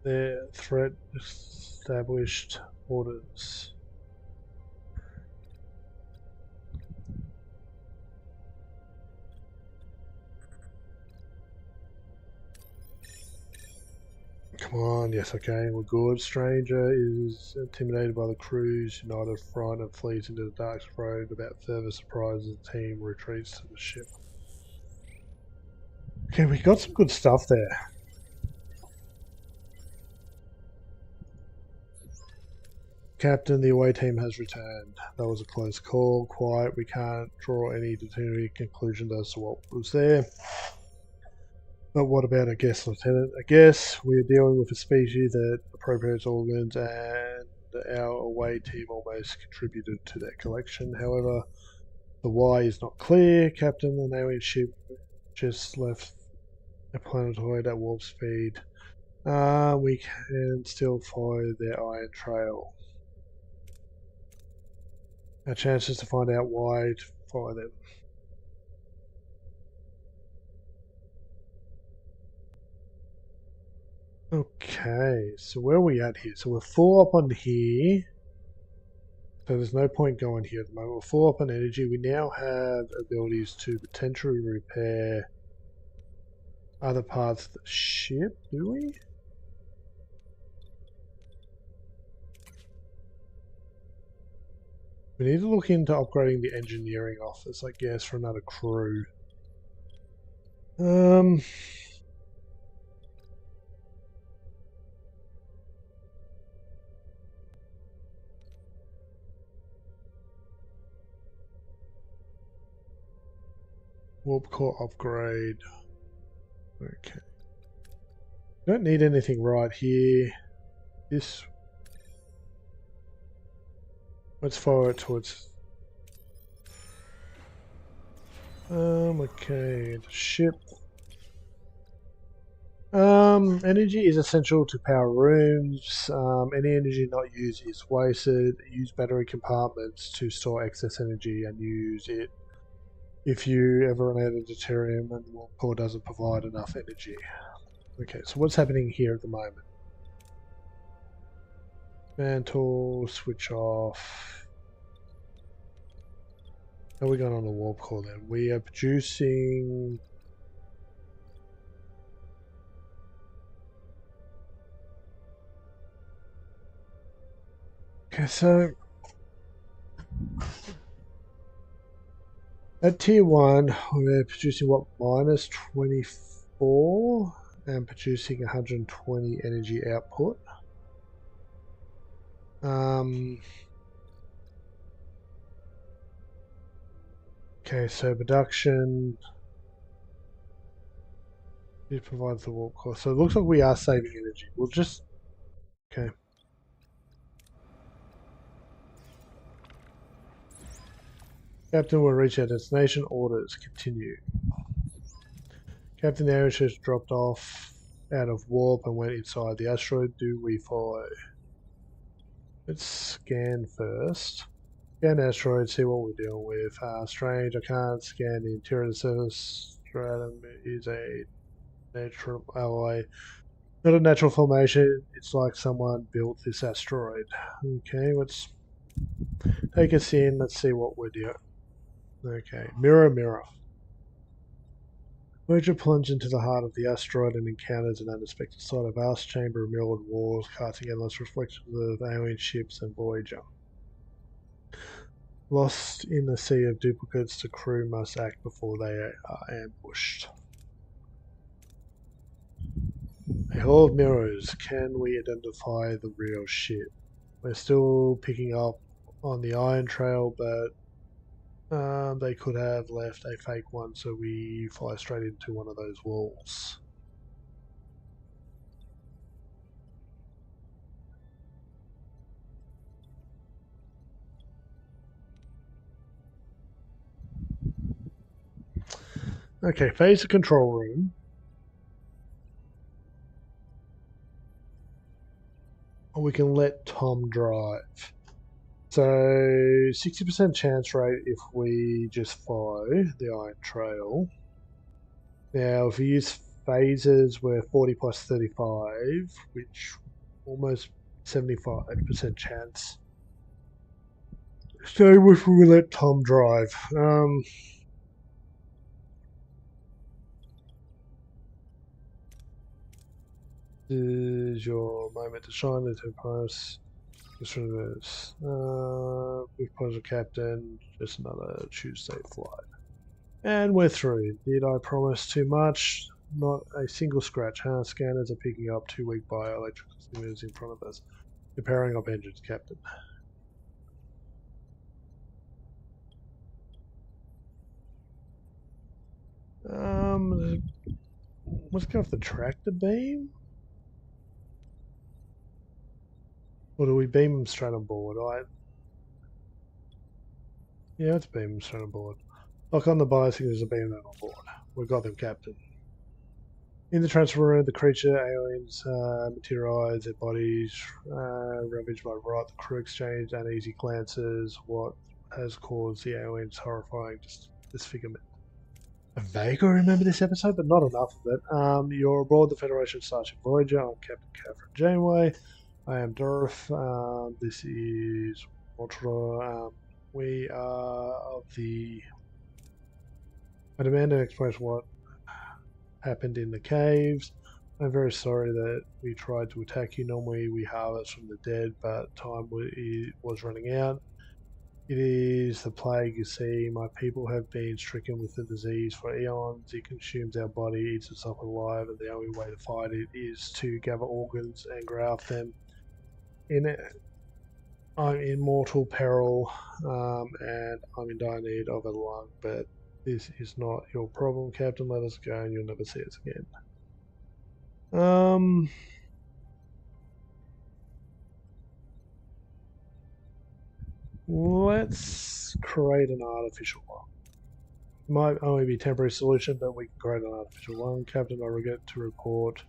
their threat established. Orders. Come on, yes, okay, we're good. Stranger is intimidated by the crew's united front and flees into the dark road. About further surprises, the team retreats to the ship. Okay, we got some good stuff there. Captain, the away team has returned. That was a close call. Quiet. We can't draw any definitive conclusion as to what was there. But what about a guest lieutenant? I guess we're dealing with a species that appropriates organs, and our away team almost contributed to that collection. However, the why is not clear. Captain, an alien ship just left a planetoid at warp speed. We can still follow their iron trail. Our chances to find out why to follow them. Okay, so where are we at here? So we're full up on here. So there's no point going here at the moment. We're full up on energy. We now have abilities to potentially repair other parts of the ship, do we? We need to look into upgrading the engineering office, I guess, for another crew. Warp core upgrade. Okay. Don't need anything right here. This. Let's follow it towards. Okay, the ship. Energy is essential to power rooms. Any energy not used is wasted. Use battery compartments to store excess energy and use it if you ever run out of deuterium and the warp core doesn't provide enough energy. Okay, so what's happening here at the moment? Mantle, switch off. How are we going on the warp core then? We are producing. Okay, so at tier 1, we're producing what, minus 24 and producing 120 energy output. Okay, so production. It provides the warp core. So it looks like we are saving energy. We'll just. Okay. Captain will reach our destination. Orders continue. Captain, the airship dropped off out of warp and went inside the asteroid. Do we follow? Let's scan first. Scan the asteroid, see what we're dealing with. Strange, I can't scan the interior of the surface. Stratum is a natural alloy. Not a natural formation. It's like someone built this asteroid. Okay, let's take us in. Let's see what we're doing. Okay, mirror, mirror. Voyager plunged into the heart of the asteroid and encounters an unexpected sight: a vast chamber of mirrored walls, casting endless reflections of alien ships and Voyager. Lost in the sea of duplicates, the crew must act before they are ambushed. A hall of mirrors. Can we identify the real ship? We're still picking up on the iron trail, but they could have left a fake one, so we fly straight into one of those walls. Okay, face the control room. Or we can let Tom drive. So 60% chance rate if we just follow the iron trail. Now if we use phases, we're 40 plus 35, which almost 75% chance. So if we let Tom drive. This is your moment to shine. The two price. Just reverse. Big pleasure, Captain. Just another Tuesday flight. And we're through. Did I promise too much? not a single scratch. Scanners are picking up 2 weak bioelectrical signals in front of us. We're powering up engines, Captain. Let's go off the tractor beam. Or do we beam them straight on board? Yeah, let's beam them straight on board. Lock on the biosignals and beam them on board. We got them, Captain. In the transfer room, the creature aliens materialize, their bodies ravaged by rot. The crew exchange uneasy glances. What has caused the aliens' horrifying disfigurement? I vaguely remember this episode, but not enough of it. You're aboard the Federation Starship Voyager. I'm Captain Catherine Janeway. I am Dorf. This is Ultra. We are of the... I demand an explanation what happened in the caves. I'm very sorry that we tried to attack you. Normally we harvest from the dead, but time was running out. It is the plague, you see. My people have been stricken with the disease for eons. It consumes our body, eats us up alive, and the only way to fight it is to gather organs and graft them. I'm in mortal peril, and I'm in dire need of a lung, but this is not your problem, Captain. Let us go and you'll never see us again. Let's create an artificial lung. It might only be a temporary solution, but we can create an artificial lung. Captain, I regret to report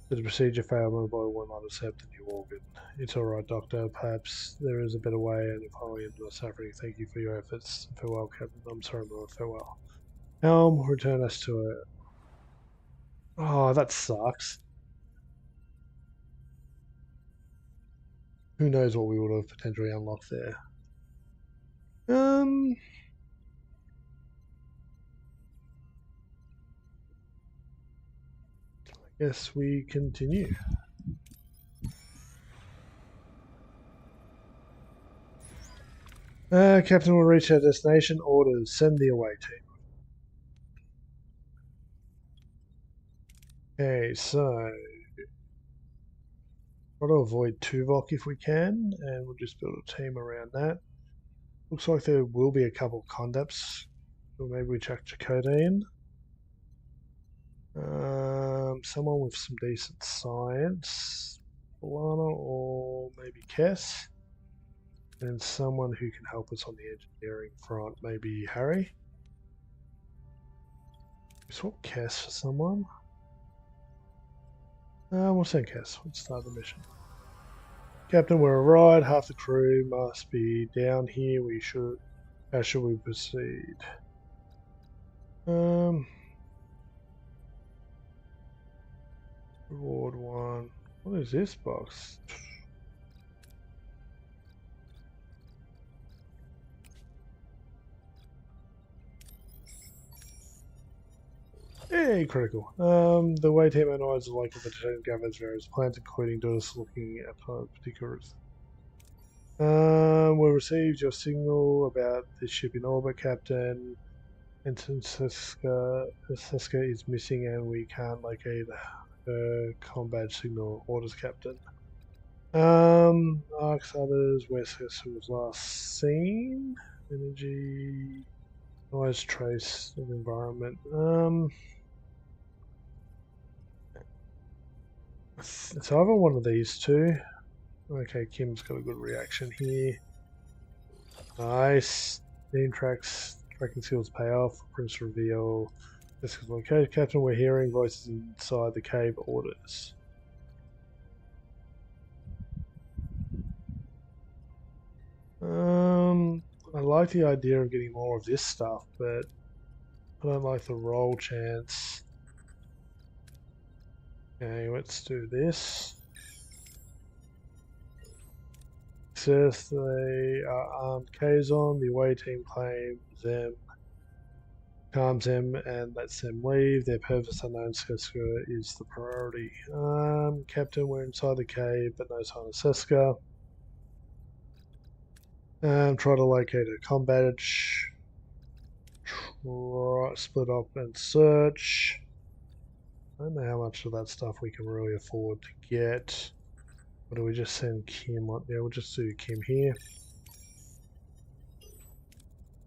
that the procedure failed and my body will not accept the new organ. It's alright, Doctor. Perhaps there is a better way, and if I end up suffering, thank you for your efforts. Farewell, Captain. I'm sorry, but farewell. Helm, return us to it. Oh, that sucks. Who knows what we would have potentially unlocked there. I guess we continue. Captain will reach our destination. Orders. Send the away team. Okay, so try to avoid Tuvok if we can, and we'll just build a team around that. Looks like there will be a couple of condeps, so maybe we chuck Chakotay in. Someone with some decent science, Lana or maybe Kess, and someone who can help us on the engineering front, maybe Harry. Swap Kess for someone. We'll send Kess. Let's start the mission. Captain, we're a ride. Half the crew must be down here. How should we proceed? Reward 1. What is this box? Hey, critical. The way team analyzes the local vegetation gathers various plants, including those looking at particulars. We received your signal about the ship in orbit, Captain. Ensign Seska is missing and we can't locate her combat signal. Orders, Captain. Asks others where Seska was last seen. Energy. Noise trace of environment. It's either one of these two. Okay, Kim's got a good reaction here. Nice. Steam tracking skills pay off. Prince reveal. This is located. Captain, we're hearing voices inside the cave. Orders. I like the idea of getting more of this stuff, but I don't like the roll chance. Okay, let's do this. Says they are armed Kazon. The away team claims them, calms them, and lets them leave. Their purpose unknown. Seska is the priority. Captain, we're inside the cave, but no sign of Seska. Try to locate a combat edge. Split up and search. I don't know how much of that stuff we can really afford to get. Or do we just send Kim on? Yeah, we'll just do Kim here.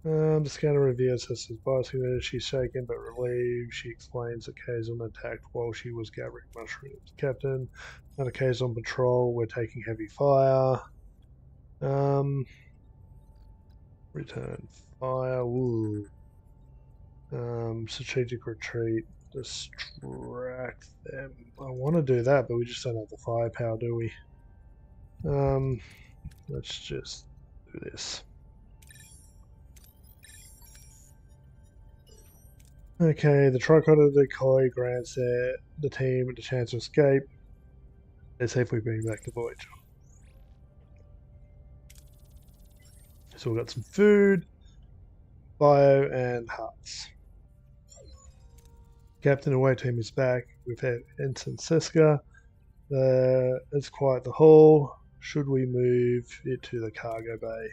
The scanner reveals her as biosignal. She's shaken but relieved. She explains that Kazon attacked while she was gathering mushrooms. Captain, on a Kazon patrol, we're taking heavy fire. Return fire. Woo. Strategic retreat. Distract them. I want to do that, but we just don't have the firepower, do we? Let's just do this. Okay, the tricorder decoy grants the team the chance to escape. Let's see if we bring back the Voyager. So we've got some food, bio, and hearts. Captain away team is back. We've had Ensign Seska. It's quite the haul. Should we move it to the cargo bay?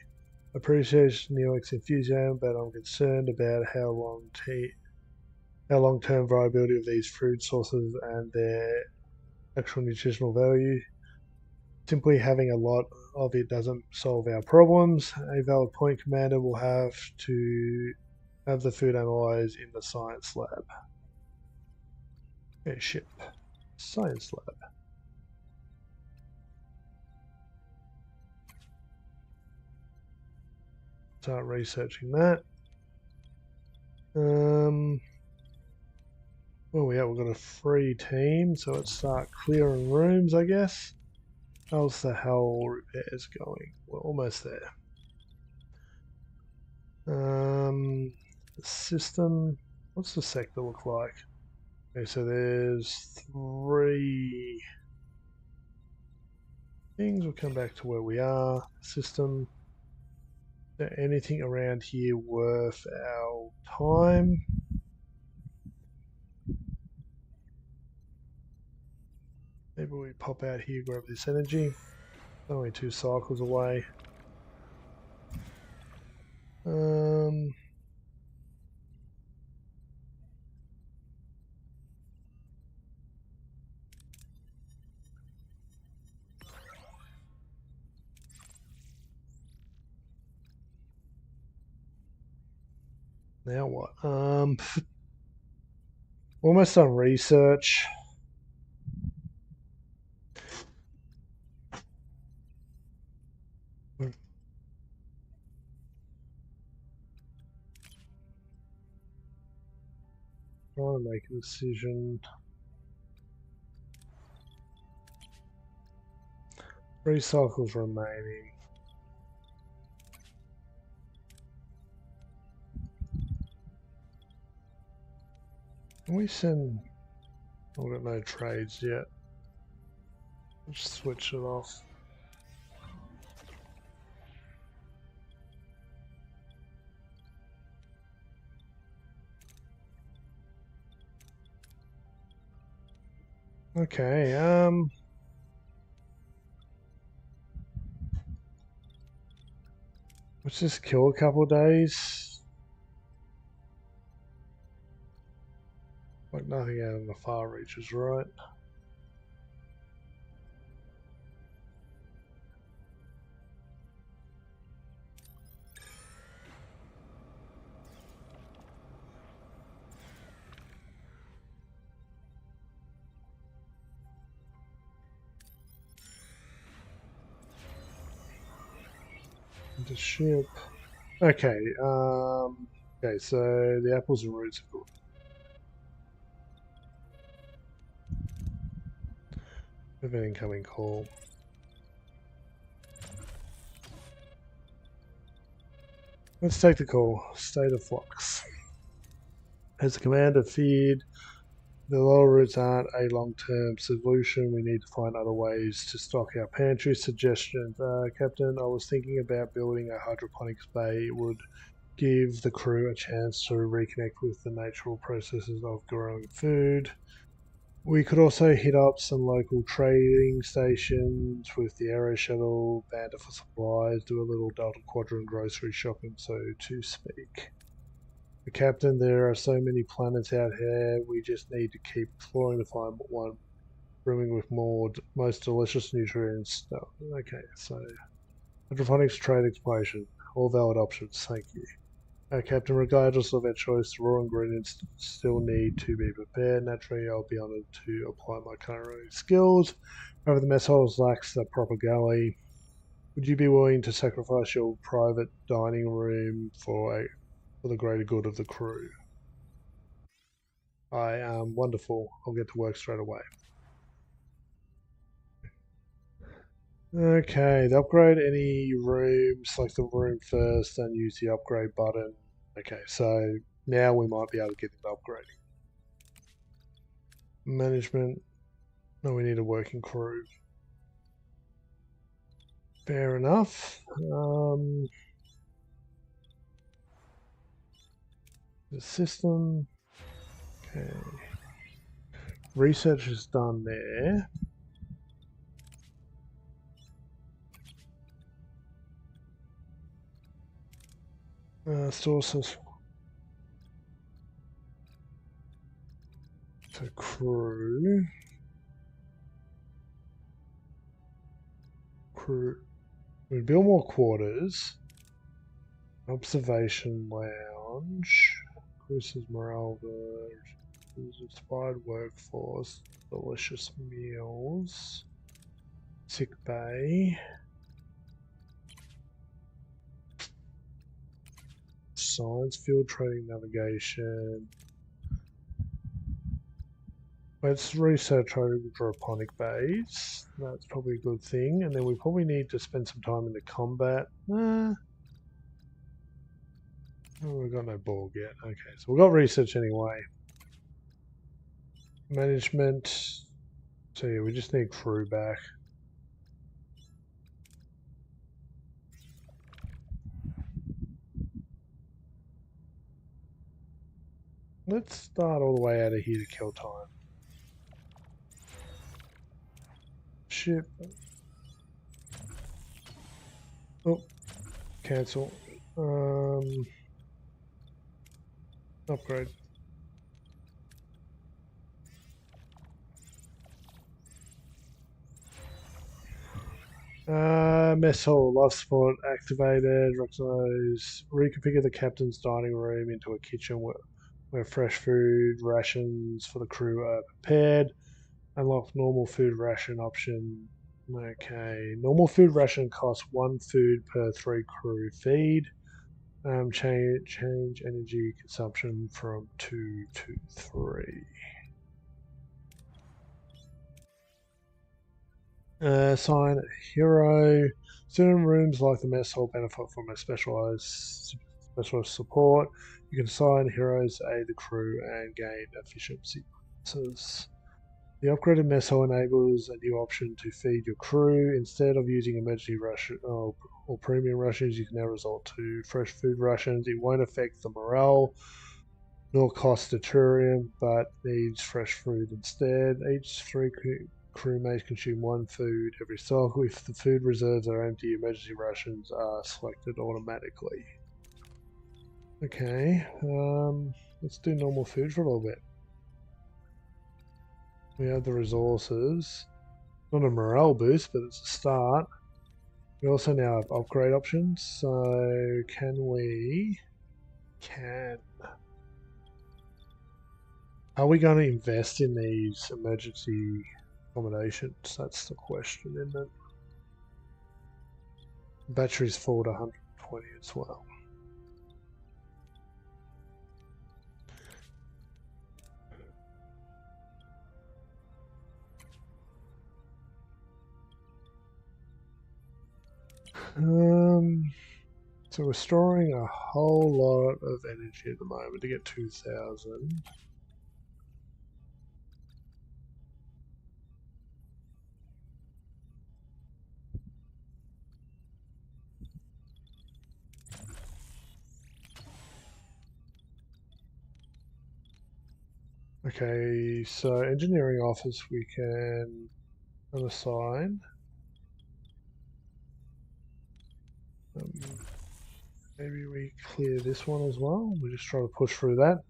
Appreciate Neox enthusiasm, but I'm concerned about how long-term viability of these food sources and their actual nutritional value. Simply having a lot of it doesn't solve our problems. A valid point, Commander. Will have to have the food analyzed in the science lab. Airship. Science lab. Start researching that. Well, yeah, we've got a free team, so let's start clearing rooms, I guess. How's the hull repairs going? We're almost there. The system. What's the sector look like? Okay, so there's 3 things. We'll come back to where we are. System. Is there anything around here worth our time? Maybe we pop out here, grab this energy. Only 2 cycles away. Now what? Almost done research. Trying to make a decision. 3 cycles remaining. Can we send... I've got no trades yet. Let's switch it off. Okay, let's just kill a couple of days. Like nothing out of the far reaches, right? The ship. Okay, okay, so the apples and roots are good. We have an incoming call. Let's take the call. State of flux. As the commander feared, the lower routes aren't a long-term solution. We need to find other ways to stock our pantry. Suggestions. Captain, I was thinking about building a hydroponics bay. It would give the crew a chance to reconnect with the natural processes of growing food. We could also hit up some local trading stations with the Aero Shuttle, Banda for supplies, do a little Delta Quadrant grocery shopping, so to speak. The captain, there are so many planets out here, we just need to keep exploring to find one brimming with most delicious nutrients. Oh, okay, so hydroponics, trade, exploration, all valid options, thank you. Captain, regardless of our choice, the raw ingredients still need to be prepared. Naturally, I'll be honoured to apply my culinary skills. However, the mess hall lacks the proper galley. Would you be willing to sacrifice your private dining room for the greater good of the crew? I am wonderful. I'll get to work straight away. Okay, the upgrade any room, select the room first and use the upgrade button. Okay, so now we might be able to get into upgrading. Management. No, we need a working crew. Fair enough. The system. Okay. Research is done there. Sources. So crew. We build more quarters. Observation lounge. Increases morale. Inspired workforce. Delicious meals. Sick bay. Science field trading navigation. Let's research our hydroponic base. That's probably a good thing. And then we probably need to spend some time in the combat. Oh, we've got no Borg yet. Okay, so we've got research anyway. Management. So yeah, we just need crew back. Let's start all the way out of here to kill time. Ship. Oh, cancel. Upgrade. Mess hall, life support activated. Recognize. Reconfigure the captain's dining room into a kitchen where fresh food rations for the crew are prepared. Unlock normal food ration option. Okay, normal food ration costs 1 food per 3 crew feed. Change energy consumption from 2 to 3. Assign a hero. Certain rooms like the mess hall benefit from a specialist support. You can assign heroes to aid the crew and gain efficiency bonuses. The upgraded mess hall enables a new option to feed your crew. Instead of using emergency ration or premium rations, you can now resort to fresh food rations. It won't affect the morale nor cost deuterium, but needs fresh food instead. Each 3 crew may consume 1 food every cycle. If the food reserves are empty, emergency rations are selected automatically. Okay, let's do normal food for a little bit. We have the resources. Not a morale boost, but it's a start. We also now have upgrade options. So can we... Are we going to invest in these emergency accommodations? That's the question, isn't it? Batteries fall to 120 as well. So we're storing a whole lot of energy at the moment to get 2,000. Okay, so engineering office we can unassign. Maybe we clear this one as well. We just try to push through that.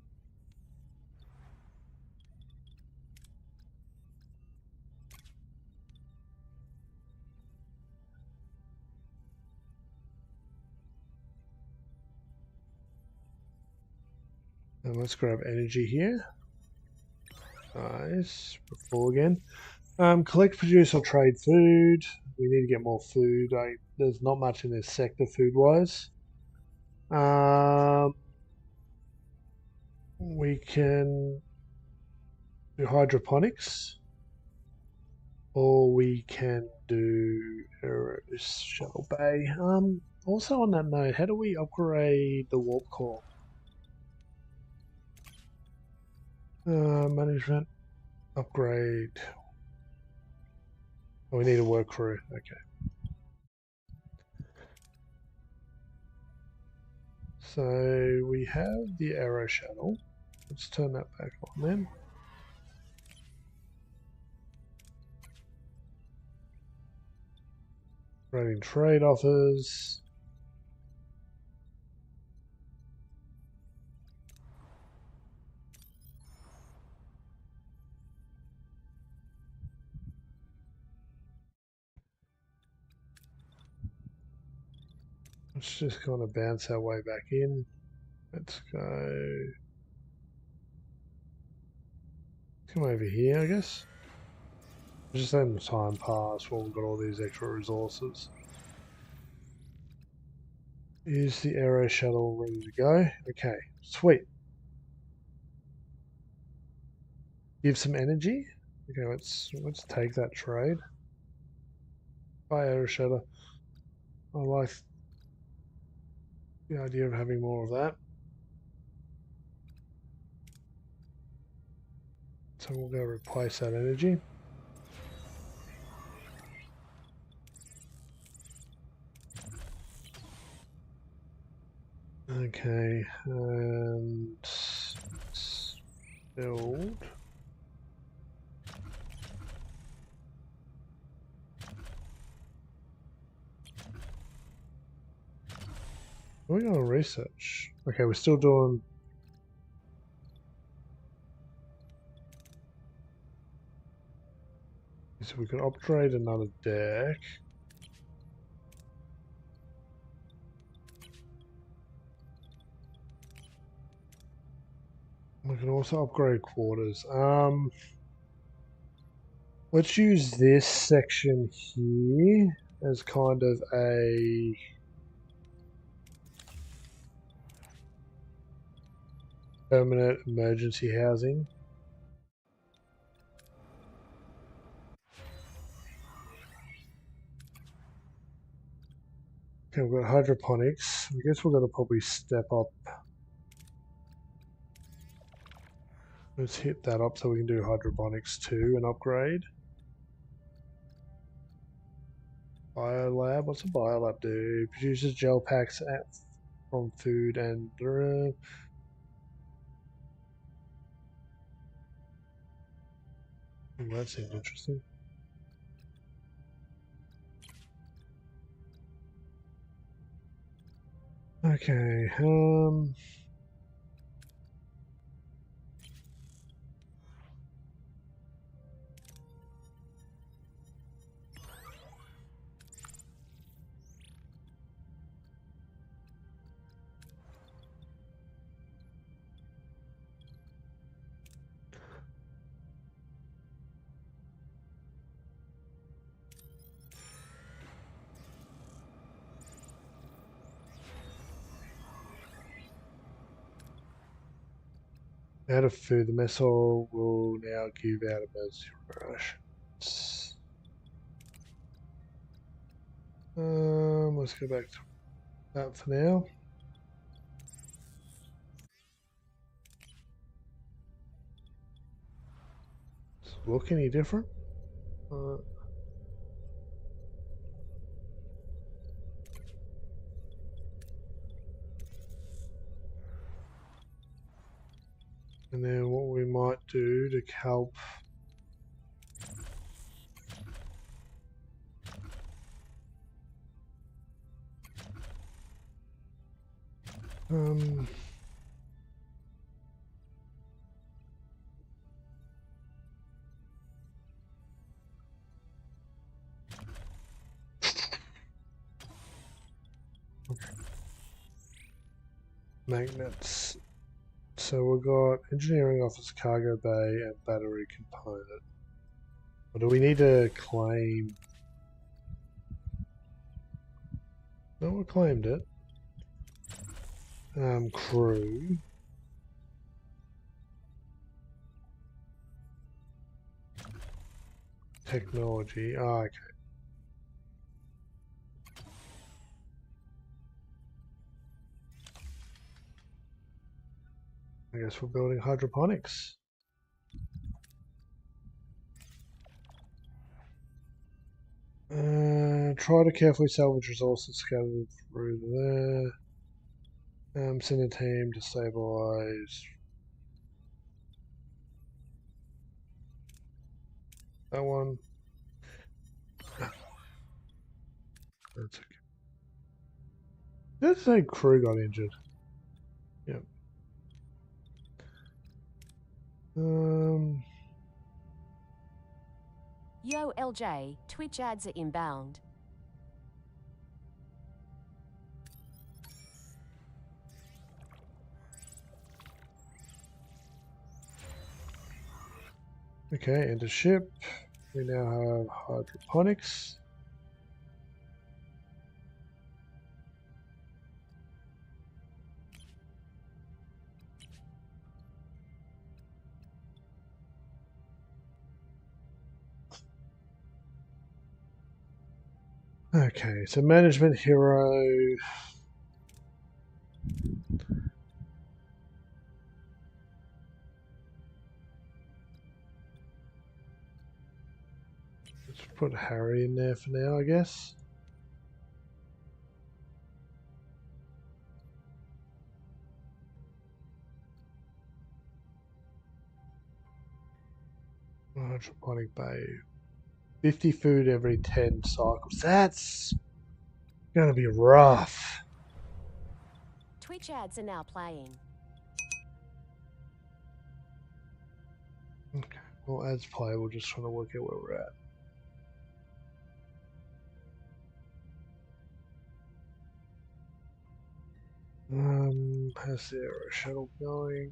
And let's grab energy here. Nice. Full again. Collect, produce, or trade food. We need to get more food. There's not much in this sector food-wise. We can do hydroponics, or we can do shuttle bay. Also on that note, how do we upgrade the warp core? Management, upgrade. Oh, we need a work crew. Okay. So we have the arrow shuttle. Let's turn that back on then. Running trade offers. Let's just kind of bounce our way back in. Let's go. Come over here, I guess. Just letting the time pass while we've got all these extra resources. Is the arrow shuttle ready to go? Okay, sweet. Give some energy. Okay, let's take that trade. Buy arrow shuttle. I like the idea of having more of that. So we'll go replace that energy. Okay, and build. We're going to research. Okay, we're still doing. So we can upgrade another deck. We can also upgrade quarters. Let's use this section here as kind of a permanent emergency housing. Okay, we've got hydroponics. I guess we're going to probably step up. Let's hit that up so we can do hydroponics too and upgrade. Biolab, what's a biolab do? Produces gel packs from food and that seems interesting. Okay, out of food, the mess hall will now give out emergency rations. Let's go back to that for now. Does it look any different? And then what we might do to help Um, Magnets. So we've got engineering office, cargo bay, and battery component. Or do we need to claim? No, we claimed it. Crew. Technology. Ah, okay. I guess we're building hydroponics. Try to carefully salvage resources scattered through there. Send a team to stabilize that one. That's okay. Let's say crew got injured. Yep. Yo, LJ, Twitch ads are inbound. Okay, enter ship. We now have hydroponics. Okay, so management hero. Let's put Harry in there for now, I guess. Hydroponic bay. 50 food every 10 cycles. That's gonna be rough. Twitch ads are now playing. Okay, well, as play, we're just trying to work out where we're at. How's the aero shuttle going?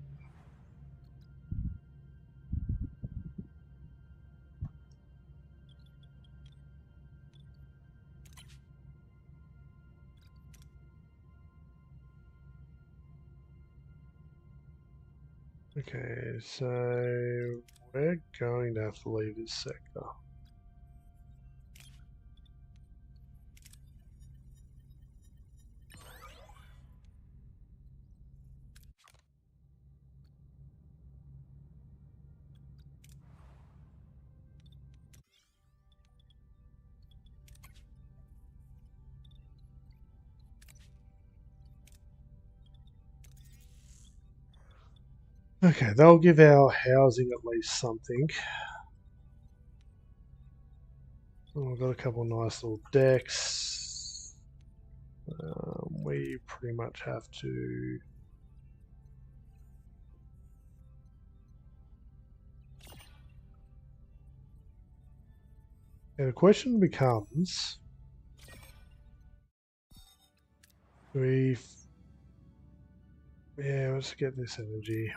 Okay, so we're going to have to leave this sector. Okay, they'll give our housing at least something. Oh, we've got a couple of nice little decks. We pretty much have to. And the question becomes, yeah, let's get this energy.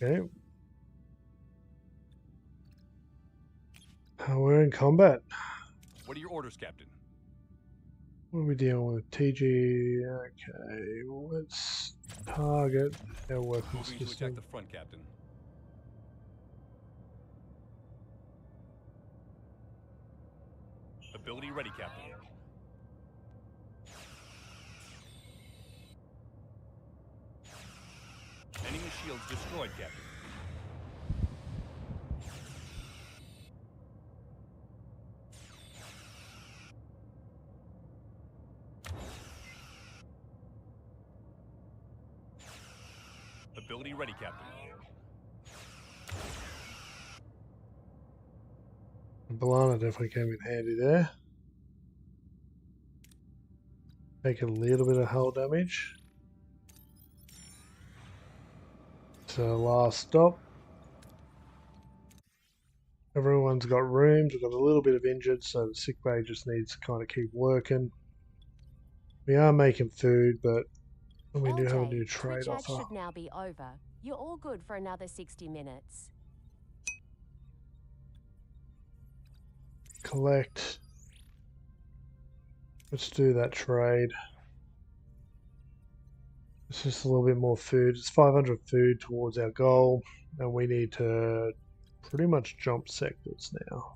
Okay. We're in combat. What are your orders, Captain? What are we dealing with? TG. Okay, let's target our weapons Moving to system. attack the front, Captain. Ability ready, Captain. Enemy shields destroyed, Captain. Ability ready, Captain. Balana definitely came in handy there. Take a little bit of hull damage. So last stop. Everyone's got rooms. We've got a little bit of injured, so the sick bay just needs to kind of keep working. We are making food, but we do have a new trade Twitch ads offer. should now be over. You're all good for another 60 minutes. Collect. Let's do that trade. It's just a little bit more food. It's 500 food towards our goal, and we need to pretty much jump sectors now.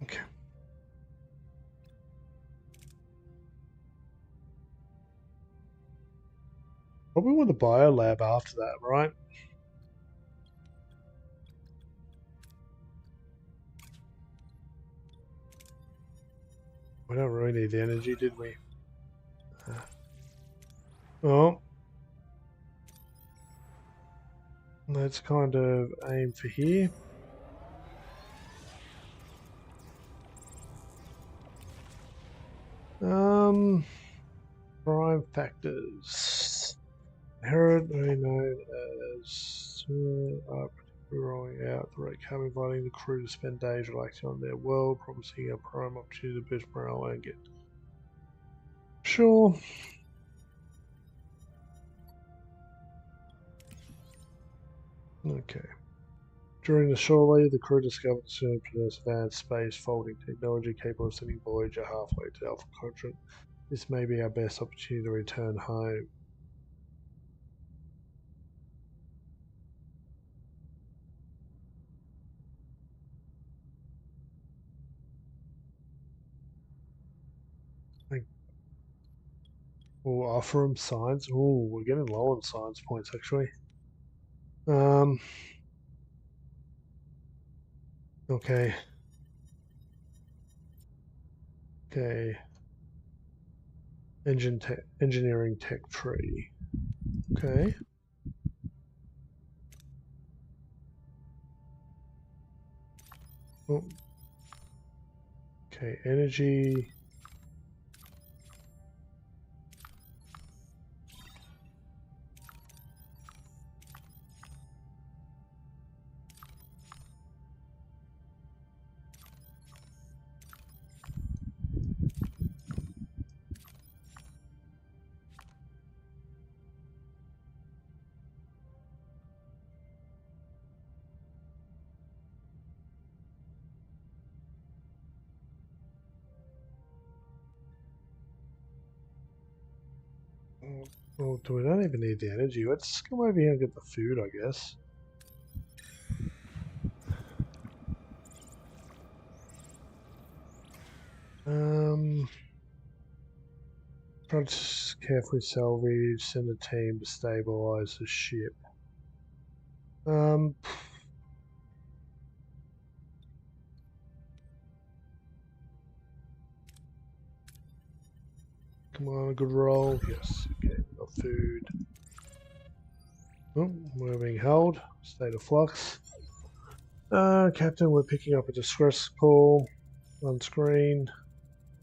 Okay. Probably want the biolab after that, right? We don't really need the energy, did we? Oh. Let's kind of aim for here. Prime factors. Inherently known as rolling out the rate cab, inviting the crew to spend days relaxing on their world, promising a prime opportunity to boost morale and get. Sure. Okay. During the shore leave, the crew discovered the soon possessed advanced space folding technology capable of sending Voyager halfway to Alpha Quadrant. This may be our best opportunity to return home. We'll offer them science. Oh, we're getting low on science points actually. Okay. Okay. Engineering tech tree. Okay. Oh. Okay, energy. Oh, we don't even need the energy. Let's come over here and get the food, I guess. Try to carefully salvage, send a team to stabilize the ship. Come on, a good roll. Yes, okay, we got food. Oh, we're being held. State of flux. Captain, we're picking up a distress call on screen.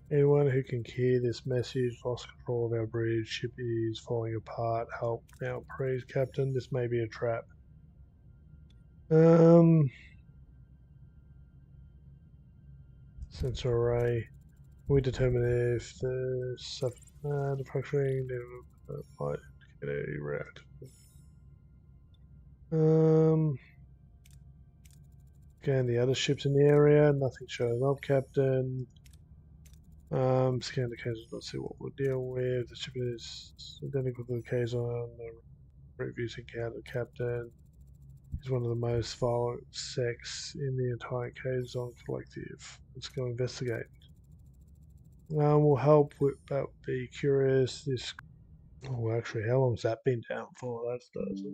Anyone who can hear this message, lost control of our bridge, ship is falling apart. Help now, please, Captain. This may be a trap. Sensor array. We determine if the functioning might get a route. Scan the other ships in the area. Nothing showing up, Captain. Scan the cases. Let's see what we're dealing with. The ship is identical to the case on the previous encounter. Captain is one of the most violent sects in the entire Kazon collective. Let's go investigate. Will help with, but be curious. This. Oh, actually, how long's that been down for? That does it.